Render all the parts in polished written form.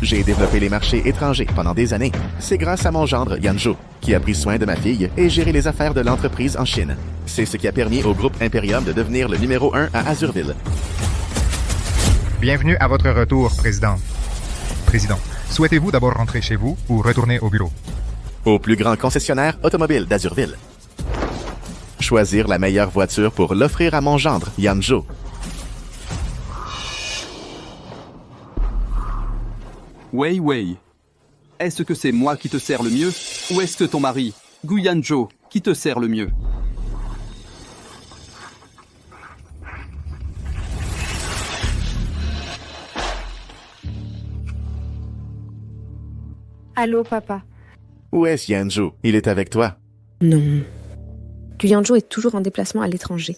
J'ai développé les marchés étrangers pendant des années. C'est grâce à mon gendre Yanzhou, qui a pris soin de ma fille et géré les affaires de l'entreprise en Chine. C'est ce qui a permis au groupe Imperium de devenir le numéro 1 à Azurville. Bienvenue à votre retour, Président. Président, souhaitez-vous d'abord rentrer chez vous ou retourner au bureau? Au plus grand concessionnaire automobile d'Azurville. Choisir la meilleure voiture pour l'offrir à mon gendre Yanzhou. Wei Wei, est-ce que c'est moi qui te sers le mieux ou est-ce que ton mari, Gu Yanzhou, qui te sert le mieux? Allô, papa. Où est-ce Yanzhou? Il est avec toi. Non. Guyanjo est toujours en déplacement à l'étranger.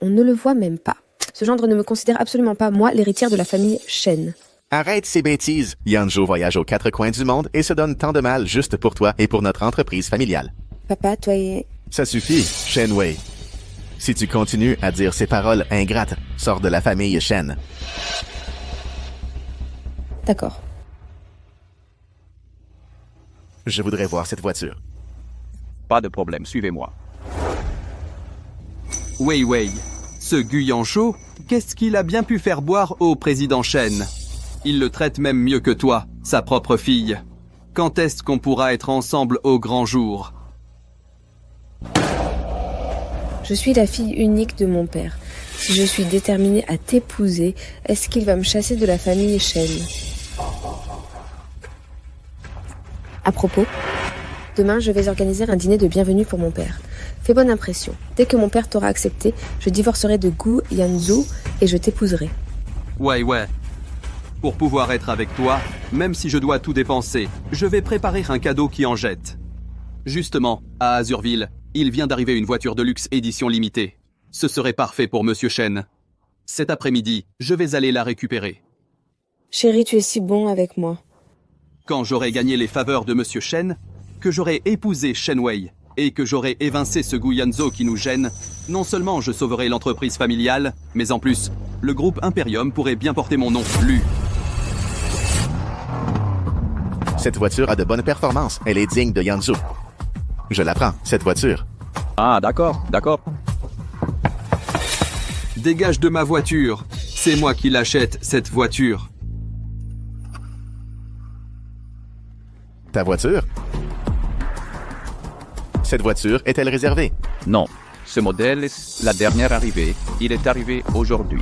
On ne le voit même pas. Ce gendre ne me considère absolument pas, moi, l'héritière de la famille Shen. Arrête ces bêtises. Yanzhou voyage aux quatre coins du monde et se donne tant de mal juste pour toi et pour notre entreprise familiale. Papa, toi et... Ça suffit, Shen Wei. Si tu continues à dire ces paroles ingrates, sors de la famille Shen. D'accord. Je voudrais voir cette voiture. Pas de problème, suivez-moi. Wei Wei, ce Gu Yanzhou, qu'est-ce qu'il a bien pu faire boire au président Shen? Il le traite même mieux que toi, sa propre fille. Quand est-ce qu'on pourra être ensemble au grand jour? Je suis la fille unique de mon père. Si je suis déterminée à t'épouser, est-ce qu'il va me chasser de la famille Shen? À propos, demain je vais organiser un dîner de bienvenue pour mon père. Fais bonne impression. Dès que mon père t'aura accepté, je divorcerai de Gu Yanzhou et je t'épouserai. Ouais. Pour pouvoir être avec toi, même si je dois tout dépenser, je vais préparer un cadeau qui en jette. Justement, à Azurville, il vient d'arriver une voiture de luxe édition limitée. Ce serait parfait pour Monsieur Shen. Cet après-midi, je vais aller la récupérer. Chérie, tu es si bon avec moi. Quand j'aurai gagné les faveurs de Monsieur Shen, que j'aurai épousé Shen Wei et que j'aurai évincé ce Gu Yanzhou qui nous gêne, non seulement je sauverai l'entreprise familiale, mais en plus, le groupe Imperium pourrait bien porter mon nom, Lu. Cette voiture a de bonnes performances. Elle est digne de Yanzhou. Je la prends, cette voiture. Ah, d'accord. Dégage de ma voiture. C'est moi qui l'achète, cette voiture. Ta voiture? Cette voiture est-elle réservée? Non, ce modèle est la dernière arrivée. Il est arrivé aujourd'hui.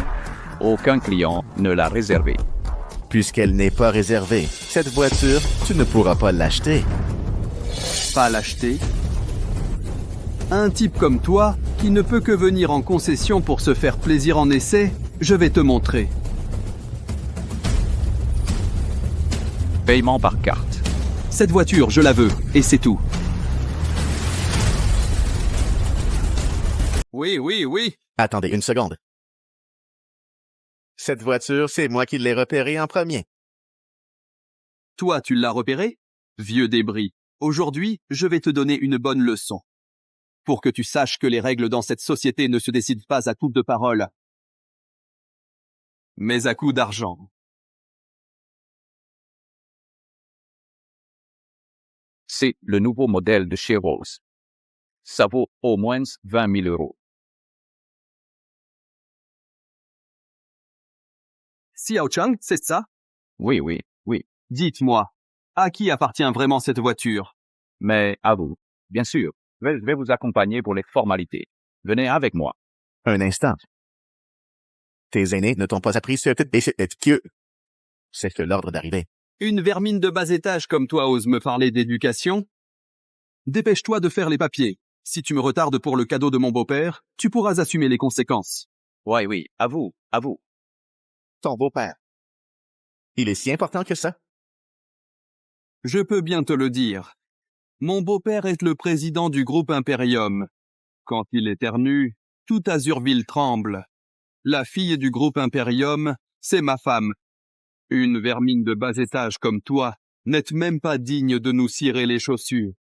Aucun client ne l'a réservé. Puisqu'elle n'est pas réservée, cette voiture, tu ne pourras pas l'acheter. Pas l'acheter. Un type comme toi, qui ne peut que venir en concession pour se faire plaisir en essai, je vais te montrer. Paiement par carte. Cette voiture, je la veux, et c'est tout. Oui. Attendez une seconde. Cette voiture, c'est moi qui l'ai repérée en premier. Toi, tu l'as repéré? Vieux débris. Aujourd'hui, je vais te donner une bonne leçon. Pour que tu saches que les règles dans cette société ne se décident pas à coups de parole, mais à coups d'argent. C'est le nouveau modèle de chez Rose. Ça vaut au moins 20 000 euros. Xiao Chang, c'est ça? Oui. Dites-moi, à qui appartient vraiment cette voiture? Mais à vous, bien sûr. Je vais vous accompagner pour les formalités. Venez avec moi. Un instant. Tes aînés ne t'ont pas appris ce que... C'est que l'ordre d'arriver. Une vermine de bas étage comme toi ose me parler d'éducation? Dépêche-toi de faire les papiers. Si tu me retardes pour le cadeau de mon beau-père, tu pourras assumer les conséquences. Oui, à vous. Ton beau-père. Il est si important que ça? Je peux bien te le dire. Mon beau-père est le président du groupe Imperium. Quand il éternue, tout Azurville tremble. La fille du groupe Imperium, c'est ma femme. Une vermine de bas étage comme toi n'êtes même pas digne de nous cirer les chaussures.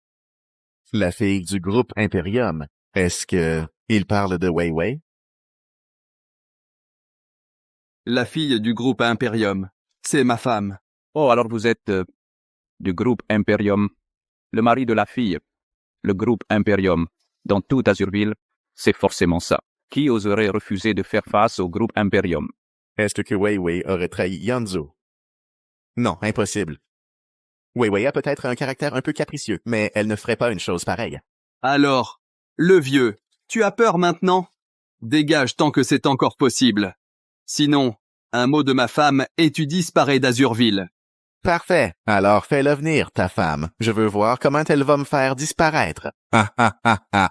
La fille du groupe Imperium. Est-ce que il parle de Wei Wei? La fille du groupe Imperium, c'est ma femme. Oh, alors vous êtes du groupe Imperium, le mari de la fille. Le groupe Imperium, dans tout Azurville, c'est forcément ça. Qui oserait refuser de faire face au groupe Imperium? Est-ce que Wei Wei aurait trahi Yanzhou? Non, impossible. Wei Wei a peut-être un caractère un peu capricieux, mais elle ne ferait pas une chose pareille. Alors, le vieux, tu as peur maintenant? Dégage tant que c'est encore possible. Sinon, un mot de ma femme et tu disparais d'Azurville. Parfait. Alors fais-le venir, ta femme. Je veux voir comment elle va me faire disparaître. Ah ah ah ah.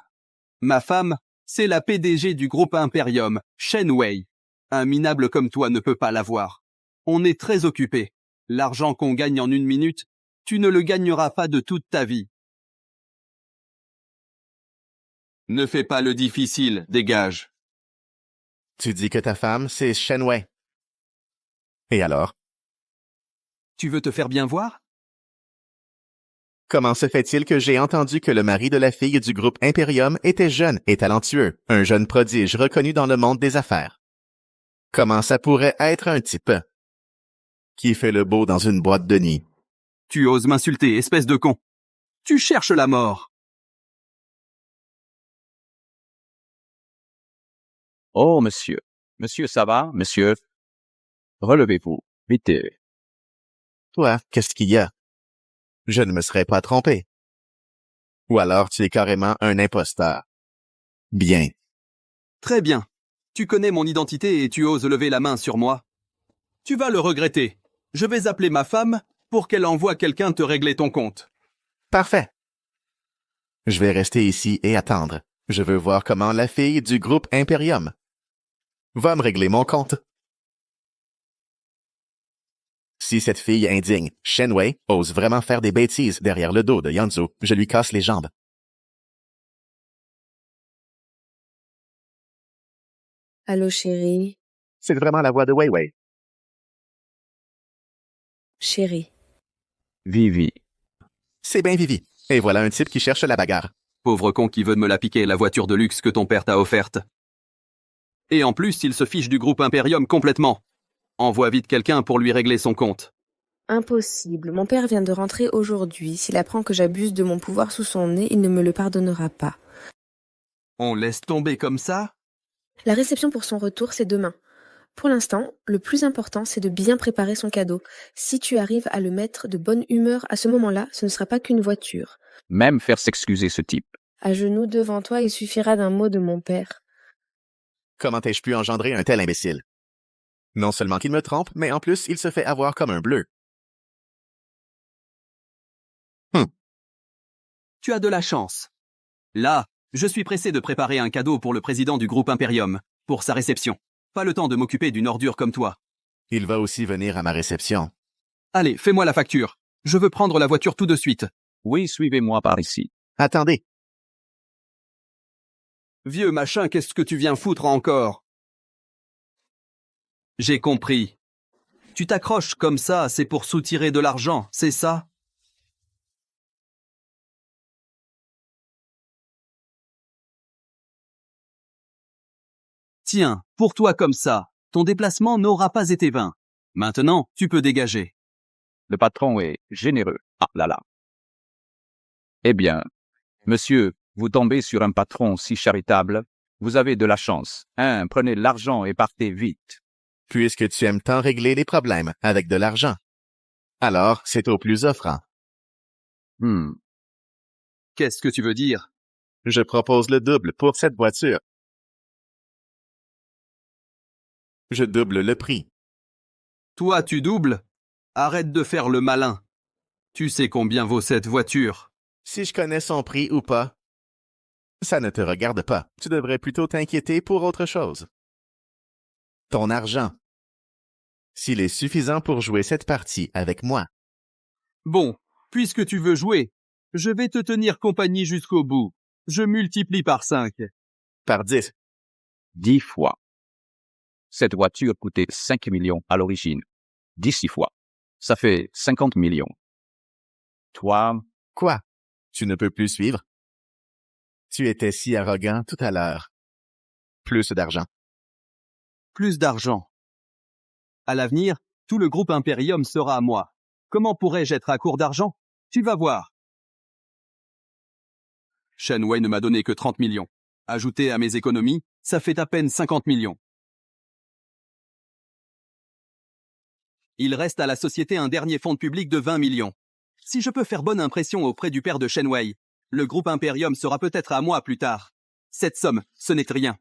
Ma femme, c'est la PDG du groupe Imperium, Shen Wei. Un minable comme toi ne peut pas l'avoir. On est très occupé. L'argent qu'on gagne en 1 minute, tu ne le gagneras pas de toute ta vie. Ne fais pas le difficile, dégage. Tu dis que ta femme, c'est Shen Wei. Et alors? Tu veux te faire bien voir? Comment se fait-il que j'ai entendu que le mari de la fille du groupe Imperium était jeune et talentueux, un jeune prodige reconnu dans le monde des affaires? Comment ça pourrait être un type qui fait le beau dans une boîte de nuit? Tu oses m'insulter, espèce de con. Tu cherches la mort. Oh, monsieur. Monsieur, ça va, monsieur? Relevez-vous, vite. Toi, qu'est-ce qu'il y a? Je ne me serais pas trompé. Ou alors tu es carrément un imposteur. Bien. Très bien. Tu connais mon identité et tu oses lever la main sur moi. Tu vas le regretter. Je vais appeler ma femme pour qu'elle envoie quelqu'un te régler ton compte. Parfait. Je vais rester ici et attendre. Je veux voir comment la fille du groupe Imperium va me régler mon compte. Si cette fille indigne, Shen Wei, ose vraiment faire des bêtises derrière le dos de Yanzhou, je lui casse les jambes. Allô, chérie. C'est vraiment la voix de Wei Wei. Chérie. Vivi. C'est bien Vivi. Et voilà un type qui cherche la bagarre. Pauvre con qui veut me la piquer, la voiture de luxe que ton père t'a offerte. Et en plus, il se fiche du groupe Imperium complètement. Envoie vite quelqu'un pour lui régler son compte. Impossible. Mon père vient de rentrer aujourd'hui. S'il apprend que j'abuse de mon pouvoir sous son nez, il ne me le pardonnera pas. On laisse tomber comme ça? La réception pour son retour, c'est demain. Pour l'instant, le plus important, c'est de bien préparer son cadeau. Si tu arrives à le mettre de bonne humeur à ce moment-là, ce ne sera pas qu'une voiture. Même faire s'excuser ce type. À genoux devant toi, il suffira d'un mot de mon père. Comment ai-je pu engendrer un tel imbécile? Non seulement qu'il me trompe, mais en plus, il se fait avoir comme un bleu. Tu as de la chance. Là, je suis pressé de préparer un cadeau pour le président du groupe Imperium, pour sa réception. Pas le temps de m'occuper d'une ordure comme toi. Il va aussi venir à ma réception. Allez, fais-moi la facture. Je veux prendre la voiture tout de suite. Oui, suivez-moi par ici. Attendez, Vieux machin, qu'est-ce que tu viens foutre encore? J'ai compris. Tu t'accroches comme ça, c'est pour soutirer de l'argent, c'est ça? Tiens, pour toi comme ça, ton déplacement n'aura pas été vain. Maintenant, tu peux dégager. Le patron est généreux. Ah là là. Eh bien, monsieur, vous tombez sur un patron si charitable. Vous avez de la chance. Prenez l'argent et partez vite. puisque tu aimes tant régler les problèmes avec de l'argent. Alors, c'est au plus offrant. Qu'est-ce que tu veux dire? Je propose le double pour cette voiture. Je double le prix. Toi, tu doubles? Arrête de faire le malin. Tu sais combien vaut cette voiture. Si je connais son prix ou pas, ça ne te regarde pas. Tu devrais plutôt t'inquiéter pour autre chose. Ton argent. S'il est suffisant pour jouer cette partie avec moi. Bon, puisque tu veux jouer, je vais te tenir compagnie jusqu'au bout. Je multiplie par 5. Par 10. 10 fois. Cette voiture coûtait 5 millions à l'origine. 10 fois. Ça fait 50 millions. Toi, Quoi? Tu ne peux plus suivre? Tu étais si arrogant tout à l'heure. Plus d'argent. Plus d'argent. À l'avenir, tout le groupe Imperium sera à moi. Comment pourrais-je être à court d'argent? Tu vas voir. Shenwei ne m'a donné que 30 millions. Ajouté à mes économies, ça fait à peine 50 millions. Il reste à la société un dernier fonds public de 20 millions. Si je peux faire bonne impression auprès du père de Shenwei, le groupe Imperium sera peut-être à moi plus tard. Cette somme, ce n'est rien.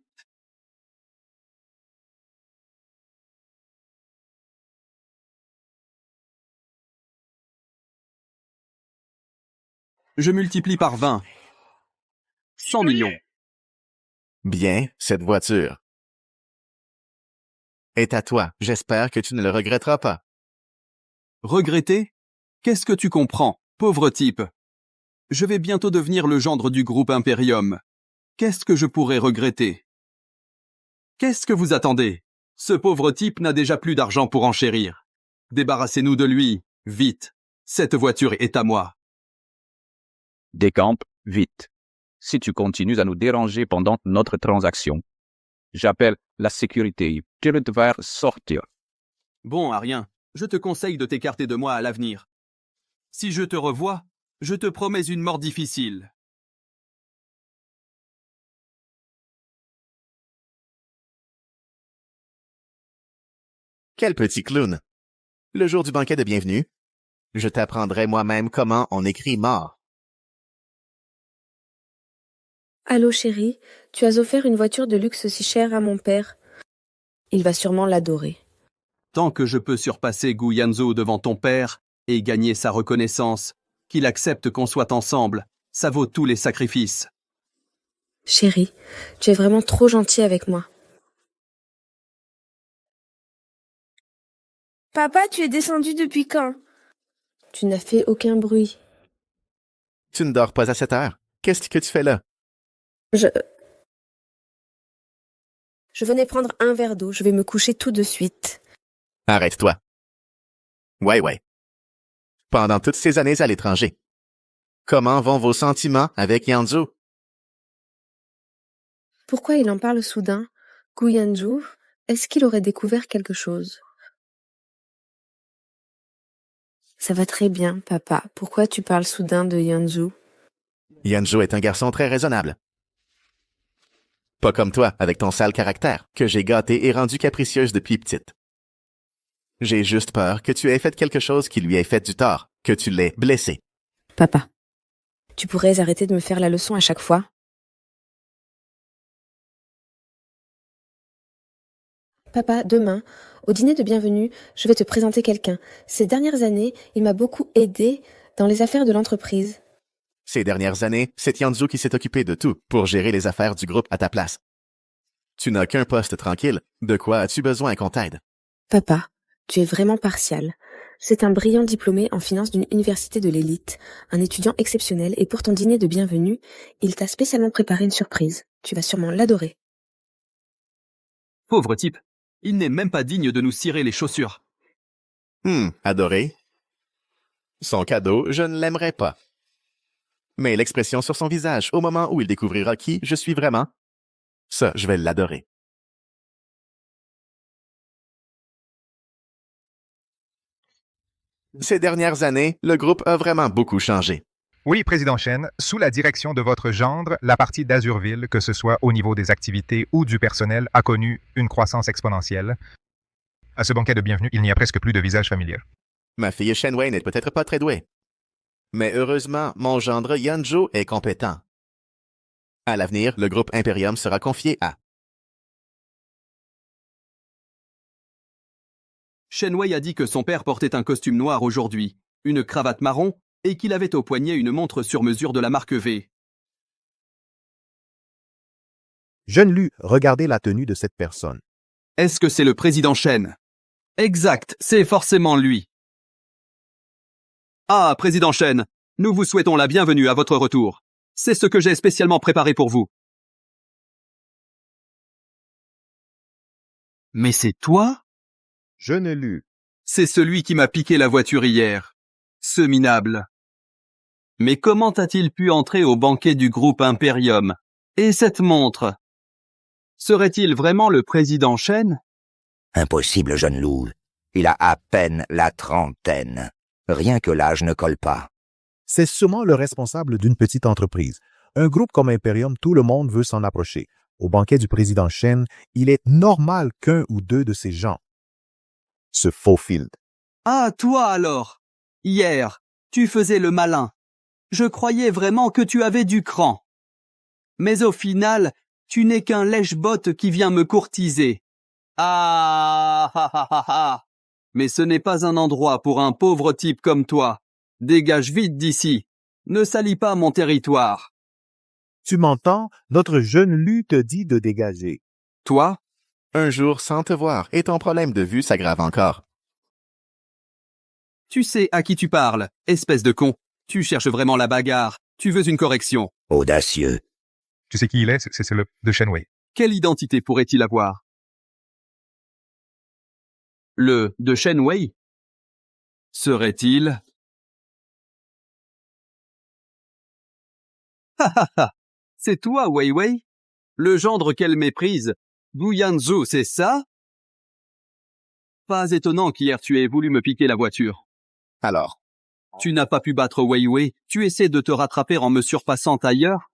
Je multiplie par 20. 100 millions. Bien, cette voiture est à toi. J'espère que tu ne le regretteras pas. Regretter? Qu'est-ce que tu comprends, pauvre type? Je vais bientôt devenir le gendre du groupe Imperium. Qu'est-ce que je pourrais regretter? Qu'est-ce que vous attendez? Ce pauvre type n'a déjà plus d'argent pour enchérir. Débarrassez-nous de lui, vite. Cette voiture est à moi. Décampe, vite. Si tu continues à nous déranger pendant notre transaction, j'appelle la sécurité. Tu devrais sortir. Bon, Arien, je te conseille de t'écarter de moi à l'avenir. Si je te revois, je te promets une mort difficile. Quel petit clown. Le jour du banquet de bienvenue, je t'apprendrai moi-même comment on écrit mort. Allô chérie, tu as offert une voiture de luxe si chère à mon père. Il va sûrement l'adorer. Tant que je peux surpasser Gu Yanzhou devant ton père et gagner sa reconnaissance, qu'il accepte qu'on soit ensemble, ça vaut tous les sacrifices. Chérie, tu es vraiment trop gentil avec moi. Papa, tu es descendu depuis quand? Tu n'as fait aucun bruit. Tu ne dors pas à cette heure. Qu'est-ce que tu fais là? Je venais prendre un verre d'eau, je vais me coucher tout de suite. Arrête-toi. Ouais. Pendant toutes ces années à l'étranger, comment vont vos sentiments avec Yanzhou? Pourquoi il en parle soudain? Gu Yanzhou, est-ce qu'il aurait découvert quelque chose? Ça va très bien, papa. Pourquoi tu parles soudain de Yanzhou? Yanzhou est un garçon très raisonnable. Pas comme toi, avec ton sale caractère, que j'ai gâté et rendu capricieuse depuis petite. J'ai juste peur que tu aies fait quelque chose qui lui ait fait du tort, que tu l'aies blessé. Papa, tu pourrais arrêter de me faire la leçon à chaque fois? Papa, demain, au dîner de bienvenue, je vais te présenter quelqu'un. Ces dernières années, il m'a beaucoup aidé dans les affaires de l'entreprise. Ces dernières années, c'est Yanzhou qui s'est occupé de tout pour gérer les affaires du groupe à ta place. Tu n'as qu'un poste tranquille. De quoi as-tu besoin qu'on t'aide? Papa, tu es vraiment partial. C'est un brillant diplômé en finance d'une université de l'élite, un étudiant exceptionnel, et pour ton dîner de bienvenue, il t'a spécialement préparé une surprise. Tu vas sûrement l'adorer. Pauvre type, il n'est même pas digne de nous cirer les chaussures. Adoré. Son cadeau, je ne l'aimerais pas. Mais l'expression sur son visage au moment où il découvrira qui je suis vraiment, ça, je vais l'adorer. Ces dernières années, le groupe a vraiment beaucoup changé. Oui, Président Chen, sous la direction de votre gendre, la partie d'Azurville, que ce soit au niveau des activités ou du personnel, a connu une croissance exponentielle. À ce banquet de bienvenue, il n'y a presque plus de visage familier. Ma fille Shenwei n'est peut-être pas très douée. Mais heureusement, mon gendre Yanzhou est compétent. À l'avenir, le groupe Imperium sera confié à... Shenwei a dit que son père portait un costume noir aujourd'hui, une cravate marron, et qu'il avait au poignet une montre sur mesure de la marque V. Jeune Lu, regardez la tenue de cette personne. Est-ce que c'est le président Shen? Exact, c'est forcément lui. Ah, président Shen, nous vous souhaitons la bienvenue à votre retour. C'est ce que j'ai spécialement préparé pour vous. Mais c'est toi? Jeune Lu, C'est celui qui m'a piqué la voiture hier. Ce minable. Mais comment a-t-il pu entrer au banquet du groupe Imperium? Et cette montre? Serait-il vraiment le président Shen? Impossible, jeune loup. Il a à peine la trentaine. Rien que l'âge ne colle pas. C'est sûrement le responsable d'une petite entreprise. Un groupe comme Imperium, tout le monde veut s'en approcher. Au banquet du président Shen, il est normal qu'un ou deux de ces gens se faufilent. Ah, toi alors! Hier, tu faisais le malin. Je croyais vraiment que tu avais du cran. Mais au final, tu n'es qu'un lèche-botte qui vient me courtiser. Ah, ah, ah, ah, ah. Mais ce n'est pas un endroit pour un pauvre type comme toi. Dégage vite d'ici. Ne salis pas mon territoire. Tu m'entends? Notre jeune Lu te dit de dégager. Toi? Un jour sans te voir et ton problème de vue s'aggrave encore. Tu sais à qui tu parles, espèce de con. Tu cherches vraiment la bagarre. Tu veux une correction. Audacieux. Tu sais qui il est? C'est le de Shenwei. Quelle identité pourrait-il avoir? Le de Shenwei? Serait-il? Ha ha ha! C'est toi, Wei Wei? Le gendre qu'elle méprise. Gu Yanzhou, c'est ça? Pas étonnant qu'hier tu aies voulu me piquer la voiture. Alors, Tu n'as pas pu battre Wei Wei, tu essaies de te rattraper en me surpassant ailleurs?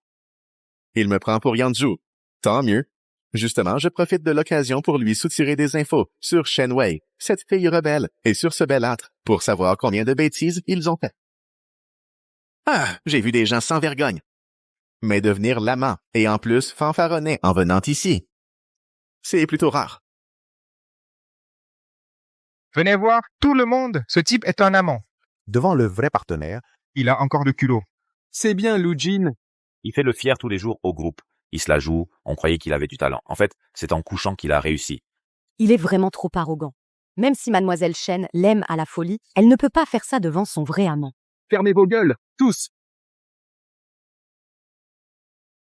il me prend pour Yanzhou. Tant mieux. Justement, je profite de l'occasion pour lui soutirer des infos sur Shen Wei, cette fille rebelle, et sur ce bel âtre, pour savoir combien de bêtises ils ont fait. Ah, j'ai vu des gens sans vergogne. Mais devenir l'amant, et en plus fanfaronner en venant ici. C'est plutôt rare. Venez voir, tout le monde, ce type est un amant. Devant le vrai partenaire, Il a encore le culot. C'est bien, Lu Jin. Il fait le fier tous les jours au groupe. Il se la joue, on croyait qu'il avait du talent. En fait, c'est en couchant qu'il a réussi. Il est vraiment trop arrogant. Même si Mademoiselle Shen l'aime à la folie, elle ne peut pas faire ça devant son vrai amant. Fermez vos gueules, tous.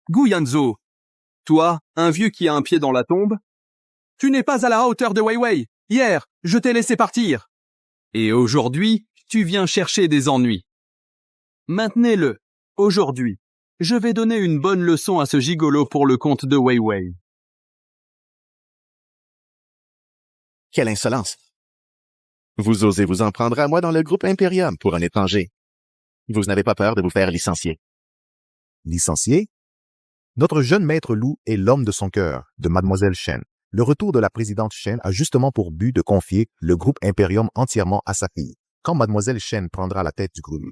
Gu Yanzhou. Toi, un vieux qui a un pied dans la tombe? Tu n'es pas à la hauteur de Wei Wei. Hier, je t'ai laissé partir. Et aujourd'hui, tu viens chercher des ennuis. Maintenez-le. Aujourd'hui, je vais donner une bonne leçon à ce gigolo pour le compte de Wei Wei. Quelle insolence! Vous osez vous en prendre à moi dans le groupe Imperium pour un étranger. Vous n'avez pas peur de vous faire licencier. licencié. Notre jeune maître Lu est l'homme de son cœur, de Mademoiselle Shen. Le retour de la présidente Shen a justement pour but de confier le groupe Imperium entièrement à sa fille. Quand Mademoiselle Shen prendra la tête du groupe,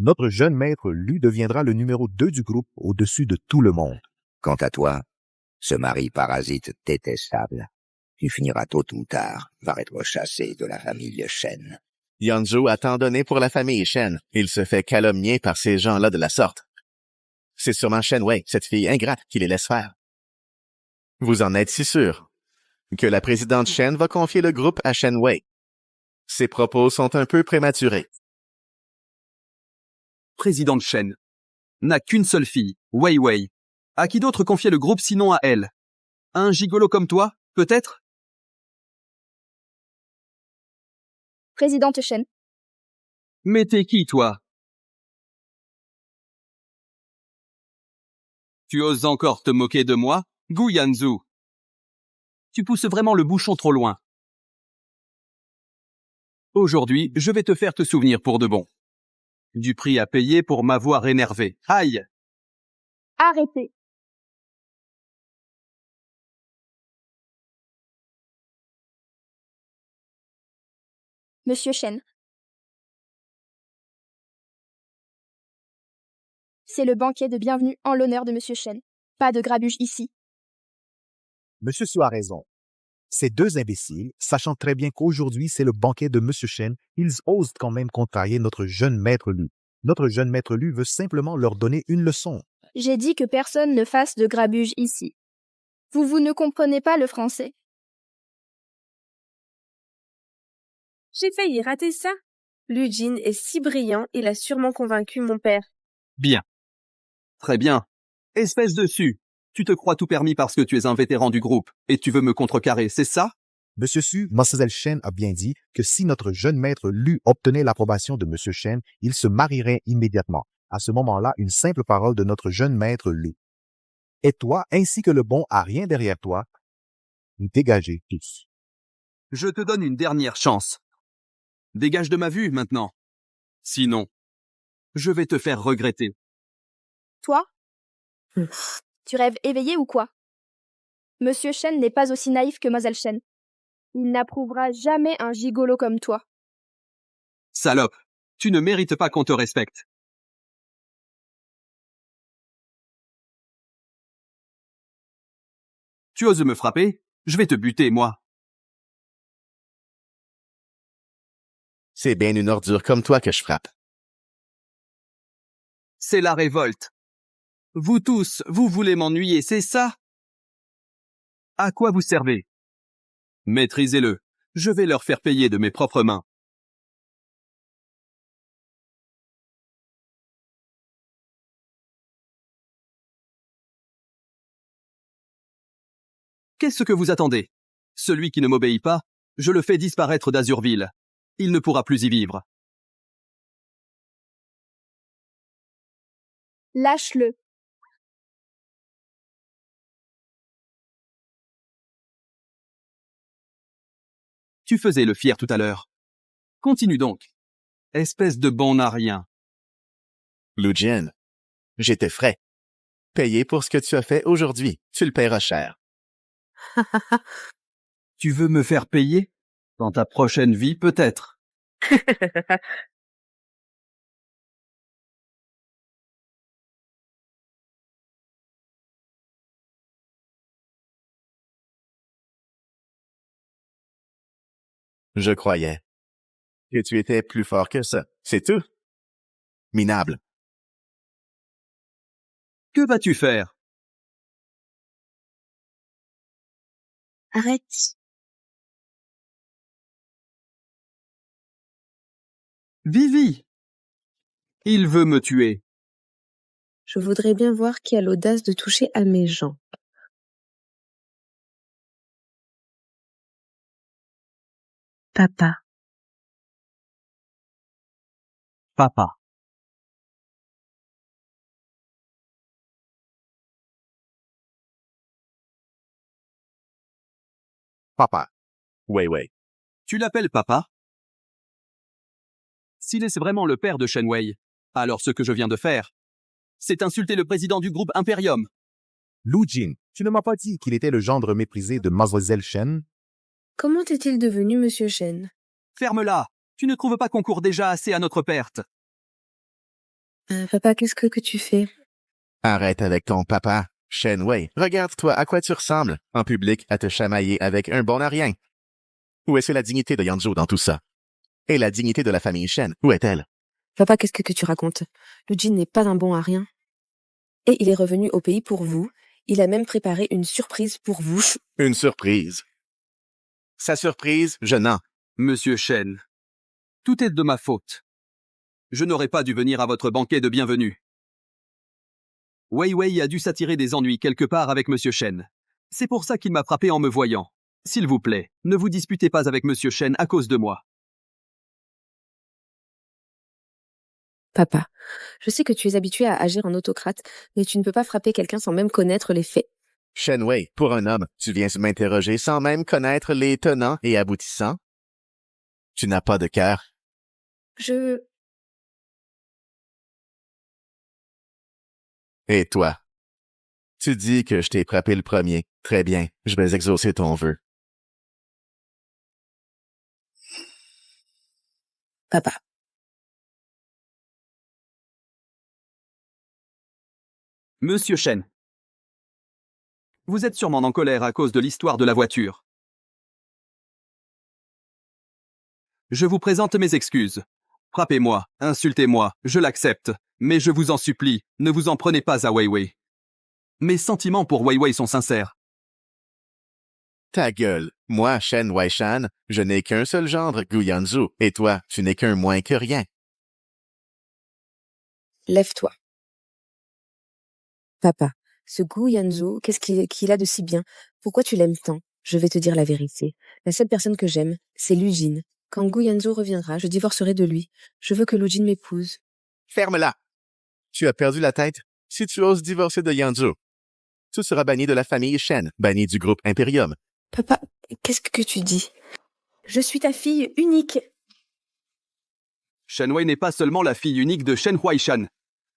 notre jeune maître Lu deviendra le numéro 2 du groupe au-dessus de tout le monde. Quant à toi, ce mari parasite détestable, tu finiras tôt ou tard par être chassé de la famille Shen. Yanzhou a tant donné pour la famille Shen. Il se fait calomnier par ces gens-là de la sorte. C'est sûrement Shen Wei, cette fille ingrate, qui les laisse faire. Vous en êtes si sûr que la présidente Shen va confier le groupe à Shen Wei. Ces propos sont un peu prématurés. Présidente Shen n'a qu'une seule fille, Wei Wei. À qui d'autre confier le groupe sinon à elle? Un gigolo comme toi, peut-être? Présidente Shen. Mais t'es qui, toi? Tu oses encore te moquer de moi, Gu Yanzhou? Tu pousses vraiment le bouchon trop loin. Aujourd'hui, je vais te faire te souvenir pour de bon. Du prix à payer pour m'avoir énervé. Aïe! Arrêtez. Monsieur Shen. C'est le banquet de bienvenue en l'honneur de Monsieur Shen. Pas de grabuge ici. Monsieur Su a raison. Ces deux imbéciles, sachant très bien qu'aujourd'hui c'est le banquet de Monsieur Shen, ils osent quand même contrarier notre jeune maître Lu. Notre jeune maître Lu veut simplement leur donner une leçon. J'ai dit que personne ne fasse de grabuge ici. Vous ne comprenez pas le français. J'ai failli rater ça. Lu Jin est si brillant, il a sûrement convaincu mon père. Bien. Très bien. Espèce de su. Tu te crois tout permis parce que tu es un vétéran du groupe et tu veux me contrecarrer, c'est ça? Monsieur Su, Mademoiselle Shen a bien dit que si notre jeune maître Lu obtenait l'approbation de Monsieur Shen, il se marierait immédiatement. À ce moment-là, une simple parole de notre jeune maître Lu. Et toi, ainsi que le bon à rien derrière toi, vous dégagez tous. Je te donne une dernière chance. Dégage de ma vue maintenant. Sinon, je vais te faire regretter. Toi, Hmm. tu rêves éveillé ou quoi? Monsieur Shen n'est pas aussi naïf que Mademoiselle Shen. Il n'approuvera jamais un gigolo comme toi. Salope, tu ne mérites pas qu'on te respecte. Tu oses me frapper? Je vais te buter, moi. C'est bien une ordure comme toi que je frappe. C'est la révolte. Vous tous, vous voulez m'ennuyer, c'est ça? À quoi vous servez? Maîtrisez-le. Je vais leur faire payer de mes propres mains. Qu'est-ce que vous attendez? Celui qui ne m'obéit pas, je le fais disparaître d'Azurville. Il ne pourra plus y vivre. Lâche-le. Tu faisais le fier tout à l'heure. Continue donc. Espèce de bon à rien. Lu Jin, j'étais frais. Payé pour ce que tu as fait aujourd'hui. Tu le paieras cher. Tu veux me faire payer? Dans ta prochaine vie, peut-être. Je croyais que tu étais plus fort que ça. C'est tout. Minable. Que vas-tu faire? Arrête. Vivi! Il veut me tuer. Je voudrais bien voir qui a l'audace de toucher à mes gens. Papa. Papa. Papa. Wei Wei. Tu l'appelles papa? S'il est vraiment le père de Shenwei, alors ce que je viens de faire, c'est insulter le président du groupe Imperium. Lu Jin, tu ne m'as pas dit qu'il était le gendre méprisé de Mademoiselle Shen? Comment est-il devenu Monsieur Shen? Ferme-la! Tu ne trouves pas qu'on court déjà assez à notre perte? Papa, qu'est-ce que tu fais? Arrête avec ton papa. Shenwei, regarde-toi à quoi tu ressembles, en public, à te chamailler avec un bon à rien. Où est-ce la dignité de Yanzhou dans tout ça? Et la dignité de la famille Shen, où est-elle? Papa, qu'est-ce que tu racontes? Lu Jin n'est pas un bon à rien. Et il est revenu au pays pour vous. Il a même préparé une surprise pour vous. Une surprise. Sa surprise, je n'en. Monsieur Shen, tout est de ma faute. Je n'aurais pas dû venir à votre banquet de bienvenue. Wei Wei a dû s'attirer des ennuis quelque part avec Monsieur Shen. C'est pour ça qu'il m'a frappé en me voyant. S'il vous plaît, ne vous disputez pas avec Monsieur Shen à cause de moi. Papa, je sais que tu es habitué à agir en autocrate, mais tu ne peux pas frapper quelqu'un sans même connaître les faits. Shenwei, pour un homme, tu viens m'interroger sans même connaître les tenants et aboutissants? Tu n'as pas de cœur. Et toi? Tu dis que je t'ai frappé le premier. Très bien, je vais exaucer ton vœu. Papa. Monsieur Shen, vous êtes sûrement en colère à cause de l'histoire de la voiture. Je vous présente mes excuses. Frappez-moi, insultez-moi, je l'accepte, mais je vous en supplie, ne vous en prenez pas à Wei Wei. Mes sentiments pour Wei Wei sont sincères. Ta gueule. Moi, Shen Weishan, je n'ai qu'un seul gendre, Gu Yanzhou, et toi, tu n'es qu'un moins que rien. Lève-toi. Papa, ce Gu Yanzhou, qu'est-ce qu'il a de si bien? Pourquoi tu l'aimes tant? Je vais te dire la vérité. La seule personne que j'aime, c'est Lu Jin. Quand Gu Yanzhou reviendra, je divorcerai de lui. Je veux que Lu Jin m'épouse. Ferme-la! Tu as perdu la tête? Si tu oses divorcer de Yanzhou, tu seras banni de la famille Shen, banni du groupe Imperium. Papa, qu'est-ce que tu dis? Je suis ta fille unique. Shen Wei n'est pas seulement la fille unique de Shen Huaishan.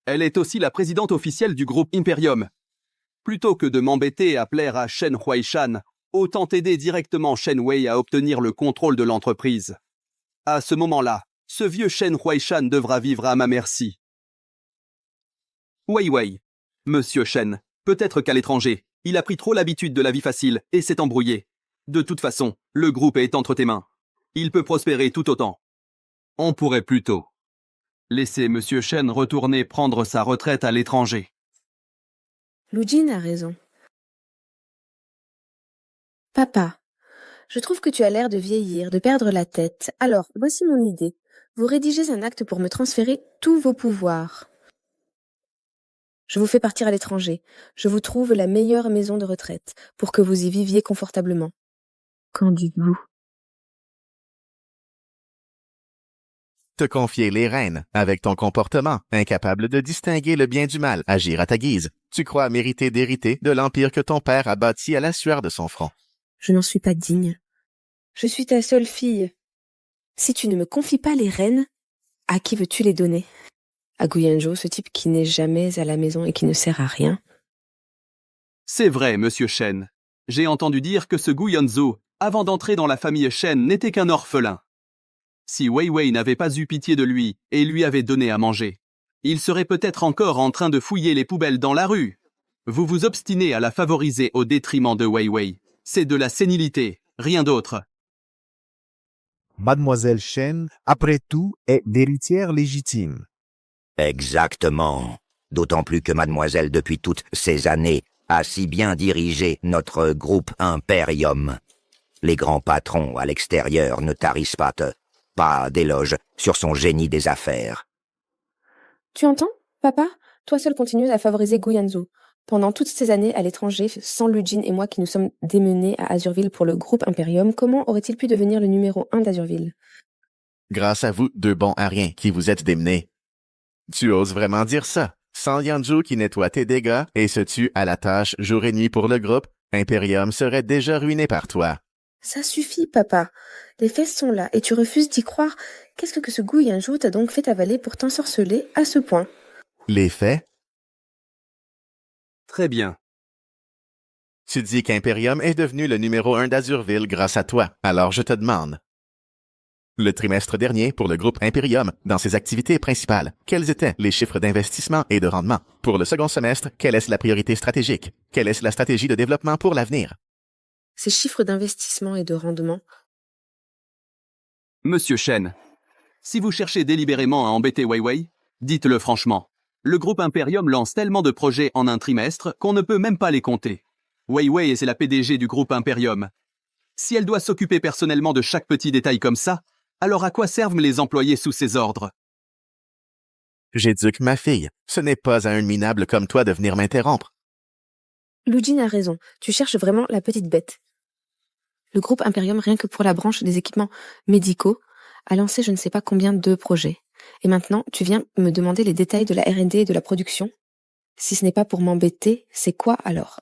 Elle est aussi la présidente officielle du groupe Imperium. Plutôt que de m'embêter à plaire à Shen Huaishan, autant aider directement Shen Wei à obtenir le contrôle de l'entreprise. À ce moment-là, ce vieux Shen Huaishan devra vivre à ma merci. Wei Wei, Monsieur Shen, peut-être qu'à l'étranger, il a pris trop l'habitude de la vie facile et s'est embrouillé. De toute façon, le groupe est entre tes mains. Il peut prospérer tout autant. On pourrait plutôt laisser Monsieur Shen retourner prendre sa retraite à l'étranger. Lu Jin a raison. Papa, je trouve que tu as l'air de vieillir, de perdre la tête. Alors, voici mon idée. Vous rédigez un acte pour me transférer tous vos pouvoirs. Je vous fais partir à l'étranger. Je vous trouve la meilleure maison de retraite pour que vous y viviez confortablement. Qu'en dites-vous? Te confier les rênes, avec ton comportement, incapable de distinguer le bien du mal, agir à ta guise. Tu crois mériter d'hériter de l'empire que ton père a bâti à la sueur de son front. Je n'en suis pas digne. Je suis ta seule fille. Si tu ne me confies pas les rênes, à qui veux-tu les donner? À Guyanzhou, ce type qui n'est jamais à la maison et qui ne sert à rien? C'est vrai, Monsieur Shen. J'ai entendu dire que ce Guyanzhou, avant d'entrer dans la famille Shen, n'était qu'un orphelin. Si Wei Wei n'avait pas eu pitié de lui et lui avait donné à manger, il serait peut-être encore en train de fouiller les poubelles dans la rue. Vous vous obstinez à la favoriser au détriment de Wei Wei. C'est de la sénilité, rien d'autre. Mademoiselle Shen, après tout, est l'héritière légitime. Exactement. D'autant plus que mademoiselle, depuis toutes ces années, a si bien dirigé notre groupe Imperium. Les grands patrons à l'extérieur ne tarissent pas d'éloges sur son génie des affaires. Tu entends, papa? Toi seul continues à favoriser Guyanzhou. Pendant toutes ces années à l'étranger, sans Lu Jin et moi qui nous sommes démenés à Azurville pour le groupe Imperium, comment aurait-il pu devenir le numéro 1 d'Azurville? Grâce à vous, deux bons à rien, qui vous êtes démenés. Tu oses vraiment dire ça? Sans Yanzhou qui nettoie tes dégâts et se tue à la tâche jour et nuit pour le groupe, Imperium serait déjà ruiné par toi. Ça suffit, papa. Les faits sont là et tu refuses d'y croire. Qu'est-ce que ce Guyanzhou t'a donc fait avaler pour t'ensorceler à ce point? Les faits? Très bien. Tu dis qu'Imperium est devenu le numéro 1 d'Azurville grâce à toi, alors je te demande. Le trimestre dernier, pour le groupe Imperium, dans ses activités principales, quels étaient les chiffres d'investissement et de rendement? Pour le second semestre, quelle est la priorité stratégique? Quelle est la stratégie de développement pour l'avenir? Ces chiffres d'investissement et de rendement. Monsieur Shen, si vous cherchez délibérément à embêter Wei Wei, dites-le franchement. Le groupe Imperium lance tellement de projets en un trimestre qu'on ne peut même pas les compter. Wei Wei, c'est la PDG du groupe Imperium. Si elle doit s'occuper personnellement de chaque petit détail comme ça, alors à quoi servent les employés sous ses ordres? J'éduque ma fille. Ce n'est pas à un minable comme toi de venir m'interrompre. Lu Jin a raison. Tu cherches vraiment la petite bête. Le groupe Imperium, rien que pour la branche des équipements médicaux, a lancé je ne sais pas combien de projets. Et maintenant, tu viens me demander les détails de la R&D et de la production? Si ce n'est pas pour m'embêter, c'est quoi alors?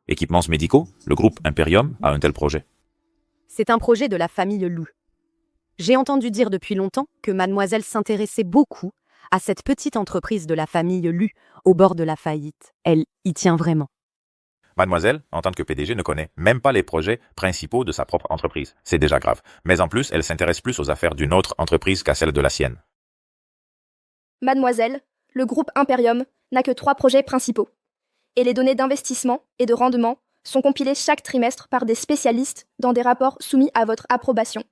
Équipements médicaux, le groupe Imperium a un tel projet. C'est un projet de la famille Lu. J'ai entendu dire depuis longtemps que mademoiselle s'intéressait beaucoup à cette petite entreprise de la famille Lu, au bord de la faillite. Elle y tient vraiment. Mademoiselle, en tant que PDG, ne connaît même pas les projets principaux de sa propre entreprise. C'est déjà grave. Mais en plus, elle s'intéresse plus aux affaires d'une autre entreprise qu'à celles de la sienne. Mademoiselle, le groupe Imperium n'a que 3 projets principaux. Et les données d'investissement et de rendement sont compilées chaque trimestre par des spécialistes dans des rapports soumis à votre approbation.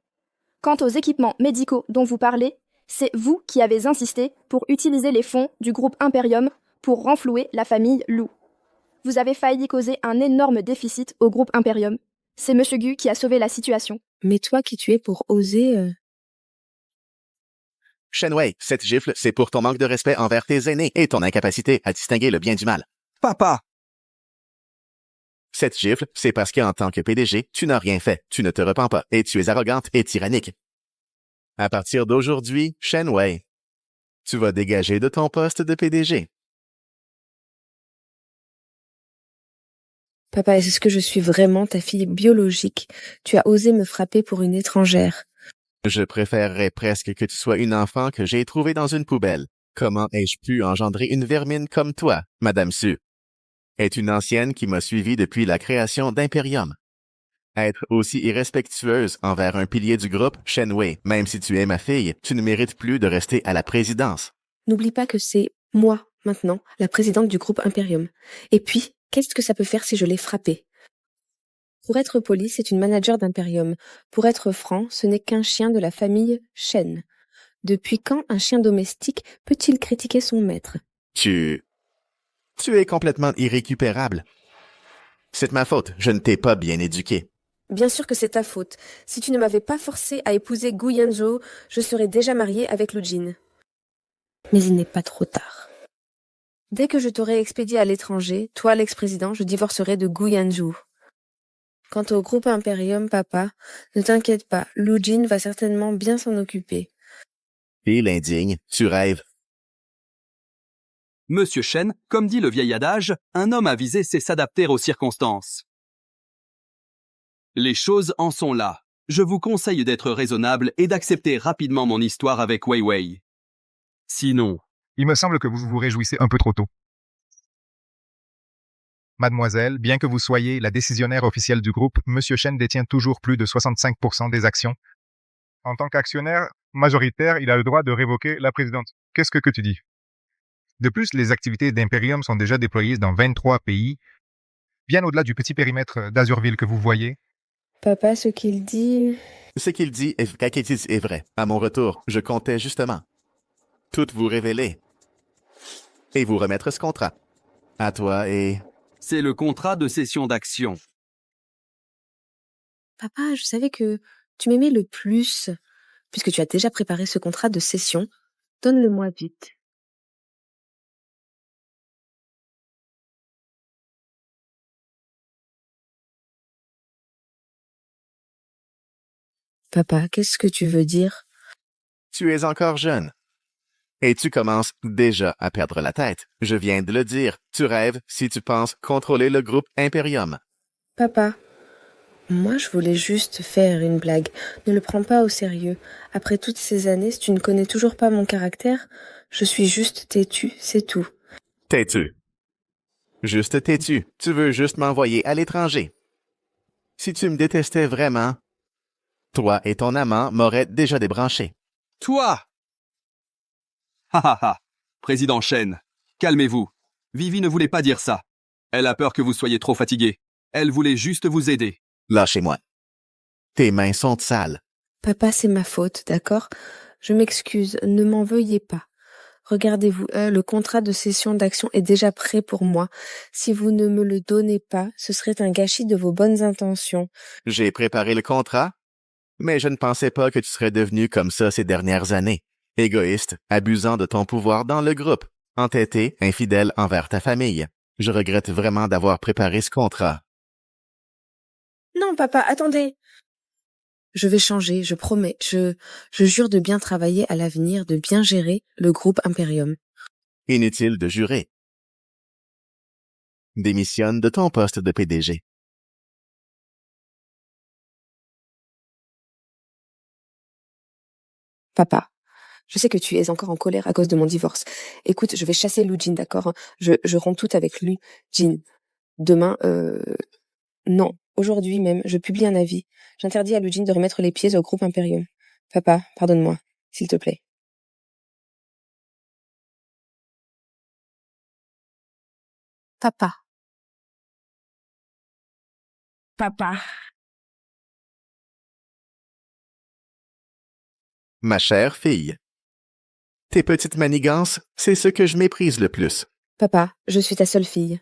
Quant aux équipements médicaux dont vous parlez, c'est vous qui avez insisté pour utiliser les fonds du groupe Imperium pour renflouer la famille Lu. Vous avez failli causer un énorme déficit au groupe Imperium. C'est Monsieur Gu qui a sauvé la situation. Mais toi qui tu es pour oser... Shen Wei, cette gifle, c'est pour ton manque de respect envers tes aînés et ton incapacité à distinguer le bien du mal. Papa! Cette gifle, c'est parce qu'en tant que PDG, tu n'as rien fait, tu ne te repens pas et tu es arrogante et tyrannique. À partir d'aujourd'hui, Shen Wei, tu vas dégager de ton poste de PDG. Papa, est-ce que je suis vraiment ta fille biologique? Tu as osé me frapper pour une étrangère. Je préférerais presque que tu sois une enfant que j'ai trouvée dans une poubelle. Comment ai-je pu engendrer une vermine comme toi, Madame Su? Est une ancienne qui m'a suivi depuis la création d'Imperium. Être aussi irrespectueuse envers un pilier du groupe, Shenwei, même si tu es ma fille, tu ne mérites plus de rester à la présidence. N'oublie pas que c'est moi, maintenant, la présidente du groupe Imperium. Et puis, qu'est-ce que ça peut faire si je l'ai frappée? Pour être poli, c'est une manager d'Imperium. Pour être franc, ce n'est qu'un chien de la famille Shen. Depuis quand un chien domestique peut-il critiquer son maître? Tu es complètement irrécupérable. C'est de ma faute, je ne t'ai pas bien éduqué. Bien sûr que c'est ta faute. Si tu ne m'avais pas forcé à épouser Gu Yanzhou, je serais déjà mariée avec Lu Jin. Mais il n'est pas trop tard. Dès que je t'aurai expédié à l'étranger, toi l'ex-président, je divorcerai de Gu Yanzhou. Quant au groupe Imperium, papa, ne t'inquiète pas, Lu Jin va certainement bien s'en occuper. Fille indigne, tu rêves. Monsieur Shen, comme dit le vieil adage, un homme avisé sait s'adapter aux circonstances. Les choses en sont là. Je vous conseille d'être raisonnable et d'accepter rapidement mon histoire avec Wei Wei. Sinon, Il me semble que vous vous réjouissez un peu trop tôt. Mademoiselle, bien que vous soyez la décisionnaire officielle du groupe, Monsieur Shen détient toujours plus de 65% des actions. En tant qu'actionnaire majoritaire, il a le droit de révoquer la présidente. Qu'est-ce que tu dis? De plus, les activités d'Imperium sont déjà déployées dans 23 pays, bien au-delà du petit périmètre d'Azurville que vous voyez. Papa, ce qu'il dit... Ce qu'il dit est vrai. À mon retour, je comptais justement tout vous révéler et vous remettre ce contrat. À toi et... c'est le contrat de cession d'actions. Papa, je savais que tu m'aimais le plus. Puisque tu as déjà préparé ce contrat de cession, donne-le-moi vite. Papa, qu'est-ce que tu veux dire? Tu es encore jeune. Et tu commences déjà à perdre la tête. Je viens de le dire. Tu rêves si tu penses contrôler le groupe Imperium. Papa, moi je voulais juste faire une blague. Ne le prends pas au sérieux. Après toutes ces années, si tu ne connais toujours pas mon caractère, je suis juste têtue, c'est tout. Têtu. Juste têtu. Tu veux juste m'envoyer à l'étranger. Si tu me détestais vraiment, toi et ton amant m'auraient déjà débranché. Toi! Ha ha ha! Président Shen, calmez-vous. Vivi ne voulait pas dire ça. Elle a peur que vous soyez trop fatigué. Elle voulait juste vous aider. Lâchez-moi. Tes mains sont sales. Papa, c'est ma faute, d'accord? Je m'excuse, ne m'en veuillez pas. Regardez-vous, le contrat de cession d'action est déjà prêt pour moi. Si vous ne me le donnez pas, ce serait un gâchis de vos bonnes intentions. J'ai préparé le contrat, mais je ne pensais pas que tu serais devenu comme ça ces dernières années. Égoïste, abusant de ton pouvoir dans le groupe, entêté, infidèle envers ta famille. Je regrette vraiment d'avoir préparé ce contrat. Non, papa, attendez. Je vais changer, je promets. Je jure de bien travailler à l'avenir, de bien gérer le groupe Imperium. Inutile de jurer. Démissionne de ton poste de PDG. Papa, je sais que tu es encore en colère à cause de mon divorce. Écoute, je vais chasser Lu Jin, d'accord, hein? Je romps tout avec Lu Jin. Demain, non, aujourd'hui même, je publie un avis. J'interdis à Lu Jin de remettre les pieds au groupe Imperium. Papa, pardonne-moi, s'il te plaît. Papa. Papa. Ma chère fille. Tes petites manigances, c'est ce que je méprise le plus. Papa, je suis ta seule fille.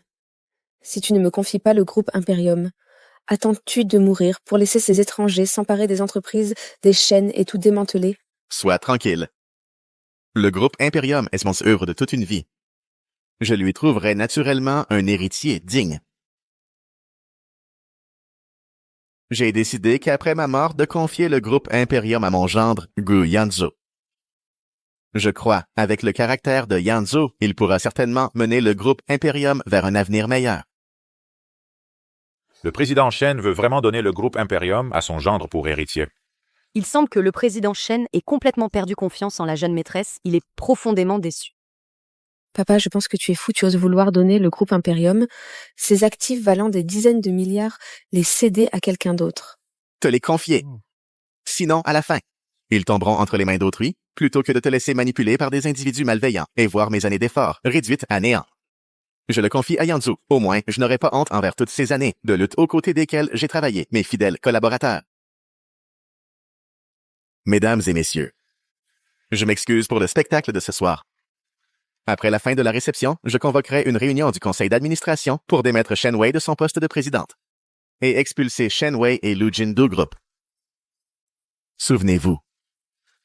Si tu ne me confies pas le groupe Imperium, attends-tu de mourir pour laisser ces étrangers s'emparer des entreprises, des chaînes et tout démanteler? Sois tranquille. Le groupe Imperium est mon œuvre de toute une vie. Je lui trouverai naturellement un héritier digne. J'ai décidé qu'après ma mort de confier le groupe Imperium à mon gendre, Gu Yanzhou. Je crois, avec le caractère de Yanzhou, il pourra certainement mener le groupe Imperium vers un avenir meilleur. Le président Shen veut vraiment donner le groupe Imperium à son gendre pour héritier. Il semble que le président Shen ait complètement perdu confiance en la jeune maîtresse. Il est profondément déçu. Papa, je pense que tu es fou, tu oses vouloir donner le groupe Imperium, ses actifs valant des dizaines de milliards, les céder à quelqu'un d'autre. Te les confier. Sinon, à la fin, ils tomberont entre les mains d'autrui, plutôt que de te laisser manipuler par des individus malveillants et voir mes années d'efforts réduites à néant. Je le confie à Yanzu. Au moins, je n'aurai pas honte envers toutes ces années de lutte aux côtés desquelles j'ai travaillé, mes fidèles collaborateurs. Mesdames et messieurs, je m'excuse pour le spectacle de ce soir. Après la fin de la réception, je convoquerai une réunion du conseil d'administration pour démettre Shen Wei de son poste de présidente et expulser Shen Wei et Lu Jin du groupe. Souvenez-vous,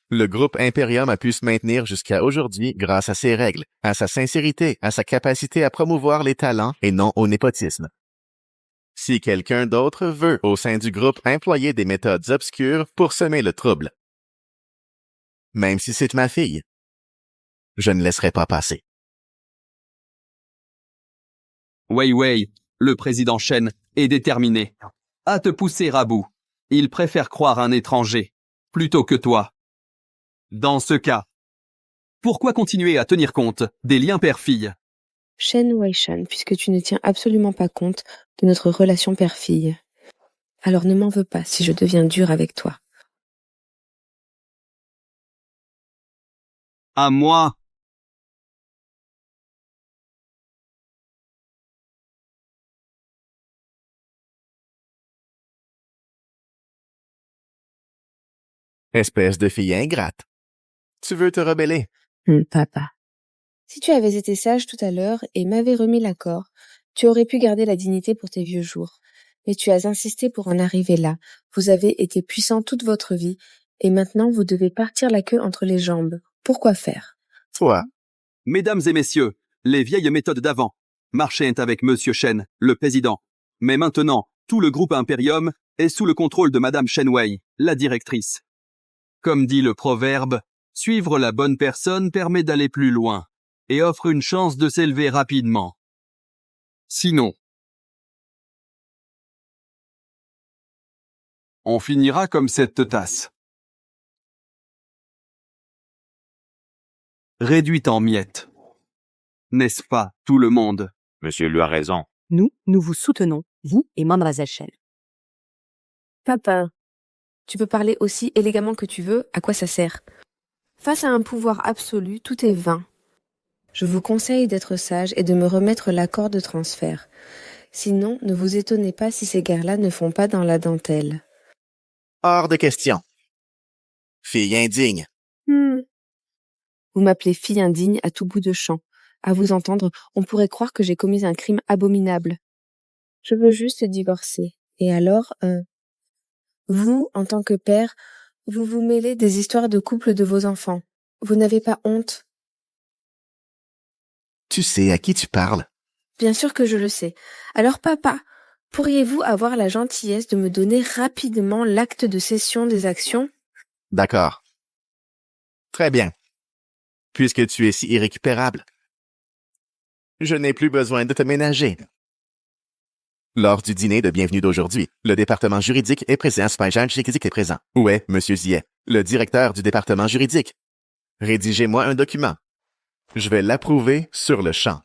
le groupe Imperium a pu se maintenir jusqu'à aujourd'hui grâce à ses règles, à sa sincérité, à sa capacité à promouvoir les talents et non au népotisme. Si quelqu'un d'autre veut, au sein du groupe, employer des méthodes obscures pour semer le trouble, même si c'est ma fille, je ne laisserai pas passer. Wei Wei, le président Shen, est déterminé à te pousser à bout. Il préfère croire un étranger plutôt que toi. Dans ce cas, pourquoi continuer à tenir compte des liens père-fille? Shen Weishan, puisque tu ne tiens absolument pas compte de notre relation père-fille. Alors ne m'en veux pas si je deviens dur avec toi. À moi. Espèce de fille ingrate. Tu veux te rebeller? Papa. Si tu avais été sage tout à l'heure et m'avais remis l'accord, tu aurais pu garder la dignité pour tes vieux jours. Mais tu as insisté pour en arriver là. Vous avez été puissant toute votre vie, et maintenant vous devez partir la queue entre les jambes. Pourquoi faire? Toi, Mesdames et messieurs, les vieilles méthodes d'avant. Marchez avec Monsieur Shen, le président. Mais maintenant, tout le groupe Imperium est sous le contrôle de Madame Shen Wei, la directrice. Comme dit le proverbe, suivre la bonne personne permet d'aller plus loin et offre une chance de s'élever rapidement. Sinon, on finira comme cette tasse. Réduite en miettes. N'est-ce pas, tout le monde? Monsieur lui a raison. Nous vous soutenons, vous et Mademoiselle Shen. Papa, tu peux parler aussi élégamment que tu veux, à quoi ça sert? Face à un pouvoir absolu, tout est vain. Je vous conseille d'être sage et de me remettre l'accord de transfert. Sinon, ne vous étonnez pas si ces guerres-là ne font pas dans la dentelle. hors de question. Fille indigne. Vous m'appelez fille indigne à tout bout de champ. À vous entendre, on pourrait croire que j'ai commis un crime abominable. Je veux juste divorcer. Et alors, vous, en tant que père, vous vous mêlez des histoires de couple de vos enfants. Vous n'avez pas honte? Tu sais à qui tu parles? Bien sûr que je le sais. Alors papa, pourriez-vous avoir la gentillesse de me donner rapidement l'acte de cession des actions? D'accord. Très bien. Puisque tu es si irrécupérable, je n'ai plus besoin de te ménager. Lors du dîner de bienvenue d'aujourd'hui, le département juridique est présent, super juridique est présent. Où est M. Zillet, le directeur du département juridique? Rédigez-moi un document. Je vais l'approuver sur le champ.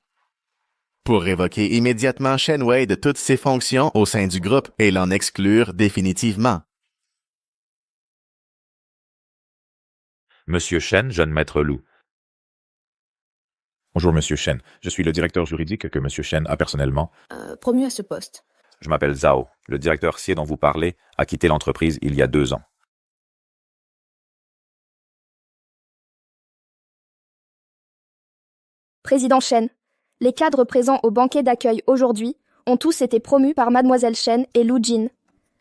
Pour révoquer immédiatement Shen Wei de toutes ses fonctions au sein du groupe et l'en exclure définitivement. Monsieur Shen, jeune maître Lu. Bonjour, Monsieur Shen. Je suis le directeur juridique que Monsieur Shen a personnellement. Promu à ce poste. Je m'appelle Zhao. Le directeur Xie dont vous parlez a quitté l'entreprise il y a 2 ans. Président Shen, les cadres présents au banquet d'accueil aujourd'hui ont tous été promus par Mademoiselle Shen et Lu Jin.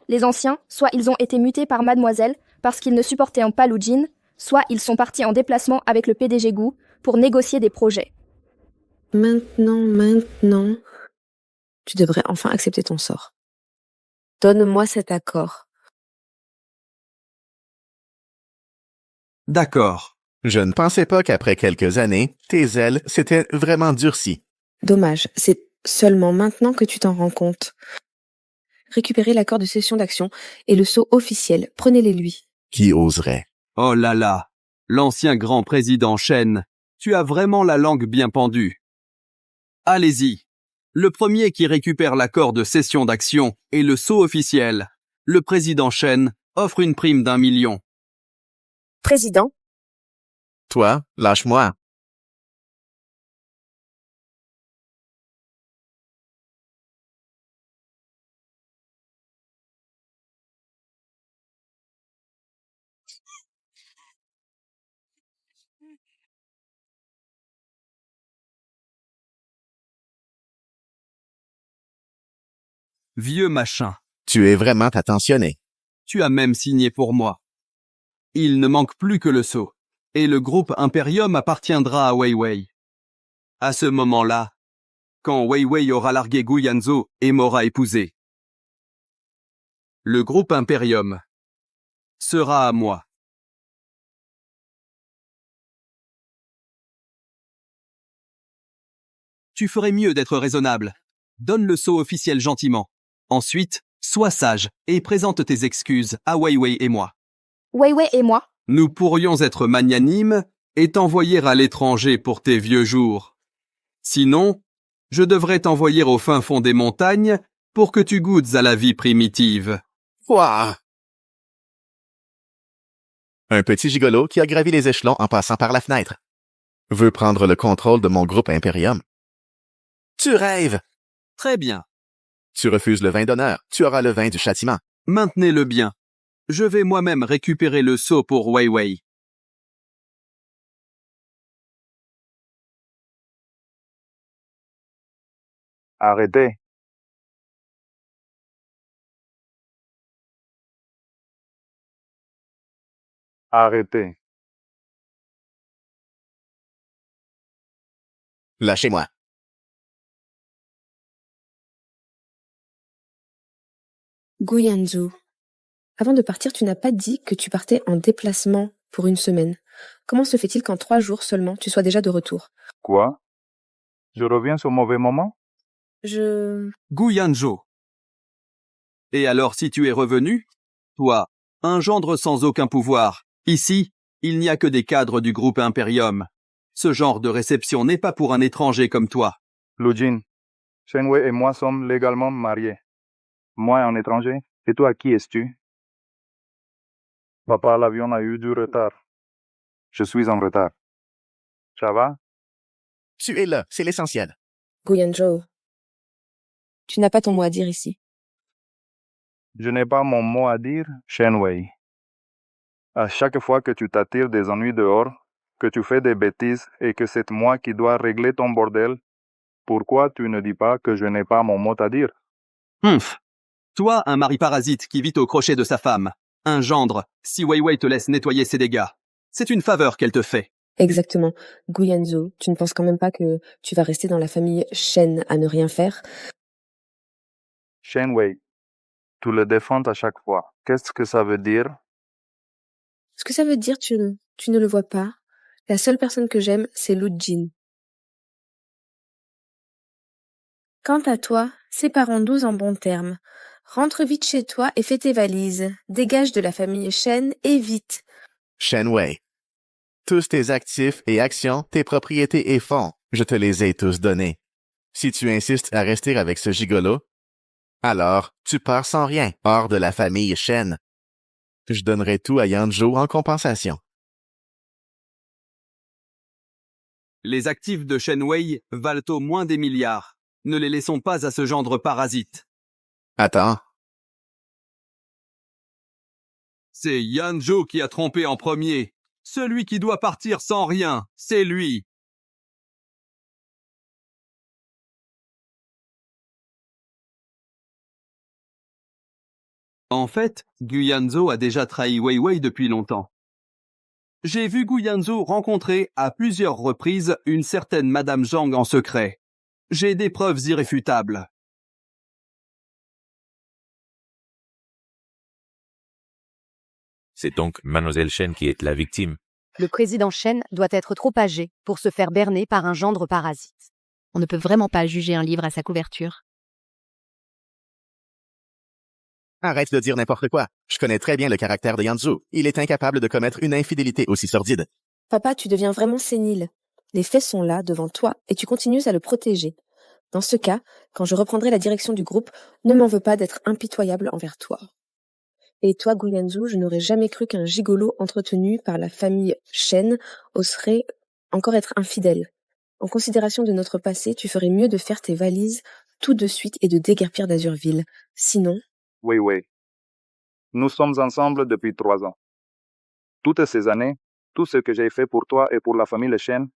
Les anciens, soit ils ont été mutés par Mademoiselle parce qu'ils ne supportaient pas Lu Jin, soit ils sont partis en déplacement avec le PDG Gu pour négocier des projets. Maintenant, tu devrais enfin accepter ton sort. Donne-moi cet accord. D'accord. Je ne pensais pas qu'après quelques années, tes ailes s'étaient vraiment durcies. Dommage, c'est seulement maintenant que tu t'en rends compte. Récupérez l'accord de cession d'action et le sceau officiel, prenez-les lui. Qui oserait? Oh là là, l'ancien grand président Shen, tu as vraiment la langue bien pendue. Allez-y. Le premier qui récupère l'accord de cession d'actions et le sceau officiel, le président Shen, offre une prime d'1 million. Président, Toi, lâche-moi. Vieux machin, Tu es vraiment attentionné. tu as même signé pour moi. Il ne manque plus que le sceau, et le groupe Imperium appartiendra à Wei Wei. À ce moment-là, quand Wei Wei aura largué Guyanzhou et m'aura épousé, le groupe Imperium sera à moi. Tu ferais mieux d'être raisonnable. Donne le sceau officiel gentiment. Ensuite, sois sage et présente tes excuses à Wei Wei et moi. Wei Wei et moi, Nous pourrions être magnanimes et t'envoyer à l'étranger pour tes vieux jours. Sinon, je devrais t'envoyer au fin fond des montagnes pour que tu goûtes à la vie primitive. Quoi? Un petit gigolo qui a gravi les échelons en passant par la fenêtre. Veut prendre le contrôle de mon groupe Imperium. Tu rêves! Très bien. Tu refuses le vin d'honneur, tu auras le vin du châtiment. Maintenez-le bien. Je vais moi-même récupérer le sceau pour Wei Wei. Arrêtez. Arrêtez. Lâchez-moi. Guyanzhou. Avant de partir, tu n'as pas dit que tu partais en déplacement pour une semaine. Comment se fait-il qu'en 3 jours seulement, tu sois déjà de retour? Quoi? Je reviens au mauvais moment? Guyanzhou. Et alors si tu es revenu? Toi, un gendre sans aucun pouvoir. Ici, il n'y a que des cadres du groupe Imperium. Ce genre de réception n'est pas pour un étranger comme toi. Lujin, Shenwei et moi sommes légalement mariés. Moi un étranger, et toi qui es-tu? Papa, l'avion a eu du retard. Je suis en retard. Ça va? Tu es là, c'est l'essentiel. Guyanzhou. Tu n'as pas ton mot à dire ici. Je n'ai pas mon mot à dire, Shenwei. À chaque fois que tu t'attires des ennuis dehors, que tu fais des bêtises et que c'est moi qui dois régler ton bordel, pourquoi tu ne dis pas que je n'ai pas mon mot à dire? Humph. Toi, un mari parasite qui vit au crochet de sa femme. Un gendre, si Wei Wei te laisse nettoyer ses dégâts. C'est une faveur qu'elle te fait. Exactement. Guyanzhou, tu ne penses quand même pas que tu vas rester dans la famille Shen à ne rien faire? Shenwei, tu le défends à chaque fois. Qu'est-ce que ça veut dire? Ce que ça veut dire, tu ne le vois pas. La seule personne que j'aime, c'est Lujin. Quant à toi, séparons-nous en bons termes. Rentre vite chez toi et fais tes valises. Dégage de la famille Shen et vite. Shenwei. Tous tes actifs et actions, tes propriétés et fonds, je te les ai tous donnés. Si tu insistes à rester avec ce gigolo, alors tu pars sans rien, hors de la famille Shen. Je donnerai tout à Yanzhou en compensation. Les actifs de Shenwei valent au moins des milliards. Ne les laissons pas à ce gendre parasite. Attends, C'est Yanzhou qui a trompé en premier. Celui qui doit partir sans rien, c'est lui. En fait, Guyanzhou a déjà trahi Wei Wei depuis longtemps. J'ai vu Guyanzhou rencontrer à plusieurs reprises une certaine Madame Zhang en secret. J'ai des preuves irréfutables. C'est donc Mademoiselle Shen qui est la victime. Le président Shen doit être trop âgé pour se faire berner par un gendre parasite. On ne peut vraiment pas juger un livre à sa couverture. Arrête de dire n'importe quoi. Je connais très bien le caractère de Yanzu. Il est incapable de commettre une infidélité aussi sordide. Papa, tu deviens vraiment sénile. Les faits sont là, devant toi, et tu continues à le protéger. Dans ce cas, quand je reprendrai la direction du groupe, ne m'en veux pas d'être impitoyable envers toi. Et toi, Guyanzu, je n'aurais jamais cru qu'un gigolo entretenu par la famille Shen oserait encore être infidèle. En considération de notre passé, tu ferais mieux de faire tes valises tout de suite et de déguerpir d'Azurville. Sinon... Oui. Nous sommes ensemble depuis 3 ans. Toutes ces années, tout ce que j'ai fait pour toi et pour la famille Chen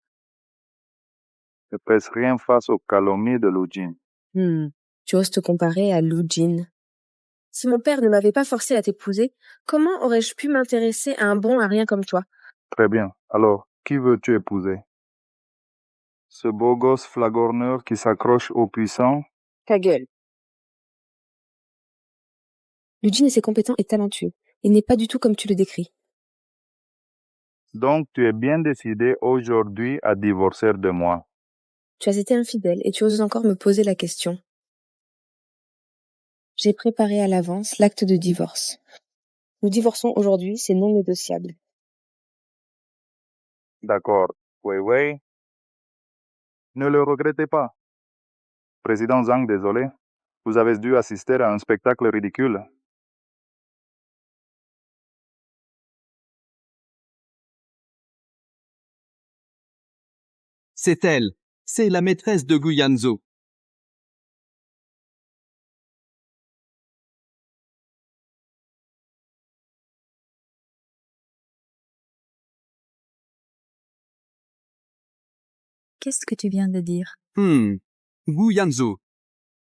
ne pèse rien face aux calomnies de Lu Jin. Tu oses te comparer à Lu Jin. Si mon père ne m'avait pas forcé à t'épouser, comment aurais-je pu m'intéresser à un bon à rien comme toi? Très bien. Alors, qui veux-tu épouser? Ce beau gosse flagorneur qui s'accroche aux puissants? Ta gueule. Lu Jin est compétent et talentueux. Il n'est pas du tout comme tu le décris. Donc, tu es bien décidé aujourd'hui à divorcer de moi. Tu as été infidèle et tu oses encore me poser la question. J'ai préparé à l'avance l'acte de divorce. Nous divorçons aujourd'hui, c'est non négociable. D'accord. Oui. Ne le regrettez pas. Président Zhang, désolé. Vous avez dû assister à un spectacle ridicule. C'est elle. C'est la maîtresse de Guyanzo. Qu'est-ce que tu viens de dire? Guyanzo.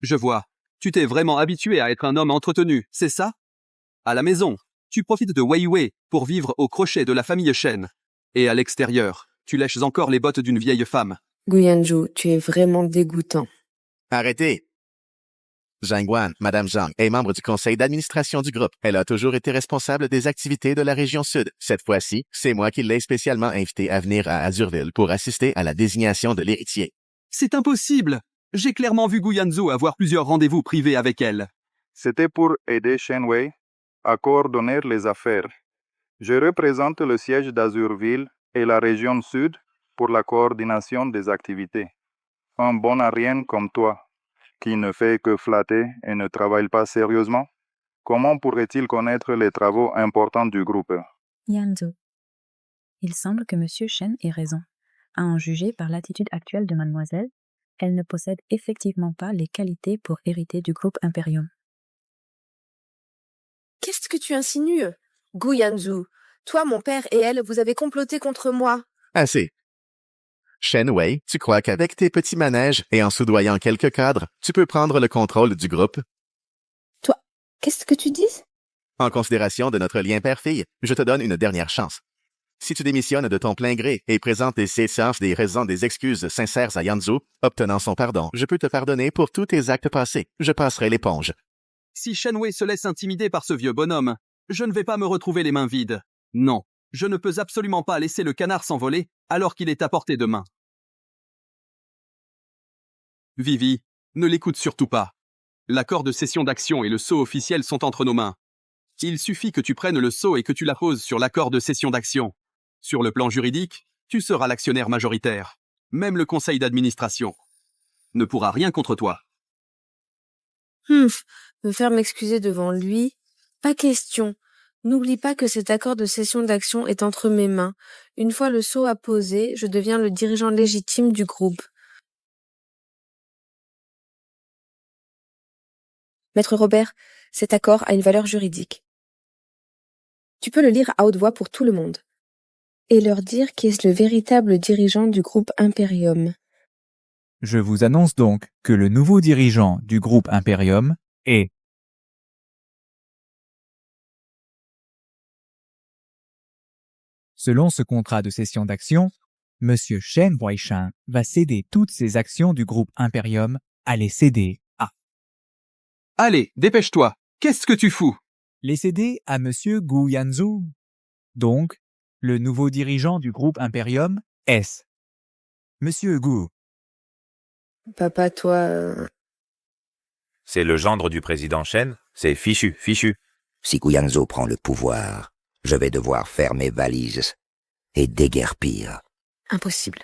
Je vois. Tu t'es vraiment habitué à être un homme entretenu, c'est ça? À la maison, tu profites de Weiwei pour vivre au crochet de la famille Shen. Et à l'extérieur, tu lèches encore les bottes d'une vieille femme. Guyanju, tu es vraiment dégoûtant. Arrêtez! Zhang Guan, Madame Zhang, est membre du conseil d'administration du groupe. Elle a toujours été responsable des activités de la région sud. Cette fois-ci, c'est moi qui l'ai spécialement invitée à venir à Azurville pour assister à la désignation de l'héritier. C'est impossible! J'ai clairement vu Guyanzo avoir plusieurs rendez-vous privés avec elle. C'était pour aider Shen Wei à coordonner les affaires. Je représente le siège d'Azurville et la région sud pour la coordination des activités. Un bon à rien comme toi, qui ne fait que flatter et ne travaille pas sérieusement, comment pourrait-il connaître les travaux importants du groupe? Yanzo, il semble que Monsieur Shen ait raison. À en juger par l'attitude actuelle de mademoiselle, elle ne possède effectivement pas les qualités pour hériter du groupe Imperium. Qu'est-ce que tu insinues? Guyanzu, toi, mon père et elle, vous avez comploté contre moi. Assez. Shen Wei, tu crois qu'avec tes petits manèges et en soudoyant quelques cadres, tu peux prendre le contrôle du groupe? Toi, qu'est-ce que tu dis? En considération de notre lien père-fille, je te donne une dernière chance. Si tu démissionnes de ton plein gré et présentes tes séances des raisons des excuses sincères à Yanzu, obtenant son pardon, je peux te pardonner pour tous tes actes passés. Je passerai l'éponge. Si Shen Wei se laisse intimider par ce vieux bonhomme, je ne vais pas me retrouver les mains vides. Non, je ne peux absolument pas laisser le canard s'envoler alors qu'il est à portée de main. Vivi, ne l'écoute surtout pas. L'accord de cession d'action et le sceau officiel sont entre nos mains. Il suffit que tu prennes le sceau et que tu l'apposes sur l'accord de cession d'action. Sur le plan juridique, tu seras l'actionnaire majoritaire. Même le conseil d'administration ne pourra rien contre toi. Me faire m'excuser devant lui? Pas question. N'oublie pas que cet accord de cession d'action est entre mes mains. Une fois le sceau apposé, je deviens le dirigeant légitime du groupe. Maître Robert, cet accord a une valeur juridique. Tu peux le lire à haute voix pour tout le monde. Et leur dire qui est le véritable dirigeant du groupe Imperium. Je vous annonce donc que le nouveau dirigeant du groupe Imperium est... Selon ce contrat de cession d'actions, M. Shen Weishan va céder toutes ses actions du groupe Imperium à les céder à... Allez, dépêche-toi. Qu'est-ce que tu fous? Les céder à M. Gu Yanzu. Donc, le nouveau dirigeant du groupe Imperium est... Monsieur Gu. Papa, toi... C'est le gendre du président Shen, C'est fichu, fichu. Si Guyanzo prend le pouvoir, je vais devoir faire mes valises et déguerpir. Impossible.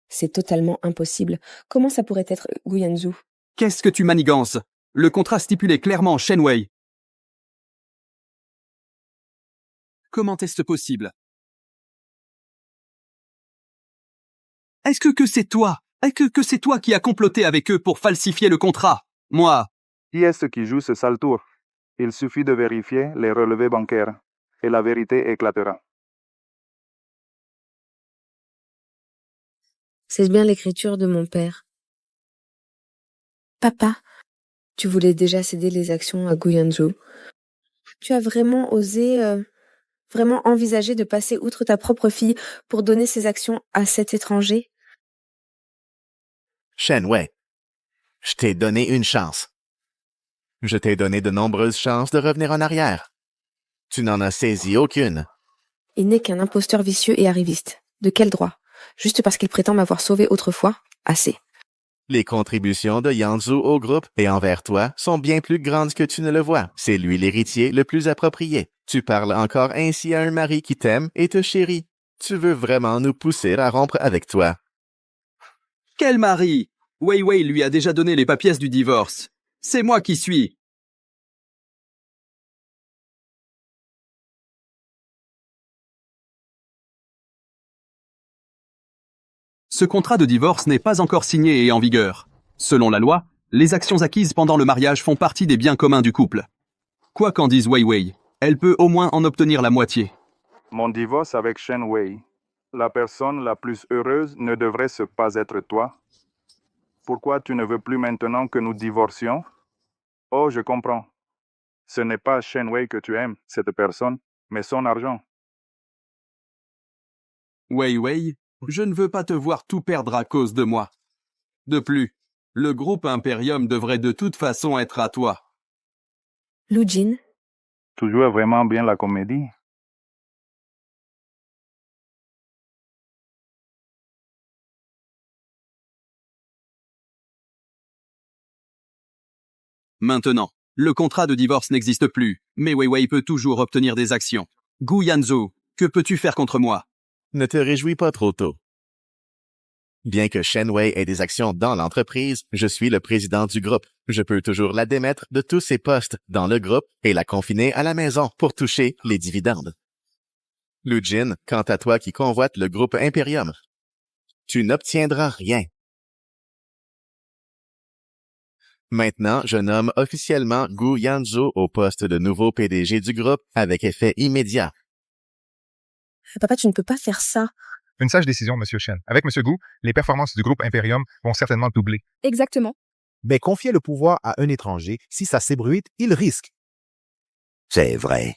C'est totalement impossible. Comment ça pourrait être Guyanzu? Qu'est-ce que tu manigances? Le contrat stipulait clairement Shenwei. Comment est-ce possible? Est-ce que c'est toi? Est-ce que c'est toi qui as comploté avec eux pour falsifier le contrat? Moi? Qui est-ce qui joue ce sale tour? Il suffit de vérifier les relevés bancaires et la vérité éclatera. C'est bien l'écriture de mon père. Papa, tu voulais déjà céder les actions à Guyanzu. Tu as vraiment osé, vraiment envisagé de passer outre ta propre fille pour donner ces actions à cet étranger? Shenwei, je t'ai donné une chance. Je t'ai donné de nombreuses chances de revenir en arrière. Tu n'en as saisi aucune. Il n'est qu'un imposteur vicieux et arriviste. De quel droit? Juste parce qu'il prétend m'avoir sauvé autrefois? Assez. Les contributions de Yanzu au groupe et envers toi sont bien plus grandes que tu ne le vois. C'est lui l'héritier le plus approprié. Tu parles encore ainsi à un mari qui t'aime et te chérit. Tu veux vraiment nous pousser à rompre avec toi. Quel mari? Wei Wei lui a déjà donné les papiers du divorce. C'est moi qui suis. Ce contrat de divorce n'est pas encore signé et en vigueur. Selon la loi, les actions acquises pendant le mariage font partie des biens communs du couple. Quoi qu'en dise Wei Wei, elle peut au moins en obtenir la moitié. Mon divorce avec Shenwei. La personne la plus heureuse ne devrait pas être toi. Pourquoi tu ne veux plus maintenant que nous divorcions? Oh, je comprends. Ce n'est pas Shenwei que tu aimes, cette personne, mais son argent. Wei Wei, je ne veux pas te voir tout perdre à cause de moi. De plus, le groupe Imperium devrait de toute façon être à toi. Lu Jin, Tu joues vraiment bien la comédie. Maintenant, le contrat de divorce n'existe plus, mais Wei Wei peut toujours obtenir des actions. Gu Yanzu, que peux-tu faire contre moi? Ne te réjouis pas trop tôt. Bien que Shenwei ait des actions dans l'entreprise, je suis le président du groupe. Je peux toujours la démettre de tous ses postes dans le groupe et la confiner à la maison pour toucher les dividendes. Lu Jin, quant à toi qui convoite le groupe Imperium, tu n'obtiendras rien. Maintenant, je nomme officiellement Gu Yanzu au poste de nouveau PDG du groupe avec effet immédiat. papa, tu ne peux pas faire ça. Une sage décision, Monsieur Shen. Avec Monsieur Gu, les performances du groupe Imperium vont certainement doubler. Exactement. Mais confier le pouvoir à un étranger, si ça s'ébruite, il risque. C'est vrai.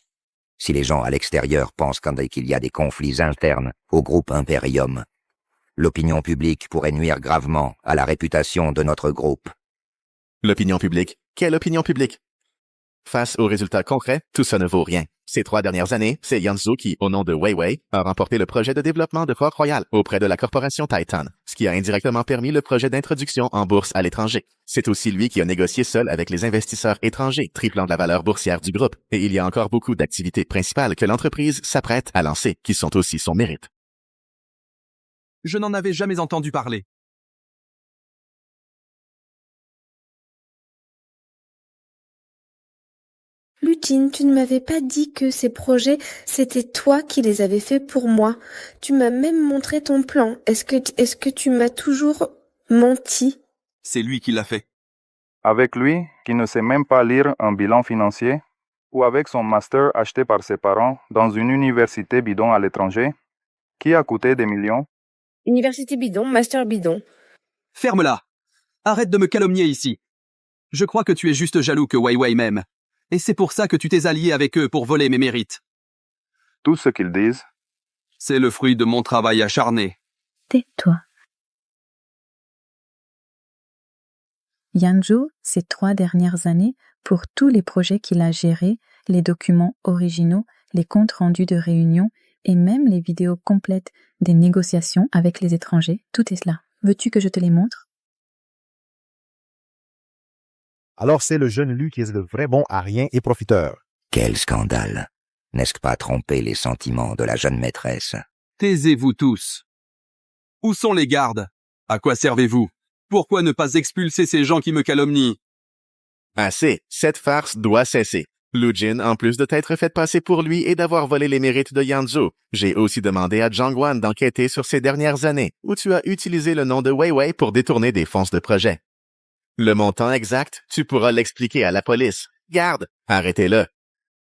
Si les gens à l'extérieur pensent qu'il y a des conflits internes au groupe Imperium, l'opinion publique pourrait nuire gravement à la réputation de notre groupe. L'opinion publique? Quelle opinion publique? Face aux résultats concrets, tout ça ne vaut rien. Ces 3 dernières années, c'est Yanzu qui, au nom de Wei Wei, a remporté le projet de développement de Port-Royal auprès de la corporation Titan, ce qui a indirectement permis le projet d'introduction en bourse à l'étranger. C'est aussi lui qui a négocié seul avec les investisseurs étrangers, triplant la valeur boursière du groupe. Et il y a encore beaucoup d'activités principales que l'entreprise s'apprête à lancer, qui sont aussi son mérite. Je n'en avais jamais entendu parler. Lu Jin, tu ne m'avais pas dit que ces projets, c'était toi qui les avais faits pour moi. Tu m'as même montré ton plan. Est-ce que tu m'as toujours menti? C'est lui qui l'a fait. Avec lui, qui ne sait même pas lire un bilan financier, ou avec son master acheté par ses parents dans une université bidon à l'étranger, qui a coûté des millions. Université bidon, master bidon. Ferme-la. Arrête de me calomnier ici. Je crois que tu es juste jaloux que Wei Wei m'aime. Et c'est pour ça que tu t'es allié avec eux pour voler mes mérites. Tout ce qu'ils disent. C'est le fruit de mon travail acharné. Tais-toi. Yanzu, ces 3 dernières années, pour tous les projets qu'il a gérés, les documents originaux, les comptes rendus de réunions et même les vidéos complètes des négociations avec les étrangers, tout est là. Veux-tu que je te les montre? Alors c'est le jeune Lu qui est le vrai bon à rien et profiteur. Quel scandale! N'est-ce pas tromper les sentiments de la jeune maîtresse? Taisez-vous tous. Où sont les gardes? À quoi servez-vous? Pourquoi ne pas expulser ces gens qui me calomnient? Assez, cette farce doit cesser. Lu Jin, en plus de t'être fait passer pour lui et d'avoir volé les mérites de Yanzhou, j'ai aussi demandé à Zhangguan d'enquêter sur ces dernières années où tu as utilisé le nom de Wei Wei pour détourner des fonds de projet. Le montant exact, tu pourras l'expliquer à la police. Garde, arrêtez-le.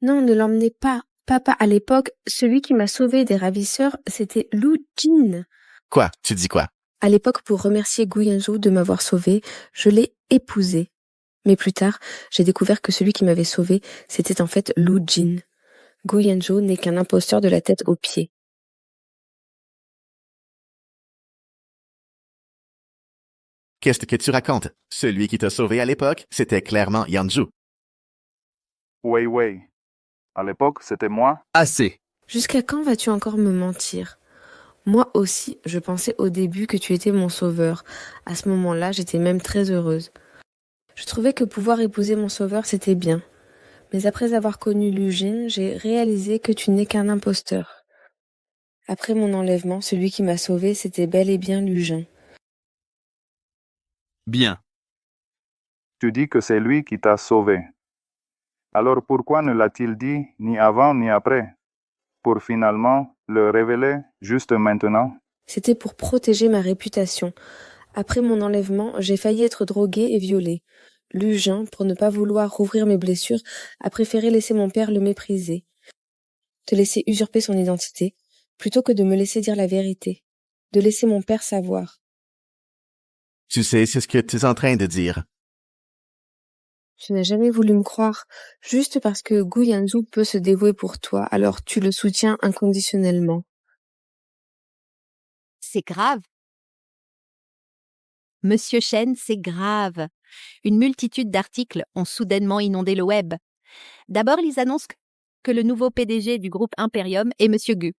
Non, ne l'emmenez pas. Papa, à l'époque, celui qui m'a sauvé des ravisseurs, c'était Lu Jin. Quoi? Tu dis quoi? À l'époque, pour remercier Gu Yanzhou de m'avoir sauvé, je l'ai épousé. Mais plus tard, j'ai découvert que celui qui m'avait sauvé, c'était en fait Lu Jin. Gu Yanzhou n'est qu'un imposteur de la tête aux pieds. Qu'est-ce que tu racontes? Celui qui t'a sauvé à l'époque, c'était clairement Yanzhou. Wei Wei. À l'époque, c'était moi. Assez. Jusqu'à quand vas-tu encore me mentir? Moi aussi, je pensais au début que tu étais mon sauveur. À ce moment-là, j'étais même très heureuse. Je trouvais que pouvoir épouser mon sauveur, c'était bien. Mais après avoir connu Lu Jin, j'ai réalisé que tu n'es qu'un imposteur. Après mon enlèvement, celui qui m'a sauvée, c'était bel et bien Lu Jin. Bien. Tu dis que c'est lui qui t'a sauvé. Alors pourquoi ne l'a-t-il dit ni avant ni après? Pour finalement le révéler juste maintenant? C'était pour protéger ma réputation. Après mon enlèvement, j'ai failli être droguée et violée. Lu Jin, pour ne pas vouloir rouvrir mes blessures, a préféré laisser mon père le mépriser. Te laisser usurper son identité, plutôt que de me laisser dire la vérité. De laisser mon père savoir. Tu sais, c'est ce que tu es en train de dire. Tu n'as jamais voulu me croire, juste parce que Gu Yanzhou peut se dévouer pour toi, alors tu le soutiens inconditionnellement. C'est grave. Monsieur Shen, c'est grave. Une multitude d'articles ont soudainement inondé le web. D'abord, ils annoncent que le nouveau PDG du groupe Imperium est Monsieur Gu.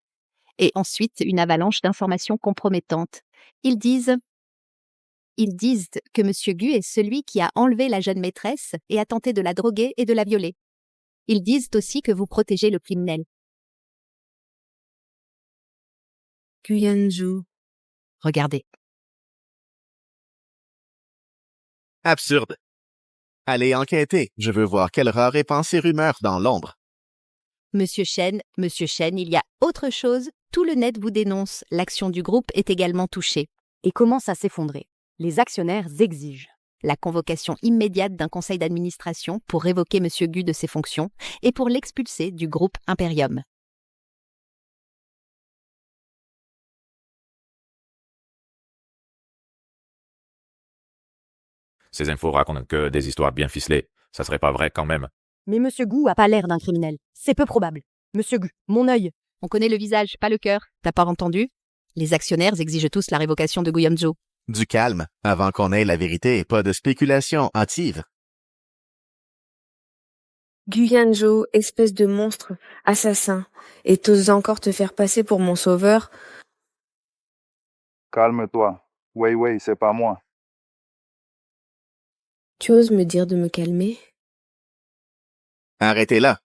Et ensuite, une avalanche d'informations compromettantes. Ils disent que Monsieur Gu est celui qui a enlevé la jeune maîtresse et a tenté de la droguer et de la violer. Ils disent aussi que vous protégez le criminel. Gu Yanzhou. Regardez. Absurde. Allez enquêter. Je veux voir quelle rare répand ces rumeurs dans l'ombre. Monsieur Shen, il y a autre chose. Tout le net vous dénonce. L'action du groupe est également touchée. Et commence à s'effondrer. Les actionnaires exigent la convocation immédiate d'un conseil d'administration pour révoquer Monsieur Gu de ses fonctions et pour l'expulser du groupe Imperium. Ces infos racontent que des histoires bien ficelées. Ça serait pas vrai quand même. Mais Monsieur Gu a pas l'air d'un criminel. C'est peu probable. Monsieur Gu, mon œil. On connaît le visage, pas le cœur. T'as pas entendu? Les actionnaires exigent tous la révocation de Gu Yanzhou. Du calme, avant qu'on ait la vérité et pas de spéculation hâtive. Gu Yanzhou, espèce de monstre, assassin, et t'oses encore te faire passer pour mon sauveur? Calme-toi. Wei Wei, c'est pas moi. Tu oses me dire de me calmer? Arrêtez-la.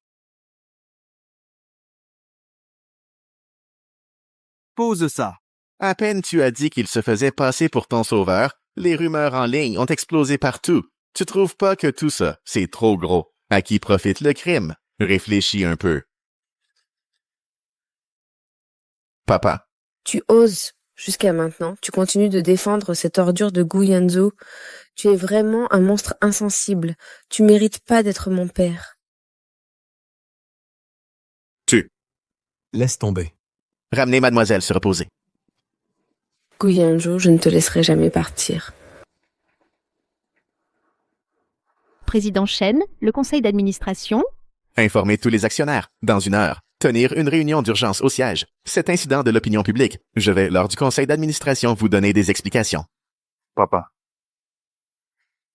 Pose ça. À peine tu as dit qu'il se faisait passer pour ton sauveur, les rumeurs en ligne ont explosé partout. Tu trouves pas que tout ça, c'est trop gros? À qui profite le crime? Réfléchis un peu. Papa. Tu oses. Jusqu'à maintenant, tu continues de défendre cette ordure de Gu Yanzhou. Tu es vraiment un monstre insensible. Tu mérites pas d'être mon père. Laisse tomber. Ramenez mademoiselle se reposer. Gu Yanzhou, je ne te laisserai jamais partir. Président Shen, le conseil d'administration. Informer tous les actionnaires, dans 1 heure. Tenir une réunion d'urgence au siège. Cet incident de l'opinion publique. Je vais, lors du conseil d'administration, vous donner des explications. Papa.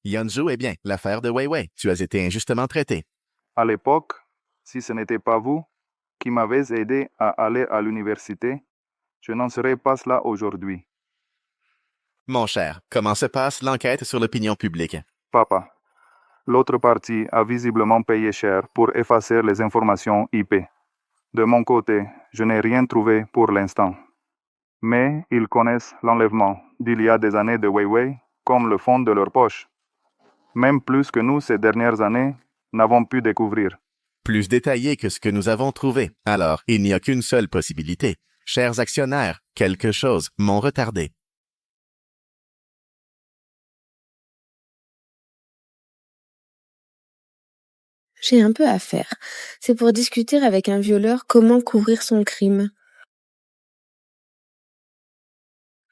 Yanzhou est bien, l'affaire de Wei Wei. Tu as été injustement traité. À l'époque, si ce n'était pas vous qui m'avez aidé à aller à l'université, je n'en serais pas là aujourd'hui. Mon cher, comment se passe l'enquête sur l'opinion publique? Papa, l'autre partie a visiblement payé cher pour effacer les informations IP. De mon côté, je n'ai rien trouvé pour l'instant. Mais ils connaissent l'enlèvement d'il y a des années de Weiwei comme le fond de leur poche. Même plus que nous ces dernières années n'avons pu découvrir. Plus détaillé que ce que nous avons trouvé. Alors, il n'y a qu'une seule possibilité. Chers actionnaires, quelque chose m'ont retardé. J'ai un peu à faire. C'est pour discuter avec un violeur comment couvrir son crime.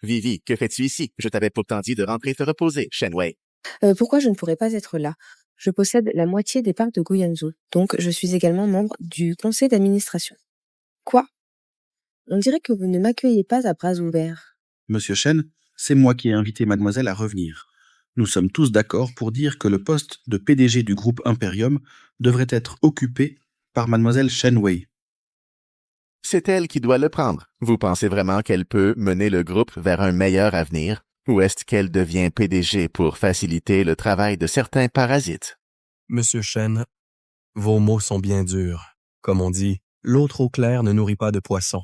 Vivi, que fais-tu ici? Je t'avais pourtant dit de rentrer te reposer, Shenwei. Pourquoi je ne pourrais pas être là? Je possède la moitié des parts de Guyanzhou, donc je suis également membre du conseil d'administration. Quoi? On dirait que vous ne m'accueillez pas à bras ouverts. Monsieur Shen, c'est moi qui ai invité mademoiselle à revenir. Nous sommes tous d'accord pour dire que le poste de PDG du groupe Imperium devrait être occupé par mademoiselle Shen Wei. C'est elle qui doit le prendre. Vous pensez vraiment qu'elle peut mener le groupe vers un meilleur avenir? Ou est-ce qu'elle devient PDG pour faciliter le travail de certains parasites? Monsieur Shen, vos mots sont bien durs. Comme on dit, l'eau trop claire ne nourrit pas de poisson.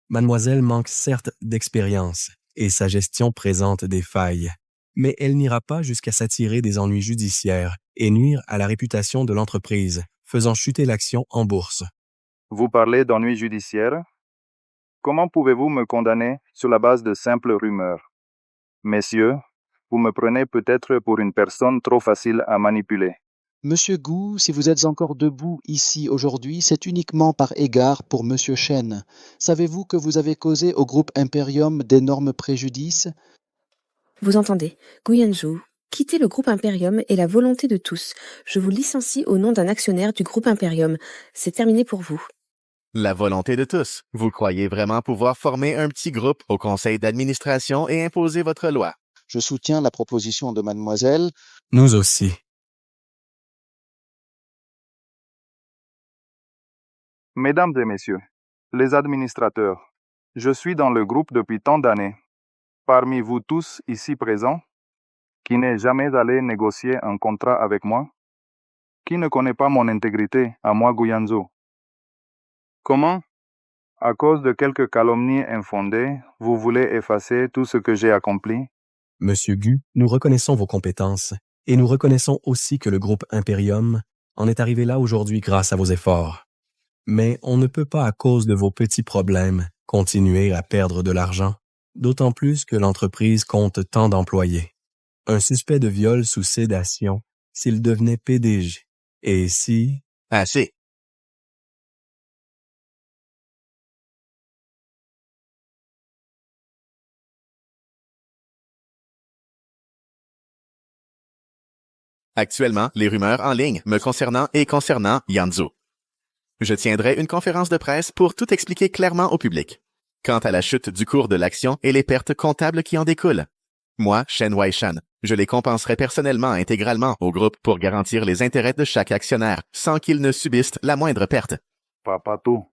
Mademoiselle manque certes d'expérience, et sa gestion présente des failles. Mais elle n'ira pas jusqu'à s'attirer des ennuis judiciaires et nuire à la réputation de l'entreprise, faisant chuter l'action en bourse. Vous parlez d'ennuis judiciaires? Comment pouvez-vous me condamner sur la base de simples rumeurs? Messieurs, vous me prenez peut-être pour une personne trop facile à manipuler. Monsieur Gu, si vous êtes encore debout ici aujourd'hui, c'est uniquement par égard pour Monsieur Shen. Savez-vous que vous avez causé au groupe Imperium d'énormes préjudices? Vous entendez, Guyanzhou, quitter le groupe Imperium est la volonté de tous. Je vous licencie au nom d'un actionnaire du groupe Imperium. C'est terminé pour vous. La volonté de tous. Vous croyez vraiment pouvoir former un petit groupe au conseil d'administration et imposer votre loi? Je soutiens la proposition de mademoiselle. Nous aussi. Mesdames et messieurs, les administrateurs, je suis dans le groupe depuis tant d'années. Parmi vous tous ici présents, qui n'est jamais allé négocier un contrat avec moi, qui ne connaît pas mon intégrité à moi Guyanzhou. Comment? À cause de quelques calomnies infondées, vous voulez effacer tout ce que j'ai accompli? Monsieur Gu, nous reconnaissons vos compétences et nous reconnaissons aussi que le groupe Imperium en est arrivé là aujourd'hui grâce à vos efforts. Mais on ne peut pas, à cause de vos petits problèmes, continuer à perdre de l'argent, d'autant plus que l'entreprise compte tant d'employés. Un suspect de viol sous sédation s'il devenait PDG. Et si... Assez. Actuellement, les rumeurs en ligne me concernant et concernant Yanzhou. Je tiendrai une conférence de presse pour tout expliquer clairement au public. Quant à la chute du cours de l'action et les pertes comptables qui en découlent. Moi, Shen Weishan, je les compenserai personnellement intégralement au groupe pour garantir les intérêts de chaque actionnaire, sans qu'ils ne subissent la moindre perte. Papatou.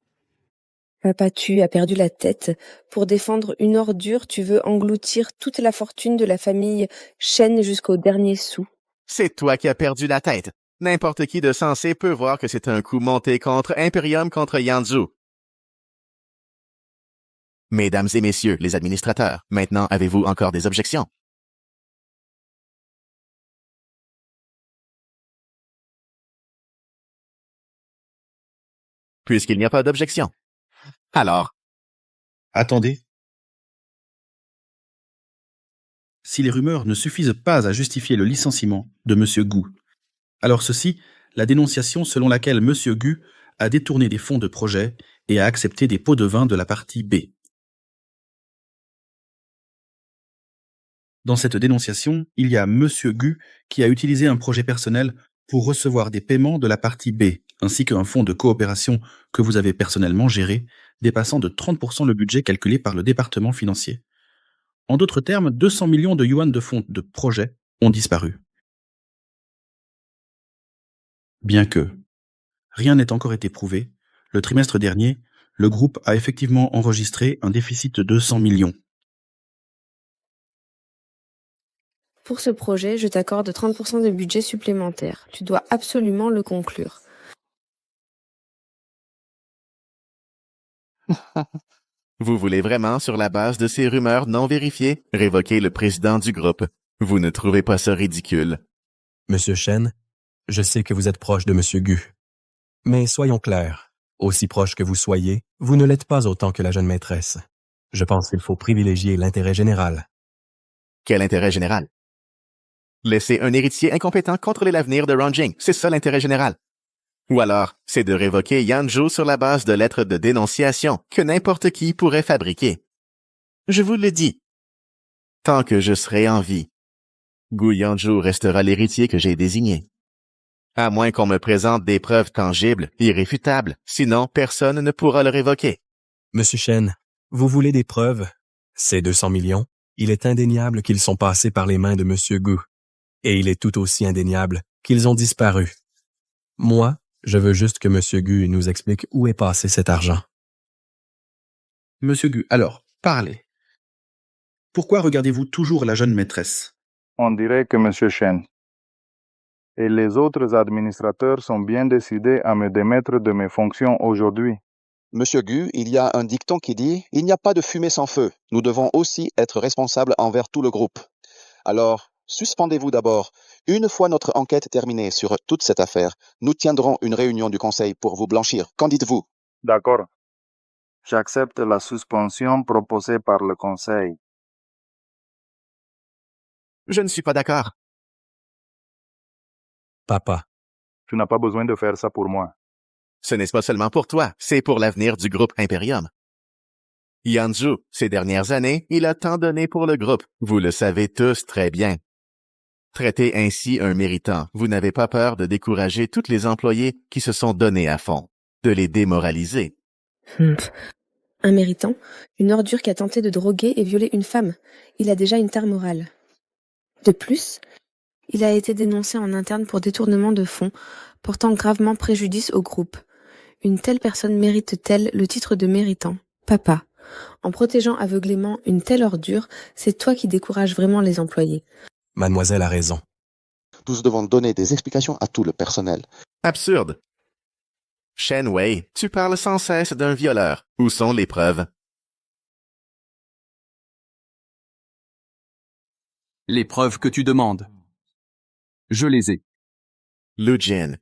Papatu a perdu la tête. Pour défendre une ordure, tu veux engloutir toute la fortune de la famille Shen jusqu'au dernier sou. C'est toi qui as perdu la tête. N'importe qui de sensé peut voir que c'est un coup monté contre Imperium contre Yanzhou. Mesdames et messieurs, les administrateurs, maintenant avez-vous encore des objections? Puisqu'il n'y a pas d'objection. Alors. Attendez. Si les rumeurs ne suffisent pas à justifier le licenciement de Monsieur Gu, alors ceci, la dénonciation selon laquelle Monsieur Gu a détourné des fonds de projet et a accepté des pots de vin de la partie B. Dans cette dénonciation, il y a Monsieur Gu qui a utilisé un projet personnel pour recevoir des paiements de la partie B, ainsi qu'un fonds de coopération que vous avez personnellement géré, dépassant de 30% le budget calculé par le département financier. En d'autres termes, 200 millions de yuan de fonds de projet ont disparu. Bien que rien n'ait encore été prouvé, le trimestre dernier, le groupe a effectivement enregistré un déficit de 200 millions. Pour ce projet, je t'accorde 30% de budget supplémentaire. Tu dois absolument le conclure. Vous voulez vraiment, sur la base de ces rumeurs non vérifiées, révoquer le président du groupe. Vous ne trouvez pas ça ridicule? Monsieur Shen, je sais que vous êtes proche de Monsieur Gu. Mais soyons clairs, aussi proche que vous soyez, vous ne l'êtes pas autant que la jeune maîtresse. Je pense qu'il faut privilégier l'intérêt général. Quel intérêt général? Laisser un héritier incompétent contrôler l'avenir de Rongjing, c'est ça l'intérêt général. Ou alors, c'est de révoquer Yanzhou sur la base de lettres de dénonciation que n'importe qui pourrait fabriquer. Je vous le dis. Tant que je serai en vie, Gu Yanzhou restera l'héritier que j'ai désigné. À moins qu'on me présente des preuves tangibles, irréfutables, sinon personne ne pourra le révoquer. Monsieur Shen, vous voulez des preuves? Ces 200 millions, il est indéniable qu'ils sont passés par les mains de Monsieur Gu. Et il est tout aussi indéniable qu'ils ont disparu. Moi, je veux juste que Monsieur Gu nous explique où est passé cet argent. Monsieur Gu, alors, parlez. Pourquoi regardez-vous toujours la jeune maîtresse? On dirait que M. Shen et les autres administrateurs sont bien décidés à me démettre de mes fonctions aujourd'hui. Monsieur Gu, il y a un dicton qui dit « Il n'y a pas de fumée sans feu ». Nous devons aussi être responsables envers tout le groupe. Alors, suspendez-vous d'abord. Une fois notre enquête terminée sur toute cette affaire, nous tiendrons une réunion du conseil pour vous blanchir. Qu'en dites-vous? D'accord. J'accepte la suspension proposée par le conseil. Je ne suis pas d'accord. Papa. Tu n'as pas besoin de faire ça pour moi. Ce n'est pas seulement pour toi, c'est pour l'avenir du groupe Imperium. Yanzhou, ces dernières années, il a tant donné pour le groupe, vous le savez tous très bien. Traitez ainsi un méritant, vous n'avez pas peur de décourager tous les employés qui se sont donnés à fond, de les démoraliser. Un méritant, une ordure qui a tenté de droguer et violer une femme. Il a déjà une tare morale. De plus, il a été dénoncé en interne pour détournement de fonds, portant gravement préjudice au groupe. Une telle personne mérite-t-elle le titre de méritant? Papa, en protégeant aveuglément une telle ordure, c'est toi qui décourages vraiment les employés. Mademoiselle a raison. Nous devons donner des explications à tout le personnel. Absurde. Shen Wei, tu parles sans cesse d'un violeur. Où sont les preuves? Les preuves que tu demandes. Je les ai. Lu Jin.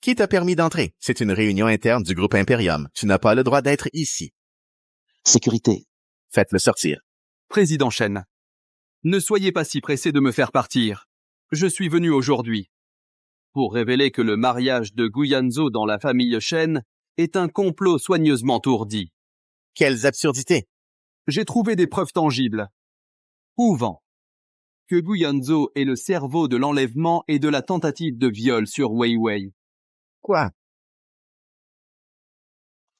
Qui t'a permis d'entrer? C'est une réunion interne du groupe Imperium. Tu n'as pas le droit d'être ici. Sécurité. Faites-le sortir. Président Shen, ne soyez pas si pressé de me faire partir. Je suis venu aujourd'hui pour révéler que le mariage de Gu Yanzhou dans la famille Shen est un complot soigneusement ourdi. Quelles absurdités! J'ai trouvé des preuves tangibles, prouvant que Gu Yanzhou est le cerveau de l'enlèvement et de la tentative de viol sur Wei Wei. Quoi?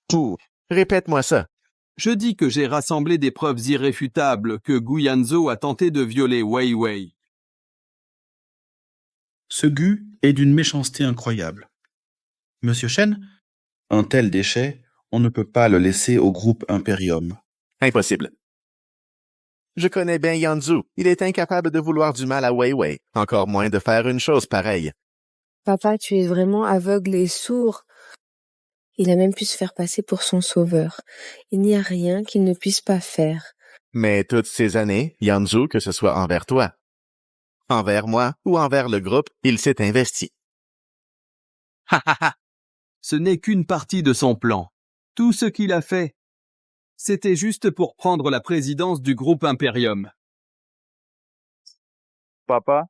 Tout. Répète-moi ça. Je dis que j'ai rassemblé des preuves irréfutables que Gu Yanzhou a tenté de violer Wei Wei. Ce Gu est d'une méchanceté incroyable. Monsieur Shen, un tel déchet, on ne peut pas le laisser au groupe Imperium. Impossible. Je connais bien Yanzhou. Il est incapable de vouloir du mal à Wei Wei, encore moins de faire une chose pareille. Papa, tu es vraiment aveugle et sourd. Il a même pu se faire passer pour son sauveur. Il n'y a rien qu'il ne puisse pas faire. Mais toutes ces années, Yanzhou, que ce soit envers toi, envers moi ou envers le groupe, il s'est investi. Ha ha ha! Ce n'est qu'une partie de son plan. Tout ce qu'il a fait, c'était juste pour prendre la présidence du groupe Imperium. Papa,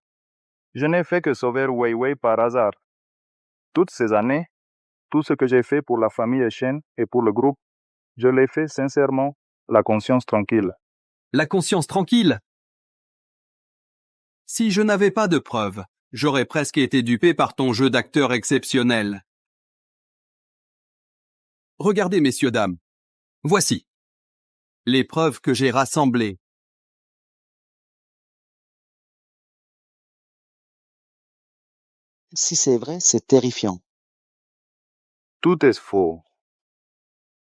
je n'ai fait que sauver Wei Wei par hasard. Toutes ces années, tout ce que j'ai fait pour la famille Shen et pour le groupe, je l'ai fait sincèrement, la conscience tranquille. La conscience tranquille? Si je n'avais pas de preuves, j'aurais presque été dupé par ton jeu d'acteur exceptionnel. Regardez, messieurs, dames. Voici les preuves que j'ai rassemblées. Si c'est vrai, c'est terrifiant. Tout est faux.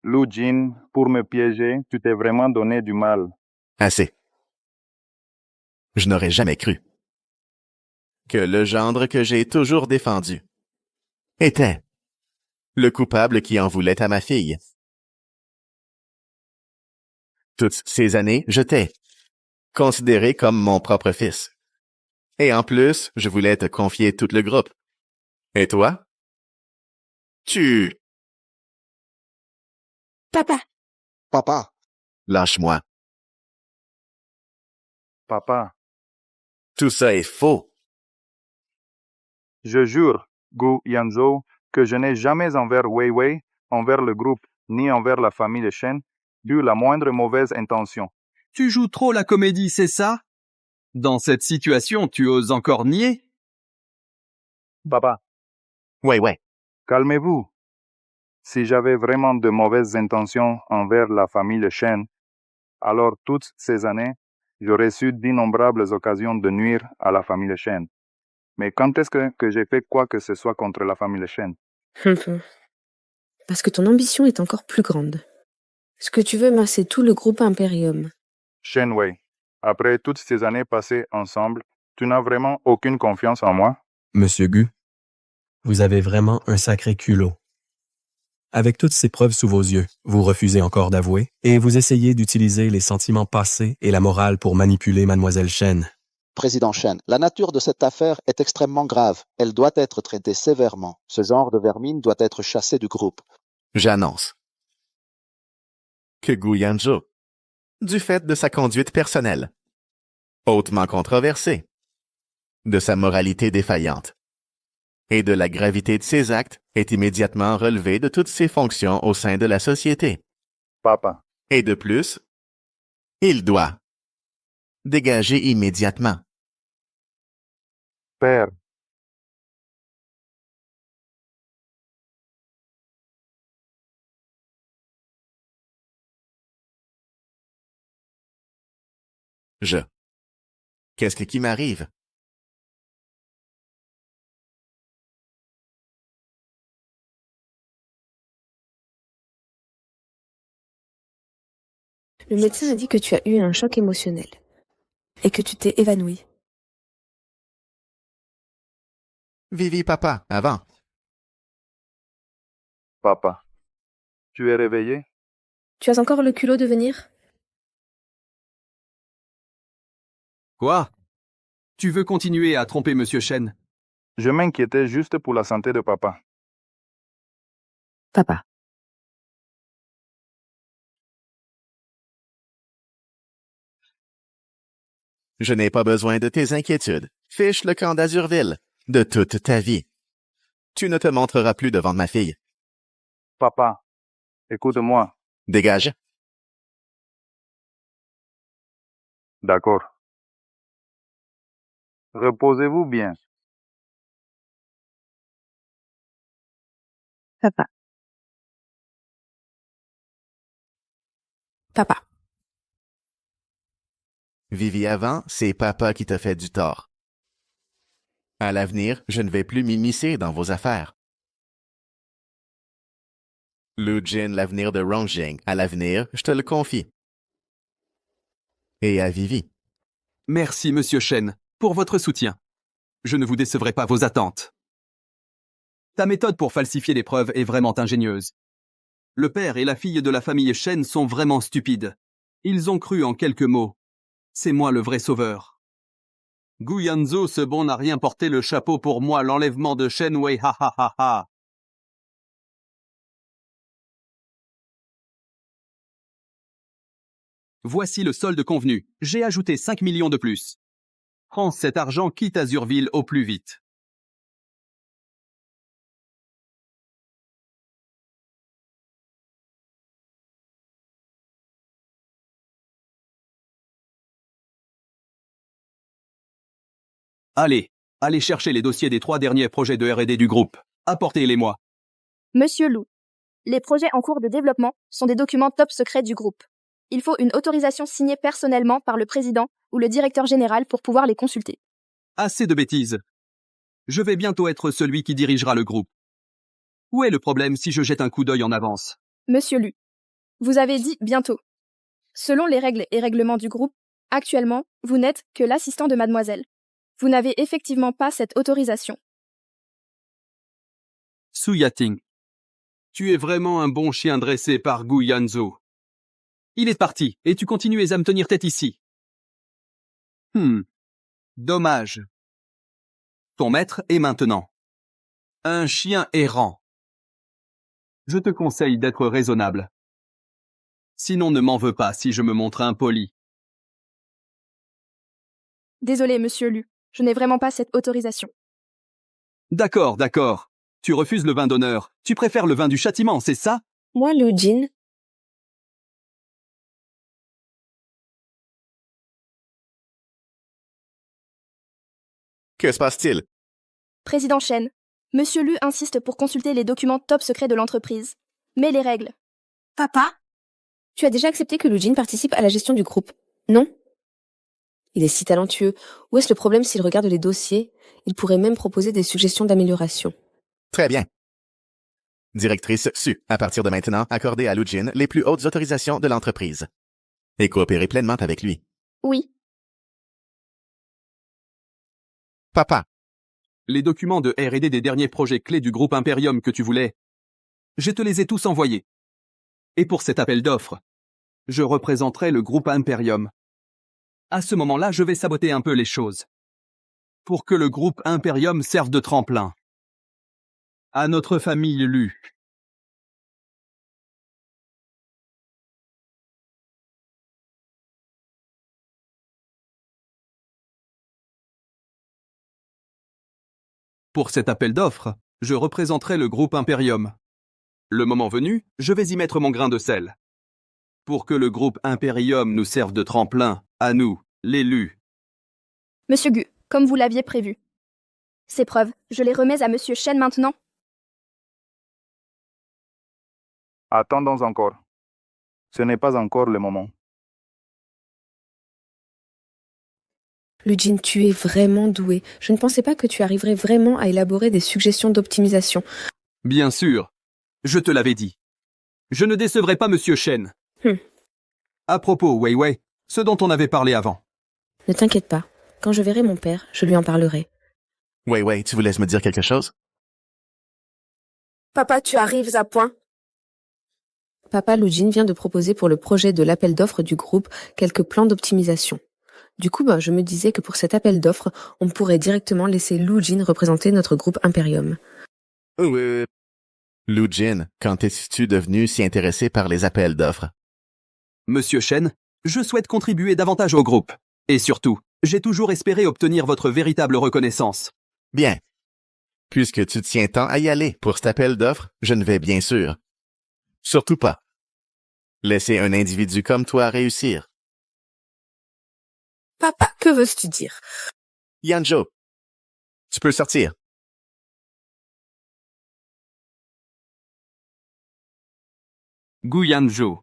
Lu Jin, pour me piéger, tu t'es vraiment donné du mal. Assez. Je n'aurais jamais cru. que le gendre que j'ai toujours défendu était le coupable qui en voulait à ma fille. Toutes ces années, je t'ai considéré comme mon propre fils. Et en plus, je voulais te confier tout le groupe. Et toi? Papa! Papa, Lâche-moi. Papa, Tout ça est faux. je jure, Gu Yanzhou, que je n'ai jamais envers Wei Wei, envers le groupe, ni envers la famille de Shen, eu la moindre mauvaise intention. Tu joues trop la comédie, c'est ça? Dans cette situation, tu oses encore nier? Papa, Ouais. calmez-vous. Si j'avais vraiment de mauvaises intentions envers la famille de Shen, alors toutes ces années, j'aurais eu d'innombrables occasions de nuire à la famille de Shen. Mais quand est-ce que j'ai fait quoi que ce soit contre la famille de Shen? Parce que ton ambition est encore plus grande. Ce que tu veux, c'est tout le groupe Imperium. Shen Wei, après toutes ces années passées ensemble, tu n'as vraiment aucune confiance en moi? Monsieur Gu, vous avez vraiment un sacré culot. Avec toutes ces preuves sous vos yeux, vous refusez encore d'avouer et vous essayez d'utiliser les sentiments passés et la morale pour manipuler Mademoiselle Shen. Président Shen, la nature de cette affaire est extrêmement grave. Elle doit être traitée sévèrement. Ce genre de vermine doit être chassé du groupe. J'annonce que Gu Yanzhou, du fait de sa conduite personnelle, hautement controversée, de sa moralité défaillante et de la gravité de ses actes, est immédiatement relevé de toutes ses fonctions au sein de la société. Papa, Et de plus, il doit dégager immédiatement. Père, Qu'est-ce qui m'arrive? Le médecin a dit que tu as eu un choc émotionnel et que tu t'es évanoui. Vivi, papa, avant. papa, tu es réveillé? Tu as encore le culot de venir? Quoi? Tu veux continuer à tromper Monsieur Shen? Je m'inquiétais juste pour la santé de papa. Papa. Je n'ai pas besoin de tes inquiétudes. Fiche le camp d'Azurville de toute ta vie. Tu ne te montreras plus devant ma fille. Papa, écoute-moi. Dégage. D'accord. Reposez-vous bien. Papa. Papa. Vivi avant, c'est papa qui t'a fait du tort. À l'avenir, je ne vais plus m'immiscer dans vos affaires. Lu Jin, l'avenir de Rongjing, à l'avenir, je te le confie. Et à Vivi. Merci, Monsieur Shen, pour votre soutien. Je ne vous décevrai pas vos attentes. Ta méthode pour falsifier les preuves est vraiment ingénieuse. Le père et la fille de la famille Shen sont vraiment stupides. Ils ont cru en quelques mots. C'est moi le vrai sauveur. Gu Yanzhou, ce bon n'a rien porté le chapeau pour moi, l'enlèvement de Shen Wei, ha ha ha ha. Voici le solde convenu. J'ai ajouté 5 millions de plus. Prends cet argent, quitte Azurville au plus vite. Allez chercher les dossiers des 3 derniers projets de R&D du groupe. Apportez-les-moi. Monsieur Lou, les projets en cours de développement sont des documents top secrets du groupe. Il faut une autorisation signée personnellement par le président ou le directeur général pour pouvoir les consulter. Assez de bêtises. Je vais bientôt être celui qui dirigera le groupe. Où est le problème si je jette un coup d'œil en avance? Monsieur Lu, vous avez dit bientôt. Selon les règles et règlements du groupe, actuellement, vous n'êtes que l'assistant de mademoiselle. Vous n'avez effectivement pas cette autorisation. Su Yating, tu es vraiment un bon chien dressé par Gu Yanzhou. Il est parti, et tu continues à me tenir tête ici. Dommage. Ton maître est maintenant un chien errant. Je te conseille d'être raisonnable. Sinon, ne m'en veux pas si je me montre impoli. Désolé, monsieur Lu, je n'ai vraiment pas cette autorisation. D'accord, d'accord. Tu refuses le vin d'honneur. Tu préfères le vin du châtiment, c'est ça? Moi, Lu Jin. Que se passe-t-il? Président Shen, monsieur Lu insiste pour consulter les documents top secrets de l'entreprise. Mais les règles. Papa? Tu as déjà accepté que Lu Jin participe à la gestion du groupe, non? Il est si talentueux. Où est-ce le problème s'il regarde les dossiers? Il pourrait même proposer des suggestions d'amélioration. Très bien. Directrice Su, à partir de maintenant, accordez à Lu Jin les plus hautes autorisations de l'entreprise. Et coopérez pleinement avec lui. Oui. Papa. Les documents de R&D des derniers projets clés du groupe Imperium que tu voulais, je te les ai tous envoyés. Et pour cet appel d'offres, je représenterai le groupe Imperium. À ce moment-là, je vais saboter un peu les choses. Pour que le groupe Imperium serve de tremplin à notre famille Lu. Pour cet appel d'offres, je représenterai le groupe Imperium. Le moment venu, je vais y mettre mon grain de sel. Pour que le groupe Imperium nous serve de tremplin, à nous, les Lu. Monsieur Gu, comme vous l'aviez prévu. Ces preuves, je les remets à monsieur Shen maintenant. Attendons encore. Ce n'est pas encore le moment. Lu Jin, tu es vraiment doué. Je ne pensais pas que tu arriverais vraiment à élaborer des suggestions d'optimisation. Bien sûr. Je te l'avais dit. Je ne décevrai pas monsieur Shen. À propos, Wei Wei, ce dont on avait parlé avant. Ne t'inquiète pas. Quand je verrai mon père, je lui en parlerai. Wei, tu voulais me dire quelque chose? Papa, tu arrives à point. Papa, Lu Jin vient de proposer pour le projet de l'appel d'offres du groupe quelques plans d'optimisation. Du coup, je me disais que pour cet appel d'offres, on pourrait directement laisser Lu Jin représenter notre groupe Imperium. Lu Jin, quand es-tu devenu si intéressé par les appels d'offres? Monsieur Shen, je souhaite contribuer davantage au groupe. Et surtout, j'ai toujours espéré obtenir votre véritable reconnaissance. Bien. Puisque tu tiens tant à y aller pour cet appel d'offres, je ne vais bien sûr. Surtout pas. Laisser un individu comme toi réussir. Papa, que veux-tu dire? Yanzhou, tu peux sortir. Gu Yanzhou.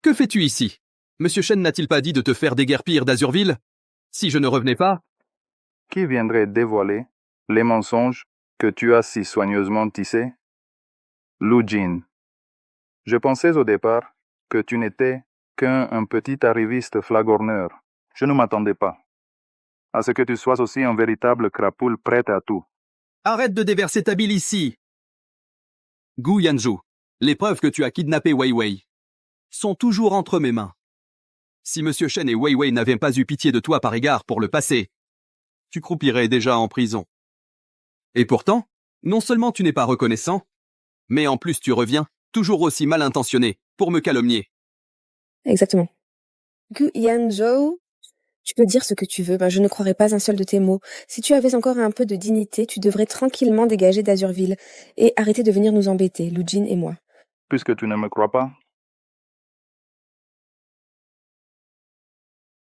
Que fais-tu ici? Monsieur Shen n'a-t-il pas dit de te faire déguerpir d'Azurville? Si je ne revenais pas? Qui viendrait dévoiler les mensonges que tu as si soigneusement tissés? Lu Jin. Je pensais au départ que tu n'étais qu'un petit arriviste flagorneur. Je ne m'attendais pas à ce que tu sois aussi un véritable crapoule prête à tout. Arrête de déverser ta bile ici. Gu Yanzhou, les preuves que tu as kidnappé Wei Wei sont toujours entre mes mains. Si Monsieur Shen et Wei Wei n'avaient pas eu pitié de toi par égard pour le passé, tu croupirais déjà en prison. Et pourtant, non seulement tu n'es pas reconnaissant, mais en plus tu reviens, toujours aussi mal intentionné, pour me calomnier. Exactement. Gu Yanzhou, tu peux dire ce que tu veux, je ne croirais pas un seul de tes mots. Si tu avais encore un peu de dignité, tu devrais tranquillement dégager d'Azurville et arrêter de venir nous embêter, Lu Jin et moi. Puisque tu ne me crois pas.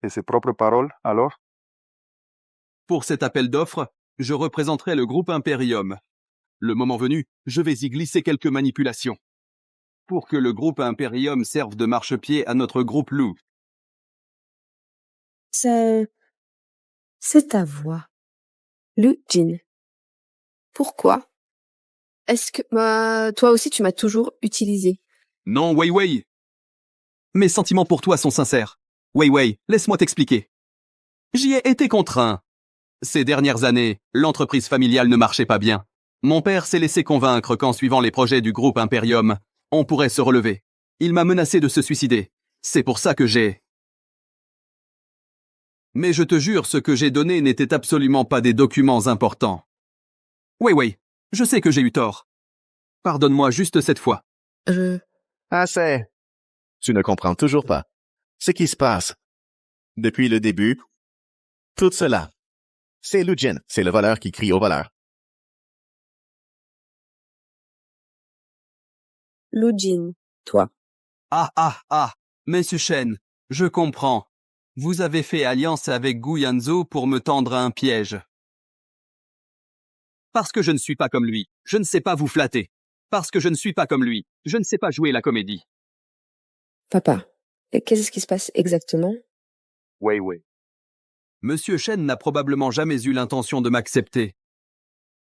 Et ses propres paroles, alors? Pour cet appel d'offres, je représenterai le groupe Imperium. Le moment venu, je vais y glisser quelques manipulations. Pour que le groupe Imperium serve de marchepied à notre groupe Lu. C'est ta voix. Lu Jin. Pourquoi? Est-ce que, toi aussi tu m'as toujours utilisé? Non, Wei Wei. Mes sentiments pour toi sont sincères. Wei Wei, laisse-moi t'expliquer. J'y ai été contraint. Ces dernières années, l'entreprise familiale ne marchait pas bien. Mon père s'est laissé convaincre qu'en suivant les projets du groupe Imperium, on pourrait se relever. Il m'a menacé de se suicider. C'est pour ça que j'ai... Mais je te jure, ce que j'ai donné n'était absolument pas des documents importants. Oui, je sais que j'ai eu tort. Pardonne-moi juste cette fois. Assez. Tu ne comprends toujours pas. Ce qui se passe. Depuis le début, tout cela. C'est Lu Jin, c'est le voleur qui crie au voleur. Lu Jin, toi. Ah, Monsieur Shen, je comprends. Vous avez fait alliance avec Gu Yanzhou pour me tendre un piège. Parce que je ne suis pas comme lui, je ne sais pas vous flatter. Parce que je ne suis pas comme lui, je ne sais pas jouer la comédie. Papa, qu'est-ce qui se passe exactement? Oui. Monsieur Shen n'a probablement jamais eu l'intention de m'accepter.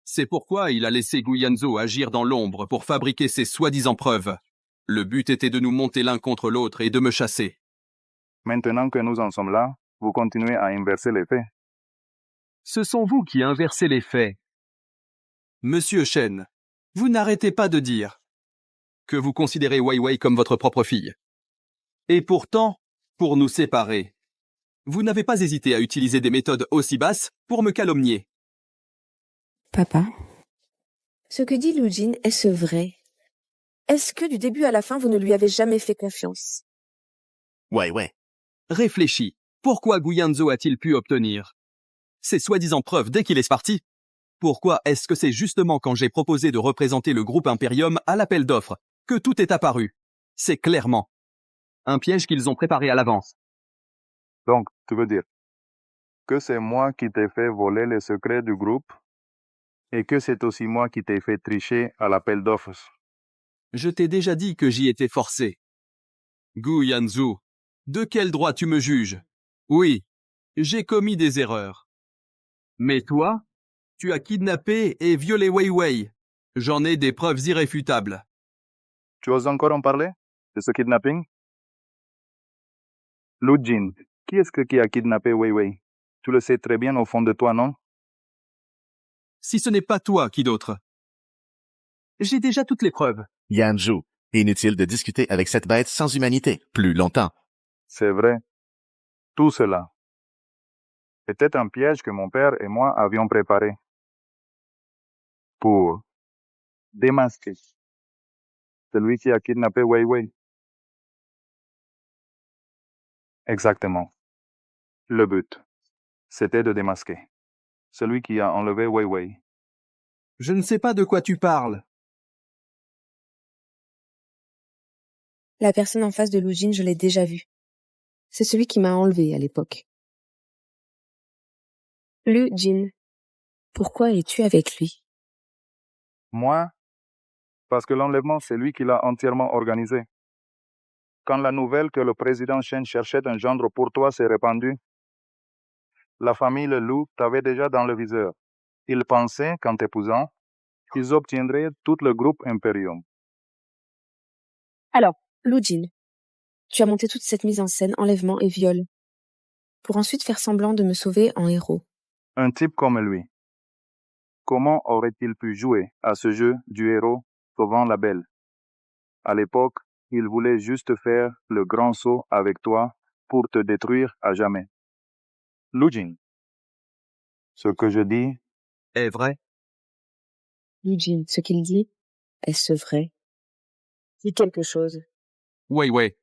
C'est pourquoi il a laissé Gu Yanzhou agir dans l'ombre pour fabriquer ses soi-disant preuves. Le but était de nous monter l'un contre l'autre et de me chasser. Maintenant que nous en sommes là, vous continuez à inverser les faits. Ce sont vous qui inversez les faits. Monsieur Shen, vous n'arrêtez pas de dire que vous considérez Wei Wei comme votre propre fille. Et pourtant, pour nous séparer, vous n'avez pas hésité à utiliser des méthodes aussi basses pour me calomnier. Papa, ce que dit Lu Jin, est-ce vrai? Est-ce que du début à la fin, vous ne lui avez jamais fait confiance? Ouais. Réfléchis. Pourquoi Gu Yanzhou a-t-il pu obtenir ces soi-disant preuves dès qu'il est parti? Pourquoi est-ce que c'est justement quand j'ai proposé de représenter le groupe Imperium à l'appel d'offres que tout est apparu? C'est clairement un piège qu'ils ont préparé à l'avance. Donc, tu veux dire que c'est moi qui t'ai fait voler les secrets du groupe et que c'est aussi moi qui t'ai fait tricher à l'appel d'offres. Je t'ai déjà dit que j'y étais forcé. Gu Yanzhou, de quel droit tu me juges? Oui, j'ai commis des erreurs. Mais toi, tu as kidnappé et violé Wei Wei. J'en ai des preuves irréfutables. Tu oses encore en parler de ce kidnapping? Lu Jin, qui est-ce qui a kidnappé Wei Wei? Tu le sais très bien au fond de toi, non? Si ce n'est pas toi, qui d'autre? J'ai déjà toutes les preuves. Yanzhou, inutile de discuter avec cette bête sans humanité plus longtemps. C'est vrai. Tout cela. C'était un piège que mon père et moi avions préparé pour démasquer celui qui a kidnappé Wei Wei. Exactement. Le but, c'était de démasquer celui qui a enlevé Wei Wei. Je ne sais pas de quoi tu parles. La personne en face de Lu Jin, je l'ai déjà vue. C'est celui qui m'a enlevé à l'époque. Lu Jin, pourquoi es-tu avec lui? Moi, parce que l'enlèvement, c'est lui qui l'a entièrement organisé. Quand la nouvelle que le président Shen cherchait un gendre pour toi s'est répandue, la famille Lu t'avait déjà dans le viseur. Ils pensaient qu'en t'épousant, ils obtiendraient tout le groupe Imperium. Alors, Lu Jin, tu as monté toute cette mise en scène, enlèvement et viol, pour ensuite faire semblant de me sauver en héros. Un type comme lui, comment aurait-il pu jouer à ce jeu du héros sauvant la belle? À l'époque, il voulait juste faire le grand saut avec toi pour te détruire à jamais. Lu Jin, ce que je dis est vrai. Lu Jin, ce qu'il dit, est-ce vrai? Dis quelque chose. Wei Wei.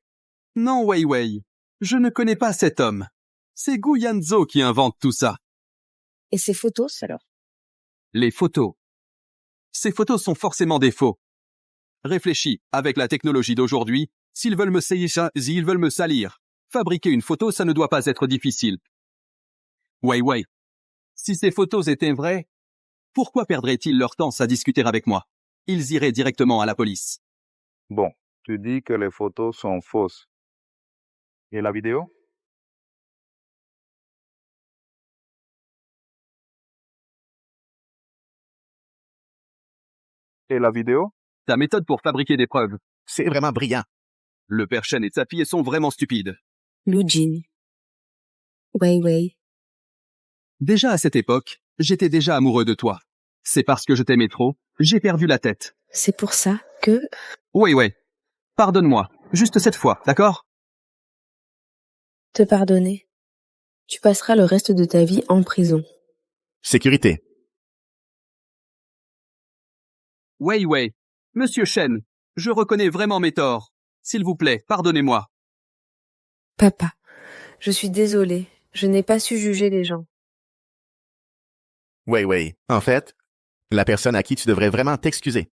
Non, Wei Wei. Je ne connais pas cet homme. C'est Gu Yanzhou qui invente tout ça. Et ces photos, alors? Les photos. Ces photos sont forcément des faux. Réfléchis, avec la technologie d'aujourd'hui, s'ils veulent me salir, fabriquer une photo, ça ne doit pas être difficile. Wei Wei. Si ces photos étaient vraies, pourquoi perdraient-ils leur temps à discuter avec moi? Ils iraient directement à la police. Bon, tu dis que les photos sont fausses. Et la vidéo? Et la vidéo? Ta méthode pour fabriquer des preuves. C'est vraiment brillant. Le père Shen et sa fille sont vraiment stupides. Lu Jin. Wei Wei. Déjà à cette époque, j'étais déjà amoureux de toi. C'est parce que je t'aimais trop, j'ai perdu la tête. C'est pour ça que... Oui. Pardonne-moi, juste cette fois, d'accord? Te pardonner. Tu passeras le reste de ta vie en prison. Sécurité. Wei. Monsieur Shen, je reconnais vraiment mes torts. S'il vous plaît, pardonnez-moi. Papa, je suis désolée. Je n'ai pas su juger les gens. Wei. En fait, la personne à qui tu devrais vraiment t'excuser,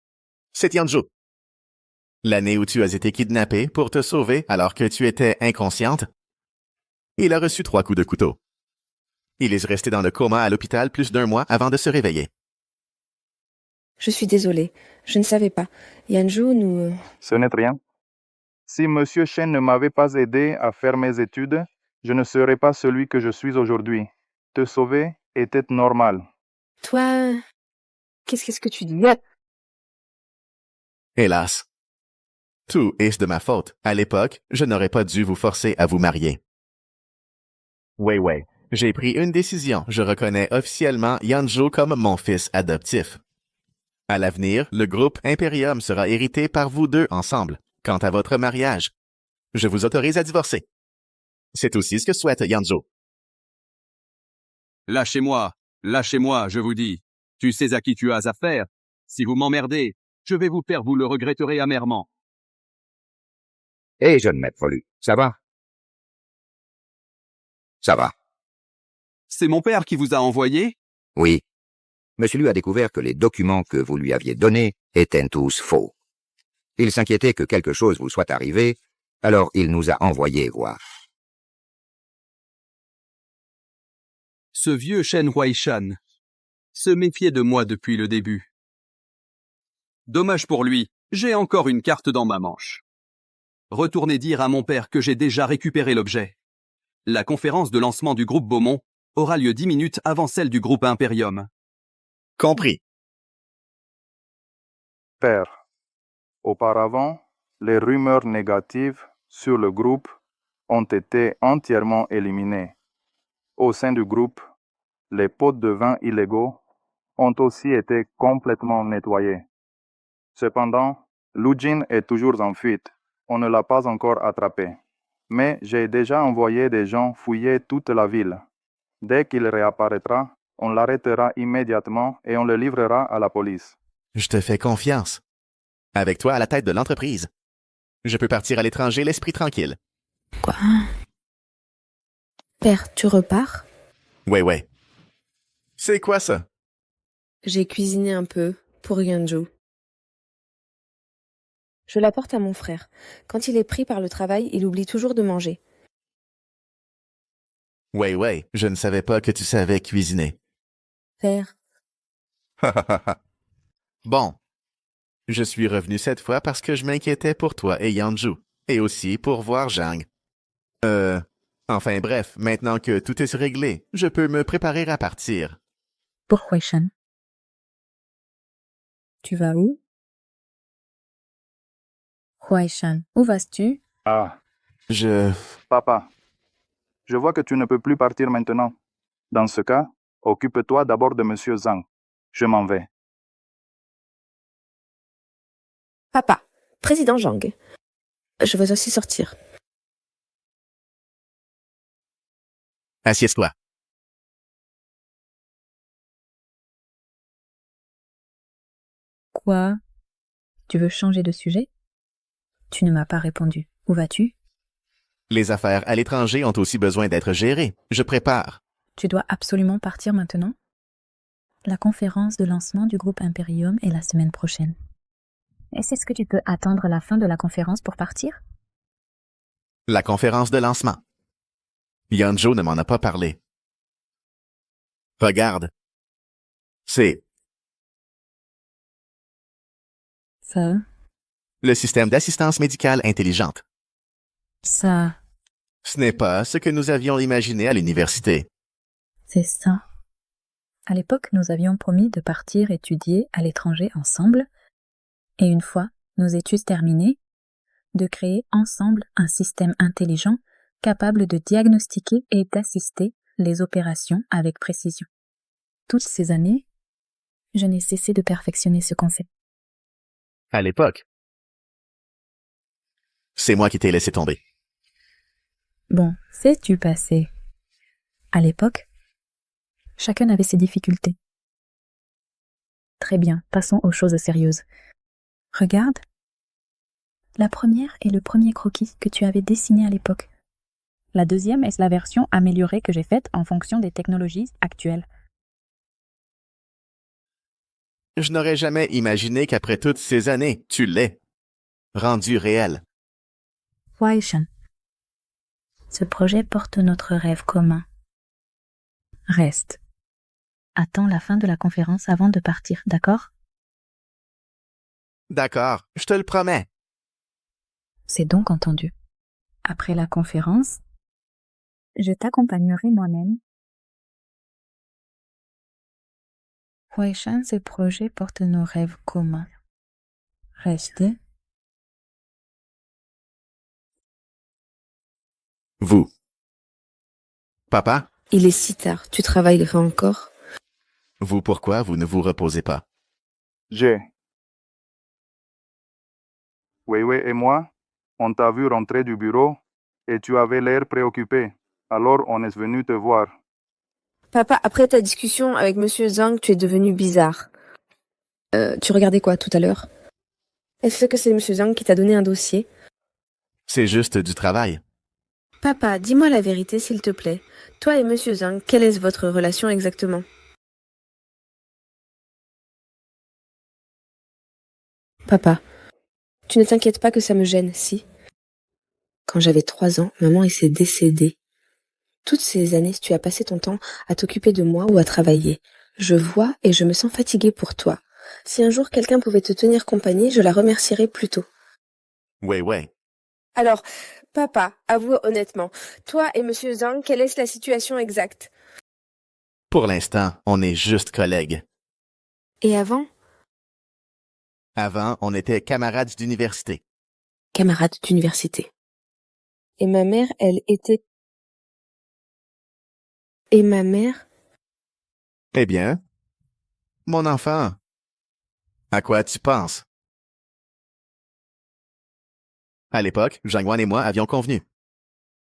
c'est Yanzhou. L'année où tu as été kidnappée pour te sauver alors que tu étais inconsciente, il a reçu 3 coups de couteau. Il est resté dans le coma à l'hôpital plus d'1 mois avant de se réveiller. Je suis désolée. Je ne savais pas. Yanzhou nous... Ce n'est rien. Si Monsieur Shen ne m'avait pas aidé à faire mes études, je ne serais pas celui que je suis aujourd'hui. Te sauver était normal. Toi... Qu'est-ce que tu dis? Hélas. Tout est de ma faute. À l'époque, je n'aurais pas dû vous forcer à vous marier. Wei. J'ai pris une décision. Je reconnais officiellement Yanzhou comme mon fils adoptif. À l'avenir, le groupe Imperium sera hérité par vous deux ensemble. Quant à votre mariage, je vous autorise à divorcer. C'est aussi ce que souhaite Yanzhou. Lâchez-moi, je vous dis. Tu sais à qui tu as affaire. Si vous m'emmerdez, je vais vous faire, vous le regretterez amèrement. Eh, jeune maître Lu, ça va? Ça va. C'est mon père qui vous a envoyé? Oui. Monsieur Lu a découvert que les documents que vous lui aviez donnés étaient tous faux. Il s'inquiétait que quelque chose vous soit arrivé, alors il nous a envoyés voir. Ce vieux Shen Huaishan se méfiait de moi depuis le début. Dommage pour lui, j'ai encore une carte dans ma manche. Retournez dire à mon père que j'ai déjà récupéré l'objet. La conférence de lancement du groupe Beaumont aura lieu 10 minutes avant celle du groupe Imperium. Compris. Père, auparavant, les rumeurs négatives sur le groupe ont été entièrement éliminées. Au sein du groupe, les pots de vin illégaux ont aussi été complètement nettoyés. Cependant, Lu Jin est toujours en fuite. On ne l'a pas encore attrapé. Mais j'ai déjà envoyé des gens fouiller toute la ville. Dès qu'il réapparaîtra, on l'arrêtera immédiatement et on le livrera à la police. Je te fais confiance. Avec toi à la tête de l'entreprise, je peux partir à l'étranger l'esprit tranquille. Quoi? Père, tu repars? Wei. C'est quoi ça? J'ai cuisiné un peu pour Yanzhou. Je l'apporte à mon frère. Quand il est pris par le travail, il oublie toujours de manger. Wei, je ne savais pas que tu savais cuisiner. Père. Bon. Je suis revenu cette fois parce que je m'inquiétais pour toi et Yanzhou, et aussi pour voir Zhang. Enfin bref, maintenant que tout est réglé, je peux me préparer à partir. Pour Huaishan. Tu vas où? Huaishan, où vas-tu? Papa, je vois que tu ne peux plus partir maintenant. Dans ce cas, occupe-toi d'abord de Monsieur Zhang. Je m'en vais. Papa, président Zhang. Je veux aussi sortir. Assieds-toi. Quoi? Tu veux changer de sujet? Tu ne m'as pas répondu. Où vas-tu? Les affaires à l'étranger ont aussi besoin d'être gérées. Je prépare. Tu dois absolument partir maintenant? La conférence de lancement du groupe Imperium est la semaine prochaine. Est-ce que tu peux attendre la fin de la conférence pour partir? La conférence de lancement. Yanzhou ne m'en a pas parlé. Regarde. C'est... Ça? Le système d'assistance médicale intelligente. Ça? Ce n'est pas ce que nous avions imaginé à l'université. C'est ça. À l'époque, nous avions promis de partir étudier à l'étranger ensemble, et une fois nos études terminées, de créer ensemble un système intelligent capable de diagnostiquer et d'assister les opérations avec précision. Toutes ces années, je n'ai cessé de perfectionner ce concept. À l'époque, c'est moi qui t'ai laissé tomber. Bon, c'est du passé. À l'époque, chacun avait ses difficultés. Très bien, passons aux choses sérieuses. Regarde. La première est le premier croquis que tu avais dessiné à l'époque. La deuxième est la version améliorée que j'ai faite en fonction des technologies actuelles. Je n'aurais jamais imaginé qu'après toutes ces années, tu l'aies rendu réel. Waishan. Ce projet porte notre rêve commun. Reste. Attends la fin de la conférence avant de partir, d'accord? D'accord, je te le promets. C'est donc entendu. Après la conférence, je t'accompagnerai moi-même. Waishan, ce projet porte nos rêves communs. Reste. Vous. Papa? Il est si tard, tu travailleras encore? Vous, pourquoi vous ne vous reposez pas? Weiwei et moi, on t'a vu rentrer du bureau et tu avais l'air préoccupé. Alors on est venu te voir. Papa, après ta discussion avec Monsieur Zhang, tu es devenu bizarre. Tu regardais quoi tout à l'heure? Est-ce que c'est Monsieur Zhang qui t'a donné un dossier? C'est juste du travail. Papa, dis-moi la vérité s'il te plaît. Toi et Monsieur Zhang, quelle est votre relation exactement? Papa, tu ne t'inquiètes pas que ça me gêne, si? Quand j'avais 3 ans, maman s'est décédée. Toutes ces années, tu as passé ton temps à t'occuper de moi ou à travailler. Je vois et je me sens fatiguée pour toi. Si un jour quelqu'un pouvait te tenir compagnie, je la remercierais plutôt. Ouais. Alors, papa, avoue honnêtement, toi et Monsieur Zhang, quelle est la situation exacte? Pour l'instant, on est juste collègues. Et avant? Avant, on était camarades d'université. Camarades d'université. Et ma mère, elle était... Et ma mère? Eh bien, mon enfant, à quoi tu penses? À l'époque, Zhangwan et moi avions convenu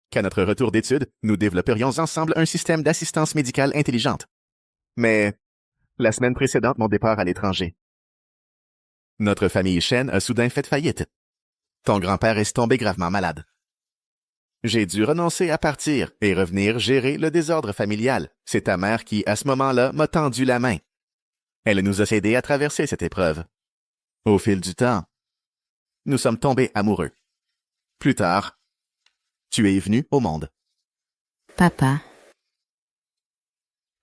qu'à notre retour d'études, nous développerions ensemble un système d'assistance médicale intelligente. Mais la semaine précédente mon départ à l'étranger, notre famille Shen a soudain fait faillite. Ton grand-père est tombé gravement malade. J'ai dû renoncer à partir et revenir gérer le désordre familial. C'est ta mère qui, à ce moment-là, m'a tendu la main. Elle nous a aidés à traverser cette épreuve. Au fil du temps, nous sommes tombés amoureux. Plus tard, tu es venu au monde. Papa.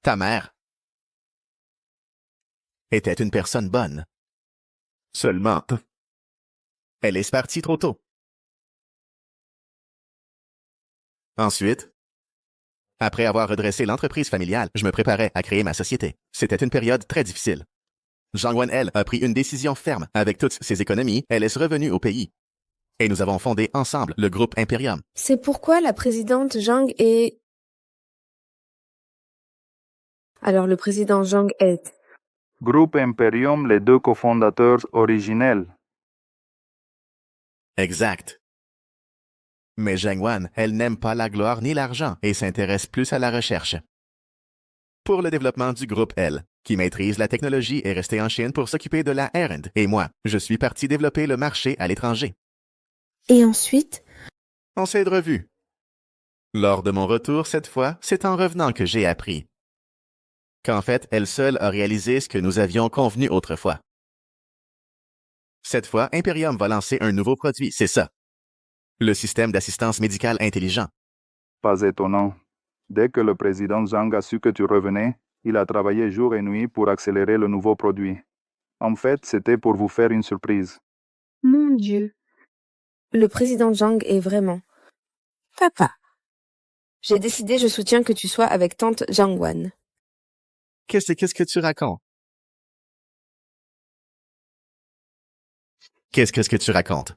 Ta mère était une personne bonne. Seulement, elle est partie trop tôt. Ensuite, après avoir redressé l'entreprise familiale, je me préparais à créer ma société. C'était une période très difficile. Zhangwan, elle, a pris une décision ferme. Avec toutes ses économies, elle est revenue au pays. Et nous avons fondé ensemble le groupe Imperium. C'est pourquoi la présidente Zhang est... Alors le président Zhang est... Groupe Imperium, les 2 cofondateurs originels. Exact. Mais Zhangwan, elle n'aime pas la gloire ni l'argent et s'intéresse plus à la recherche. Pour le développement du groupe L, qui maîtrise la technologie, est resté en Chine pour s'occuper de la R&D. Et moi, je suis parti développer le marché à l'étranger. Et ensuite? On s'est revus. Lors de mon retour cette fois, c'est en revenant que j'ai appris qu'en fait, elle seule a réalisé ce que nous avions convenu autrefois. Cette fois, Imperium va lancer un nouveau produit, c'est ça. Le système d'assistance médicale intelligent. Pas étonnant. Dès que le président Zhang a su que tu revenais, il a travaillé jour et nuit pour accélérer le nouveau produit. En fait, c'était pour vous faire une surprise. Mon Dieu. Le président Zhang est vraiment... Papa. J'ai décidé, je soutiens que tu sois avec tante Zhangwan. Qu'est-ce que tu racontes? Qu'est-ce que tu racontes?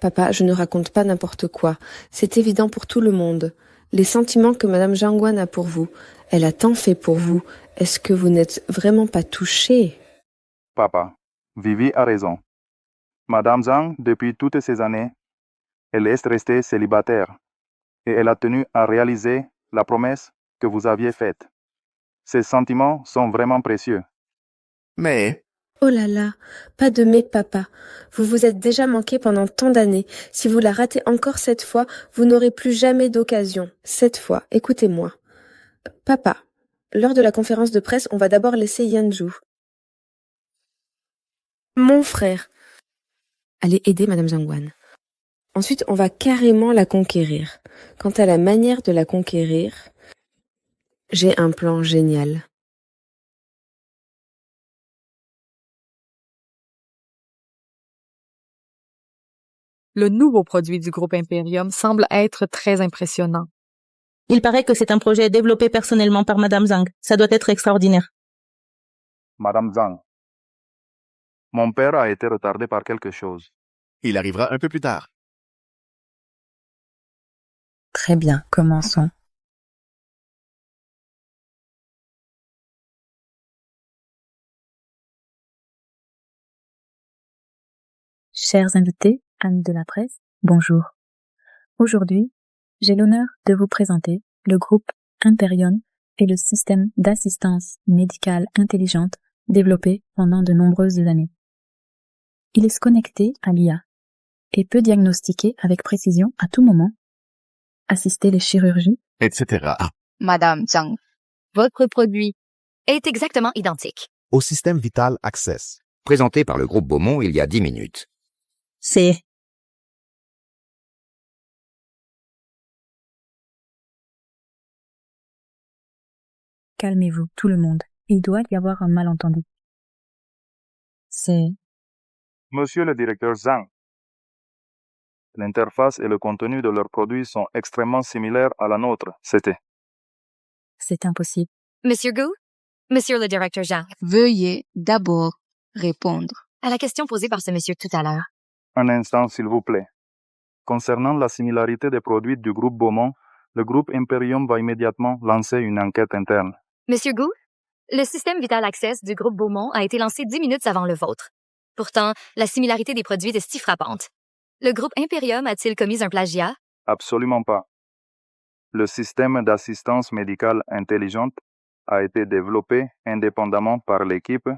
Papa, je ne raconte pas n'importe quoi. C'est évident pour tout le monde. Les sentiments que Madame Zhangguan a pour vous, elle a tant fait pour vous, est-ce que vous n'êtes vraiment pas touché? Papa, Vivi a raison. Madame Zhang, depuis toutes ces années, elle est restée célibataire et elle a tenu à réaliser la promesse que vous aviez faite. Ces sentiments sont vraiment précieux. Mais, Oh là là, pas de mais, papa. Vous vous êtes déjà manqué pendant tant d'années. Si vous la ratez encore cette fois, vous n'aurez plus jamais d'occasion. Cette fois, écoutez-moi. Papa, lors de la conférence de presse, on va d'abord laisser Yanju, mon frère, aller aider Madame Zhangguan. Ensuite, on va carrément la conquérir. Quant à la manière de la conquérir, j'ai un plan génial. Le nouveau produit du groupe Imperium semble être très impressionnant. Il paraît que c'est un projet développé personnellement par Madame Zhang. Ça doit être extraordinaire. Madame Zhang, mon père a été retardé par quelque chose. il arrivera un peu plus tard. Très bien, commençons. Chers invités, amis de la presse, bonjour. Aujourd'hui, j'ai l'honneur de vous présenter le groupe Imperium et le système d'assistance médicale intelligente développé pendant de nombreuses années. Il est connecté à l'IA et peut diagnostiquer avec précision à tout moment, assister les chirurgies, etc. Madame Zhang, votre produit est exactement identique au système Vital Access. Présenté par le groupe Beaumont il y a 10 minutes. C'est... Calmez-vous, tout le monde. Il doit y avoir un malentendu. C'est... Monsieur le directeur Zhang, l'interface et le contenu de leurs produits sont extrêmement similaires à la nôtre. C'est impossible. Monsieur Gu, Monsieur le directeur Zhang, Veuillez d'abord répondre à la question posée par ce monsieur tout à l'heure. Un instant, s'il vous plaît. Concernant la similarité des produits du groupe Beaumont, le groupe Imperium va immédiatement lancer une enquête interne. Monsieur Gu, le système Vital Access du groupe Beaumont a été lancé 10 minutes avant le vôtre. Pourtant, la similarité des produits est si frappante. Le groupe Imperium a-t-il commis un plagiat? Absolument pas. Le système d'assistance médicale intelligente a été développé indépendamment par l'équipe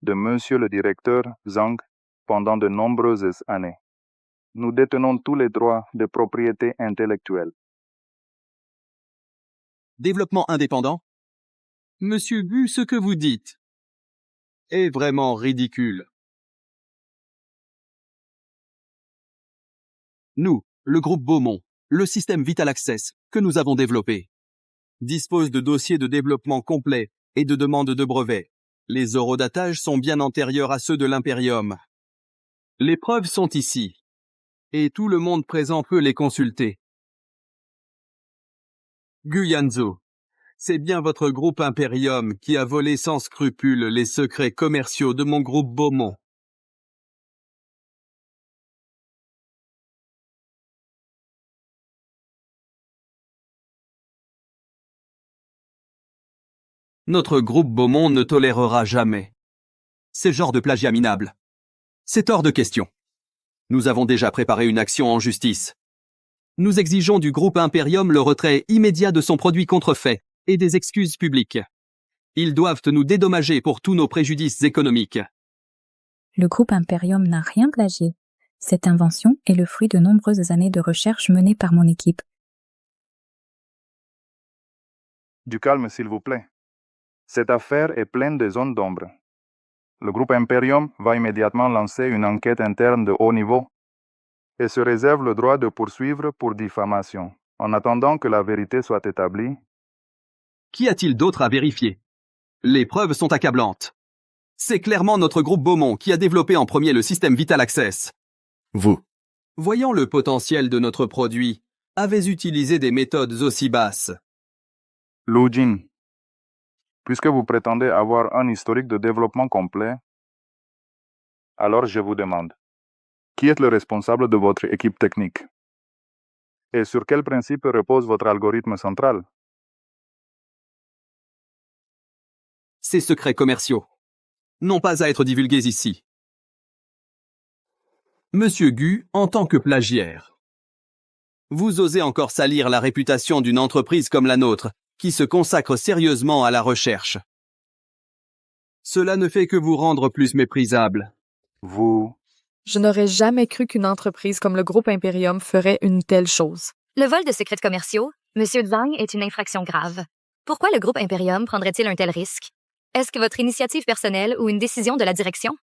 de Monsieur le directeur Zhang pendant de nombreuses années. Nous détenons tous les droits de propriété intellectuelle. Développement indépendant? Monsieur Gu, ce que vous dites est vraiment ridicule. Nous, le groupe Beaumont, le système Vital Access que nous avons développé, dispose de dossiers de développement complets et de demandes de brevets. Les eurodatages sont bien antérieurs à ceux de l'Imperium. Les preuves sont ici, et tout le monde présent peut les consulter. Gu Yanzu, c'est bien votre groupe Imperium qui a volé sans scrupule les secrets commerciaux de mon groupe Beaumont. Notre groupe Beaumont ne tolérera jamais ces genres de plagiat minable. C'est hors de question. Nous avons déjà préparé une action en justice. Nous exigeons du groupe Imperium le retrait immédiat de son produit contrefait et des excuses publiques. Ils doivent nous dédommager pour tous nos préjudices économiques. Le groupe Imperium n'a rien plagié. Cette invention est le fruit de nombreuses années de recherche menées par mon équipe. Du calme, s'il vous plaît. Cette affaire est pleine de zones d'ombre. Le groupe Imperium va immédiatement lancer une enquête interne de haut niveau et se réserve le droit de poursuivre pour diffamation. En attendant que la vérité soit établie, Qu'y a-t-il d'autre à vérifier? Les preuves sont accablantes. C'est clairement notre groupe Beaumont qui a développé en premier le système Vital Access. Vous, Voyant le potentiel de notre produit, avez utilisé des méthodes aussi basses. Lu Jin, puisque vous prétendez avoir un historique de développement complet, alors je vous demande, qui est le responsable de votre équipe technique? Et sur quel principe repose votre algorithme central? Ces secrets commerciaux n'ont pas à être divulgués ici. Monsieur Gu, en tant que plagiaire, vous osez encore salir la réputation d'une entreprise comme la nôtre, qui se consacre sérieusement à la recherche. Cela ne fait que vous rendre plus méprisable. Vous... Je n'aurais jamais cru qu'une entreprise comme le groupe Imperium ferait une telle chose. Le vol de secrets commerciaux, Monsieur Zhang, est une infraction grave. Pourquoi le groupe Imperium prendrait-il un tel risque? Est-ce que votre initiative personnelle ou une décision de la direction?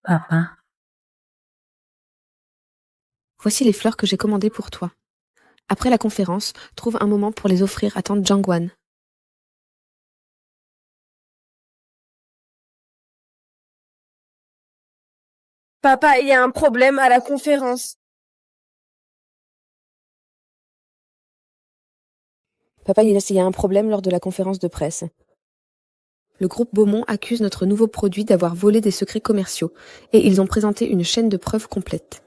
Papa. Voici les fleurs que j'ai commandées pour toi. Après la conférence, trouve un moment pour les offrir à tante Jiangwan. Papa, il y a un problème à la conférence. Papa, il y a un problème lors de la conférence de presse. Le groupe Beaumont accuse notre nouveau produit d'avoir volé des secrets commerciaux et ils ont présenté une chaîne de preuves complète.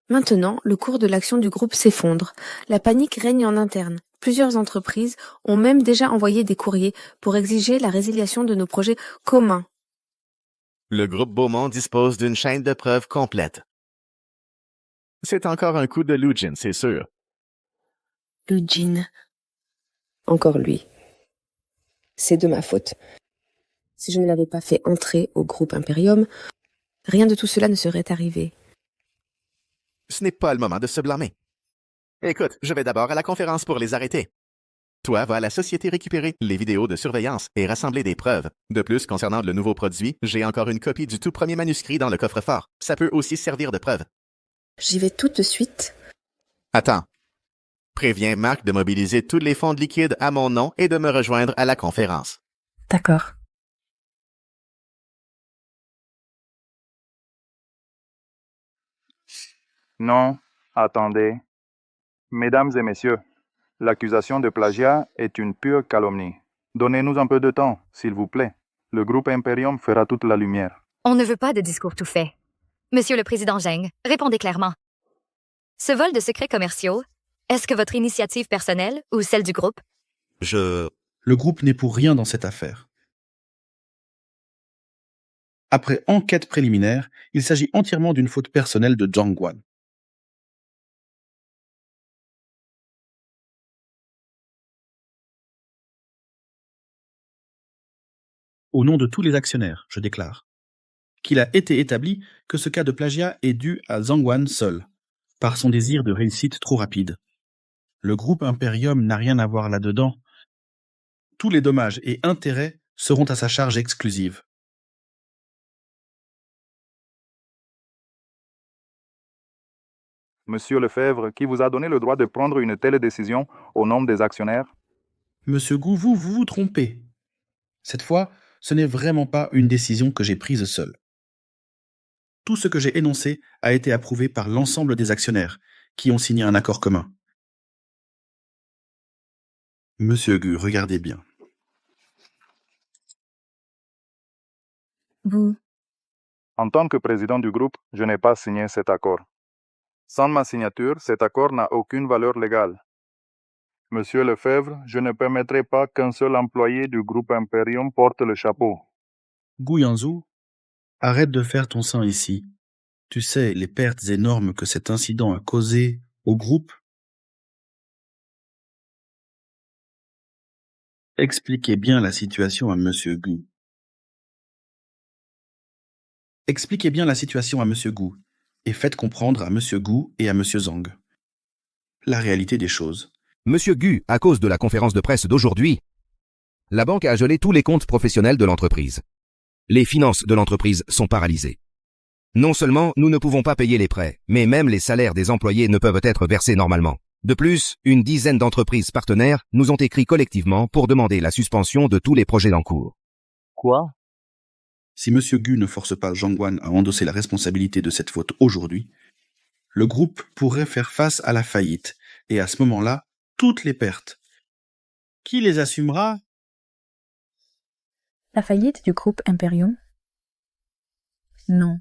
Maintenant, le cours de l'action du groupe s'effondre. La panique règne en interne. Plusieurs entreprises ont même déjà envoyé des courriers pour exiger la résiliation de nos projets communs. Le groupe Beaumont dispose d'une chaîne de preuves complète. C'est encore un coup de Lu Jin, c'est sûr. Lu Jin. Encore lui. C'est de ma faute. Si je ne l'avais pas fait entrer au groupe Imperium, rien de tout cela ne serait arrivé. Ce n'est pas le moment de se blâmer. Écoute, je vais d'abord à la conférence pour les arrêter. Toi, va à la société récupérer les vidéos de surveillance et rassembler des preuves. De plus, concernant le nouveau produit, j'ai encore une copie du tout premier manuscrit dans le coffre-fort. Ça peut aussi servir de preuve. J'y vais tout de suite. Attends. Préviens Marc de mobiliser tous les fonds liquides à mon nom et de me rejoindre à la conférence. D'accord. Non, attendez. Mesdames et messieurs, l'accusation de plagiat est une pure calomnie. Donnez-nous un peu de temps, s'il vous plaît. Le groupe Imperium fera toute la lumière. On ne veut pas de discours tout fait. Monsieur le Président Zheng, répondez clairement. Ce vol de secrets commerciaux, est-ce que votre initiative personnelle ou celle du groupe? Le groupe n'est pour rien dans cette affaire. Après enquête préliminaire, il s'agit entièrement d'une faute personnelle de Jiangwan. Au nom de tous les actionnaires, je déclare qu'il a été établi que ce cas de plagiat est dû à Zhangwan seul, par son désir de réussite trop rapide. Le groupe Imperium n'a rien à voir là-dedans. Tous les dommages et intérêts seront à sa charge exclusive. Monsieur Lefebvre, qui vous a donné le droit de prendre une telle décision au nom des actionnaires? Monsieur Gou, vous vous trompez. Cette fois, ce n'est vraiment pas une décision que j'ai prise seule. Tout ce que j'ai énoncé a été approuvé par l'ensemble des actionnaires, qui ont signé un accord commun. Monsieur Gu, regardez bien. Vous. En tant que président du groupe, je n'ai pas signé cet accord. Sans ma signature, cet accord n'a aucune valeur légale. Monsieur Lefebvre, je ne permettrai pas qu'un seul employé du groupe Imperium porte le chapeau. Gu Yanzhou, arrête de faire ton sein ici. Tu sais les pertes énormes que cet incident a causées au groupe? Expliquez bien la situation à Monsieur Gu. Expliquez bien la situation à Monsieur Gu et faites comprendre à Monsieur Gu et à Monsieur Zhang la réalité des choses. Monsieur Gu, à cause de la conférence de presse d'aujourd'hui, la banque a gelé tous les comptes professionnels de l'entreprise. Les finances de l'entreprise sont paralysées. Non seulement nous ne pouvons pas payer les prêts, mais même les salaires des employés ne peuvent être versés normalement. De plus, une dizaine d'entreprises partenaires nous ont écrit collectivement pour demander la suspension de tous les projets en cours. Quoi? Si Monsieur Gu ne force pas Jiangwan à endosser la responsabilité de cette faute aujourd'hui, le groupe pourrait faire face à la faillite, et à ce moment-là, toutes les pertes. Qui les assumera? La faillite du groupe Imperium? Non.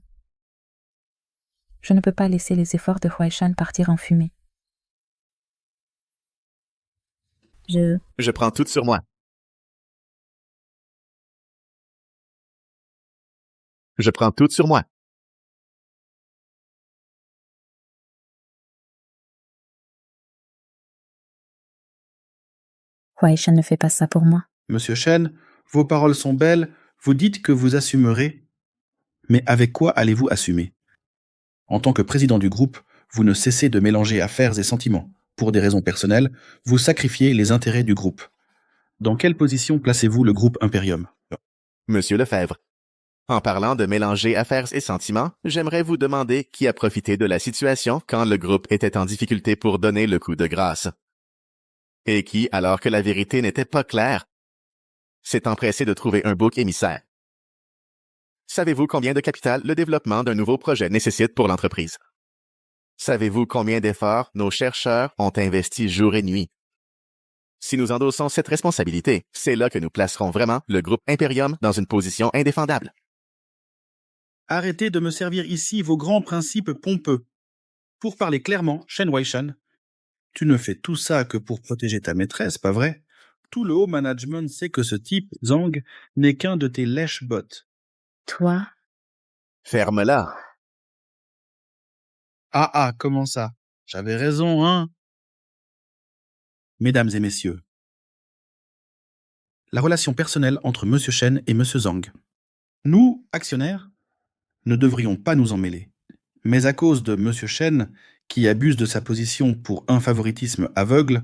Je ne peux pas laisser les efforts de Huaishan partir en fumée. Je prends tout sur moi. Je prends tout sur moi. Huaishan ne fait pas ça pour moi. Monsieur Shen, vos paroles sont belles, vous dites que vous assumerez. Mais avec quoi allez-vous assumer? En tant que président du groupe, vous ne cessez de mélanger affaires et sentiments. Pour des raisons personnelles, vous sacrifiez les intérêts du groupe. Dans quelle position placez-vous le groupe Imperium? Monsieur Lefebvre, en parlant de mélanger affaires et sentiments, j'aimerais vous demander qui a profité de la situation quand le groupe était en difficulté pour donner le coup de grâce. Et qui, alors que la vérité n'était pas claire, s'est empressé de trouver un bouc émissaire. Savez-vous combien de capital le développement d'un nouveau projet nécessite pour l'entreprise? Savez-vous combien d'efforts nos chercheurs ont investi jour et nuit? Si nous endossons cette responsabilité, c'est là que nous placerons vraiment le groupe Imperium dans une position indéfendable. Arrêtez de me servir ici vos grands principes pompeux. Pour parler clairement, Shen Huaishan, tu ne fais tout ça que pour protéger ta maîtresse, pas vrai? Tout le haut management sait que ce type, Zhang, n'est qu'un de tes lèche-bottes. Toi? Ferme-la. Ah, comment ça? J'avais raison, hein? Mesdames et messieurs, la relation personnelle entre Monsieur Shen et Monsieur Zhang. Nous, actionnaires, ne devrions pas nous en mêler. Mais à cause de Monsieur Shen, qui abuse de sa position pour un favoritisme aveugle,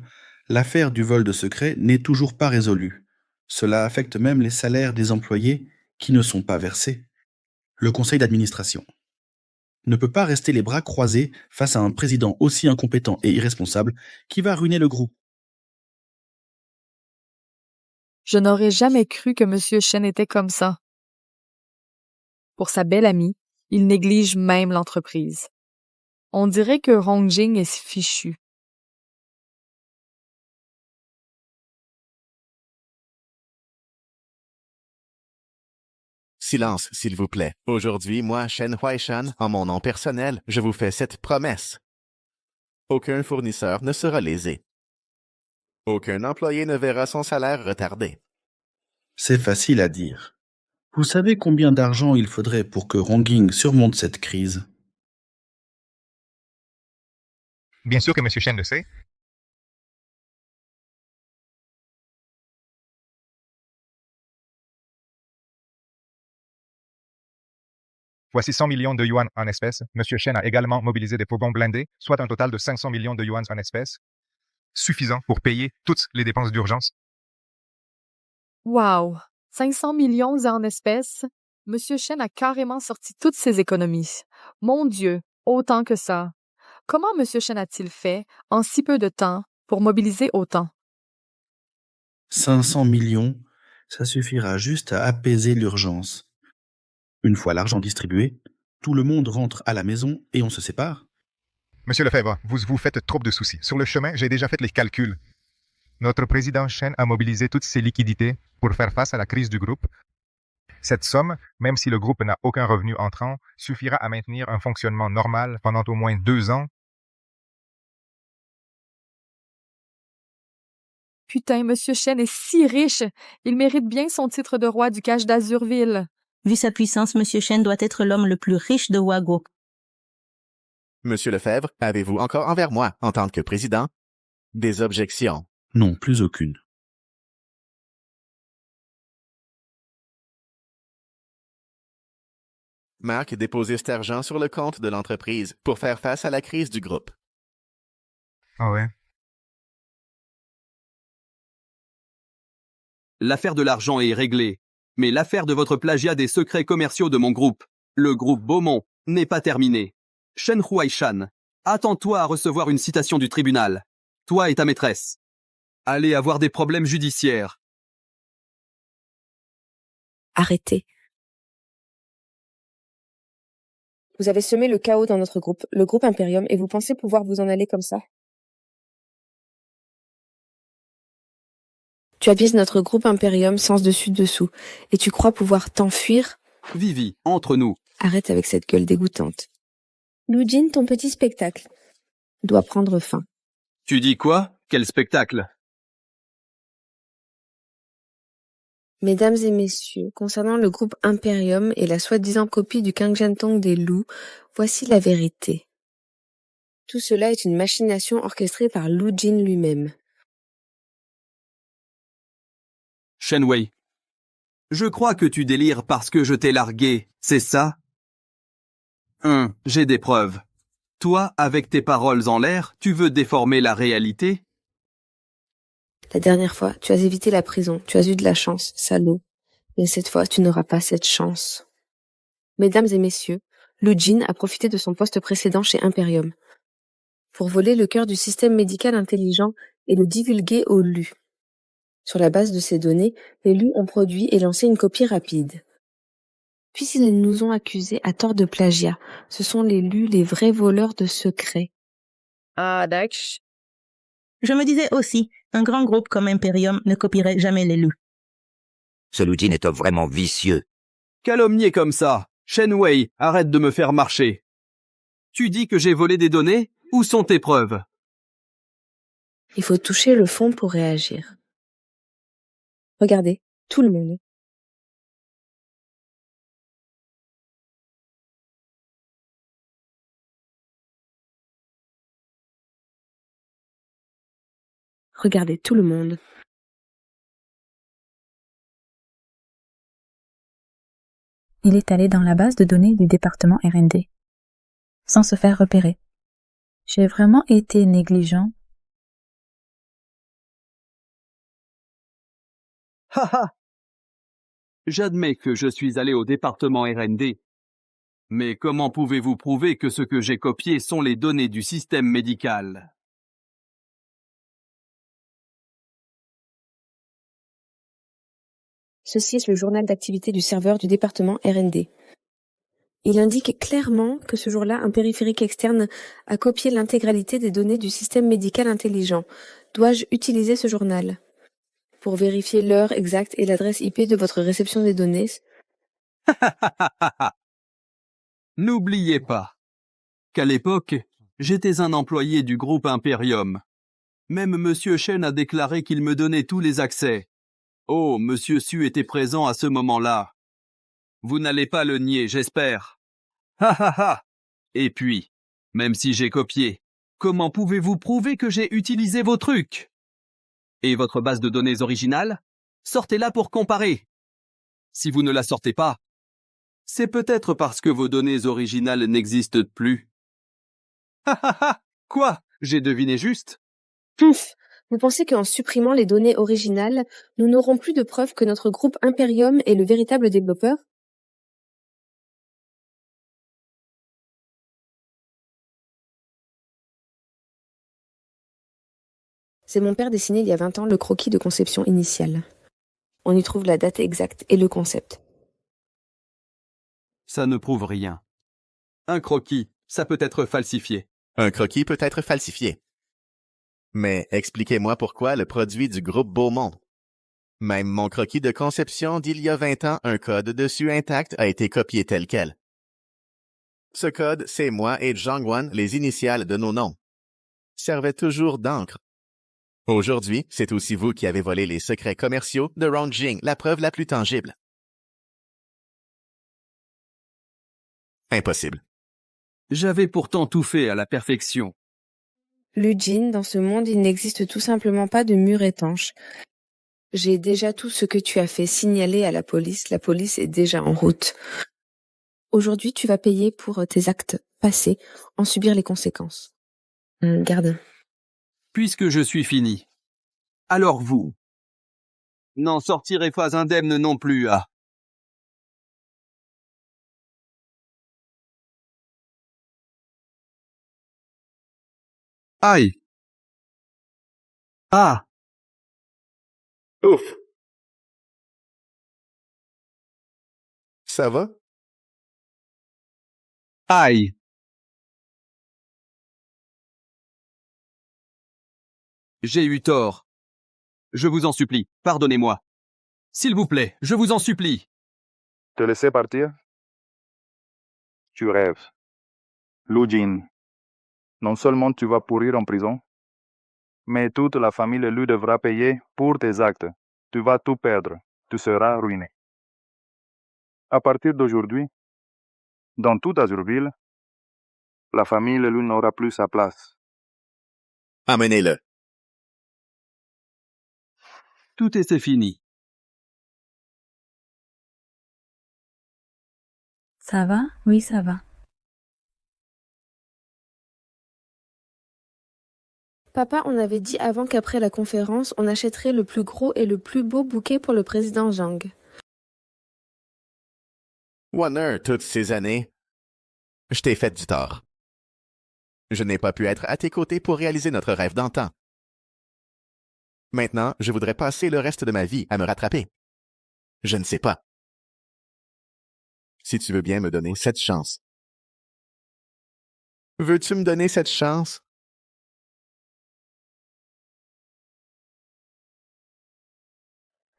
l'affaire du vol de secret n'est toujours pas résolue. Cela affecte même les salaires des employés qui ne sont pas versés. Le conseil d'administration ne peut pas rester les bras croisés face à un président aussi incompétent et irresponsable qui va ruiner le groupe. Je n'aurais jamais cru que M. Shen était comme ça. Pour sa belle amie, il néglige même l'entreprise. On dirait que Rongjing est fichu. Silence, s'il vous plaît. Aujourd'hui, moi, Shen Huaishan, en mon nom personnel, je vous fais cette promesse. Aucun fournisseur ne sera lésé. Aucun employé ne verra son salaire retardé. C'est facile à dire. Vous savez combien d'argent il faudrait pour que Rongjing surmonte cette crise? Bien sûr que M. Shen le sait. Voici 100 millions de yuan en espèces. M. Shen a également mobilisé des fourgons blindés, soit un total de 500 millions de yuan en espèces, suffisant pour payer toutes les dépenses d'urgence. Wow! 500 millions en espèces? M. Shen a carrément sorti toutes ses économies. Mon Dieu, autant que ça. Comment M. Shen a-t-il fait, en si peu de temps, pour mobiliser autant? 500 millions, ça suffira juste à apaiser l'urgence. Une fois l'argent distribué, tout le monde rentre à la maison et on se sépare. Monsieur Lefebvre, vous vous faites trop de soucis. Sur le chemin, j'ai déjà fait les calculs. Notre président Shen a mobilisé toutes ses liquidités pour faire face à la crise du groupe. Cette somme, même si le groupe n'a aucun revenu entrant, suffira à maintenir un fonctionnement normal pendant au moins 2 ans. Putain, M. Shen est si riche! Il mérite bien son titre de roi du cache d'Azurville. Vu sa puissance, M. Shen doit être l'homme le plus riche de Wagok. Monsieur Lefebvre, avez-vous encore envers moi, en tant que président, des objections? Non, plus aucune. Marc, déposez cet argent sur le compte de l'entreprise pour faire face à la crise du groupe. Ah ouais? L'affaire de l'argent est réglée, mais l'affaire de votre plagiat des secrets commerciaux de mon groupe, le groupe Beaumont, n'est pas terminée. Shen Huaishan, attends-toi à recevoir une citation du tribunal. Toi et ta maîtresse. Allez avoir des problèmes judiciaires. Arrêtez. Vous avez semé le chaos dans notre groupe, le groupe Imperium, et vous pensez pouvoir vous en aller comme ça? Tu abuses notre groupe Imperium sans dessus-dessous, et tu crois pouvoir t'enfuir? Vivi, entre nous. Arrête avec cette gueule dégoûtante. Lujin, ton petit spectacle doit prendre fin. Tu dis quoi? Quel spectacle? Mesdames et messieurs, concernant le groupe Imperium et la soi-disant copie du Kangjiantong des loups, voici la vérité. Tout cela est une machination orchestrée par Lujin lui-même. Shenwei. Je crois que tu délires parce que je t'ai largué, c'est ça? J'ai des preuves. Toi, avec tes paroles en l'air, tu veux déformer la réalité? La dernière fois, tu as évité la prison, tu as eu de la chance, salaud. Mais cette fois, tu n'auras pas cette chance. Mesdames et messieurs, Lujin a profité de son poste précédent chez Imperium pour voler le cœur du système médical intelligent et le divulguer aux lus. Sur la base de ces données, les lus ont produit et lancé une copie rapide. Puis ils nous ont accusés à tort de plagiat. Ce sont les lus les vrais voleurs de secrets. Ah, d'accord. Je me disais aussi, un grand groupe comme Imperium ne copierait jamais les lus. Ce Lujin est vraiment vicieux. Calomnier comme ça. Shenwei, arrête de me faire marcher. Tu dis que j'ai volé des données? Où sont tes preuves? Il faut toucher le fond pour réagir. Regardez, tout le monde. Regardez tout le monde. Il est allé dans la base de données du département R&D, sans se faire repérer. J'ai vraiment été négligent. Haha! J'admets que je suis allé au département R&D. Mais comment pouvez-vous prouver que ce que j'ai copié sont les données du système médical? Ceci est le journal d'activité du serveur du département R&D. Il indique clairement que ce jour-là, un périphérique externe a copié l'intégralité des données du système médical intelligent. Dois-je utiliser ce journal pour vérifier l'heure exacte et l'adresse IP de votre réception des données? N'oubliez pas qu'à l'époque, j'étais un employé du groupe Imperium. Même Monsieur Shen a déclaré qu'il me donnait tous les accès. Oh, Monsieur Su était présent à ce moment-là. Vous n'allez pas le nier, j'espère. Ha ha ha! Et puis, même si j'ai copié, comment pouvez-vous prouver que j'ai utilisé vos trucs? Et votre base de données originale? Sortez-la pour comparer. Si vous ne la sortez pas, c'est peut-être parce que vos données originales n'existent plus. Ha ha ha! Quoi? J'ai deviné juste? Pouf! Vous pensez qu'en supprimant les données originales, nous n'aurons plus de preuves que notre groupe Imperium est le véritable développeur? C'est mon père dessiné il y a 20 ans le croquis de conception initiale. On y trouve la date exacte et le concept. Ça ne prouve rien. Un croquis, ça peut être falsifié. Un croquis peut être falsifié. Mais expliquez-moi pourquoi le produit du groupe Beaumont. Même mon croquis de conception d'il y a 20 ans, un code dessus intact a été copié tel quel. Ce code, c'est moi et Zhangwan, les initiales de nos noms. Servait toujours d'encre. Aujourd'hui, c'est aussi vous qui avez volé les secrets commerciaux de Rongjing, la preuve la plus tangible. Impossible. J'avais pourtant tout fait à la perfection. Lujin, dans ce monde, il n'existe tout simplement pas de mur étanche. J'ai déjà tout ce que tu as fait signaler à la police est déjà en route. Aujourd'hui, tu vas payer pour tes actes passés, en subir les conséquences. Garde. Puisque je suis fini, alors vous n'en sortirez pas indemne non plus, ah. Aïe. Ah. Ouf. Ça va? Aïe. J'ai eu tort. Je vous en supplie, pardonnez-moi. S'il vous plaît, je vous en supplie. Te laisser partir? Tu rêves. Lou Jin, non seulement tu vas pourrir en prison, mais toute la famille Lu devra payer pour tes actes. Tu vas tout perdre. Tu seras ruiné. À partir d'aujourd'hui, dans toute Azurville, la famille Lu n'aura plus sa place. Amenez-le. Tout était fini. Ça va? Oui, ça va. Papa, on avait dit avant qu'après la conférence, on achèterait le plus gros et le plus beau bouquet pour le président Zhang. Warner, toutes ces années, je t'ai fait du tort. Je n'ai pas pu être à tes côtés pour réaliser notre rêve d'antan. Maintenant, je voudrais passer le reste de ma vie à me rattraper. Je ne sais pas. Si tu veux bien me donner cette chance. Veux-tu me donner cette chance?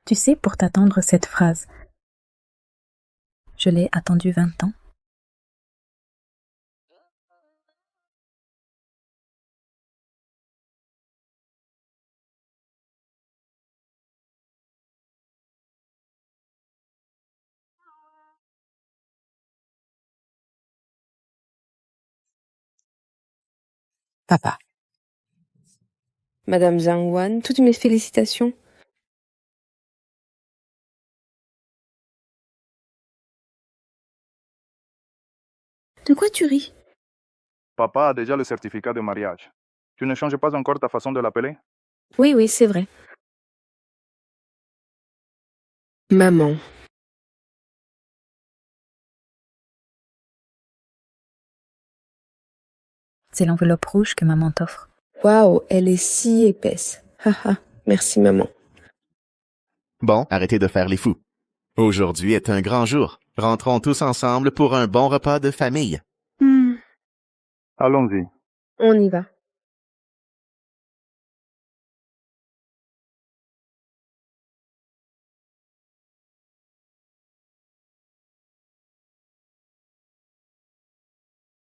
Tu sais, pour t'attendre cette phrase, je l'ai attendue 20 ans. Papa. Madame Zhang Wan, toutes mes félicitations. De quoi tu ris? Papa a déjà le certificat de mariage. Tu ne changes pas encore ta façon de l'appeler? Oui, oui, c'est vrai. Maman. C'est l'enveloppe rouge que maman t'offre. Waouh, elle est si épaisse. Haha, merci maman. Bon, arrêtez de faire les fous. Aujourd'hui est un grand jour. Rentrons tous ensemble pour un bon repas de famille. Allons-y. On y va.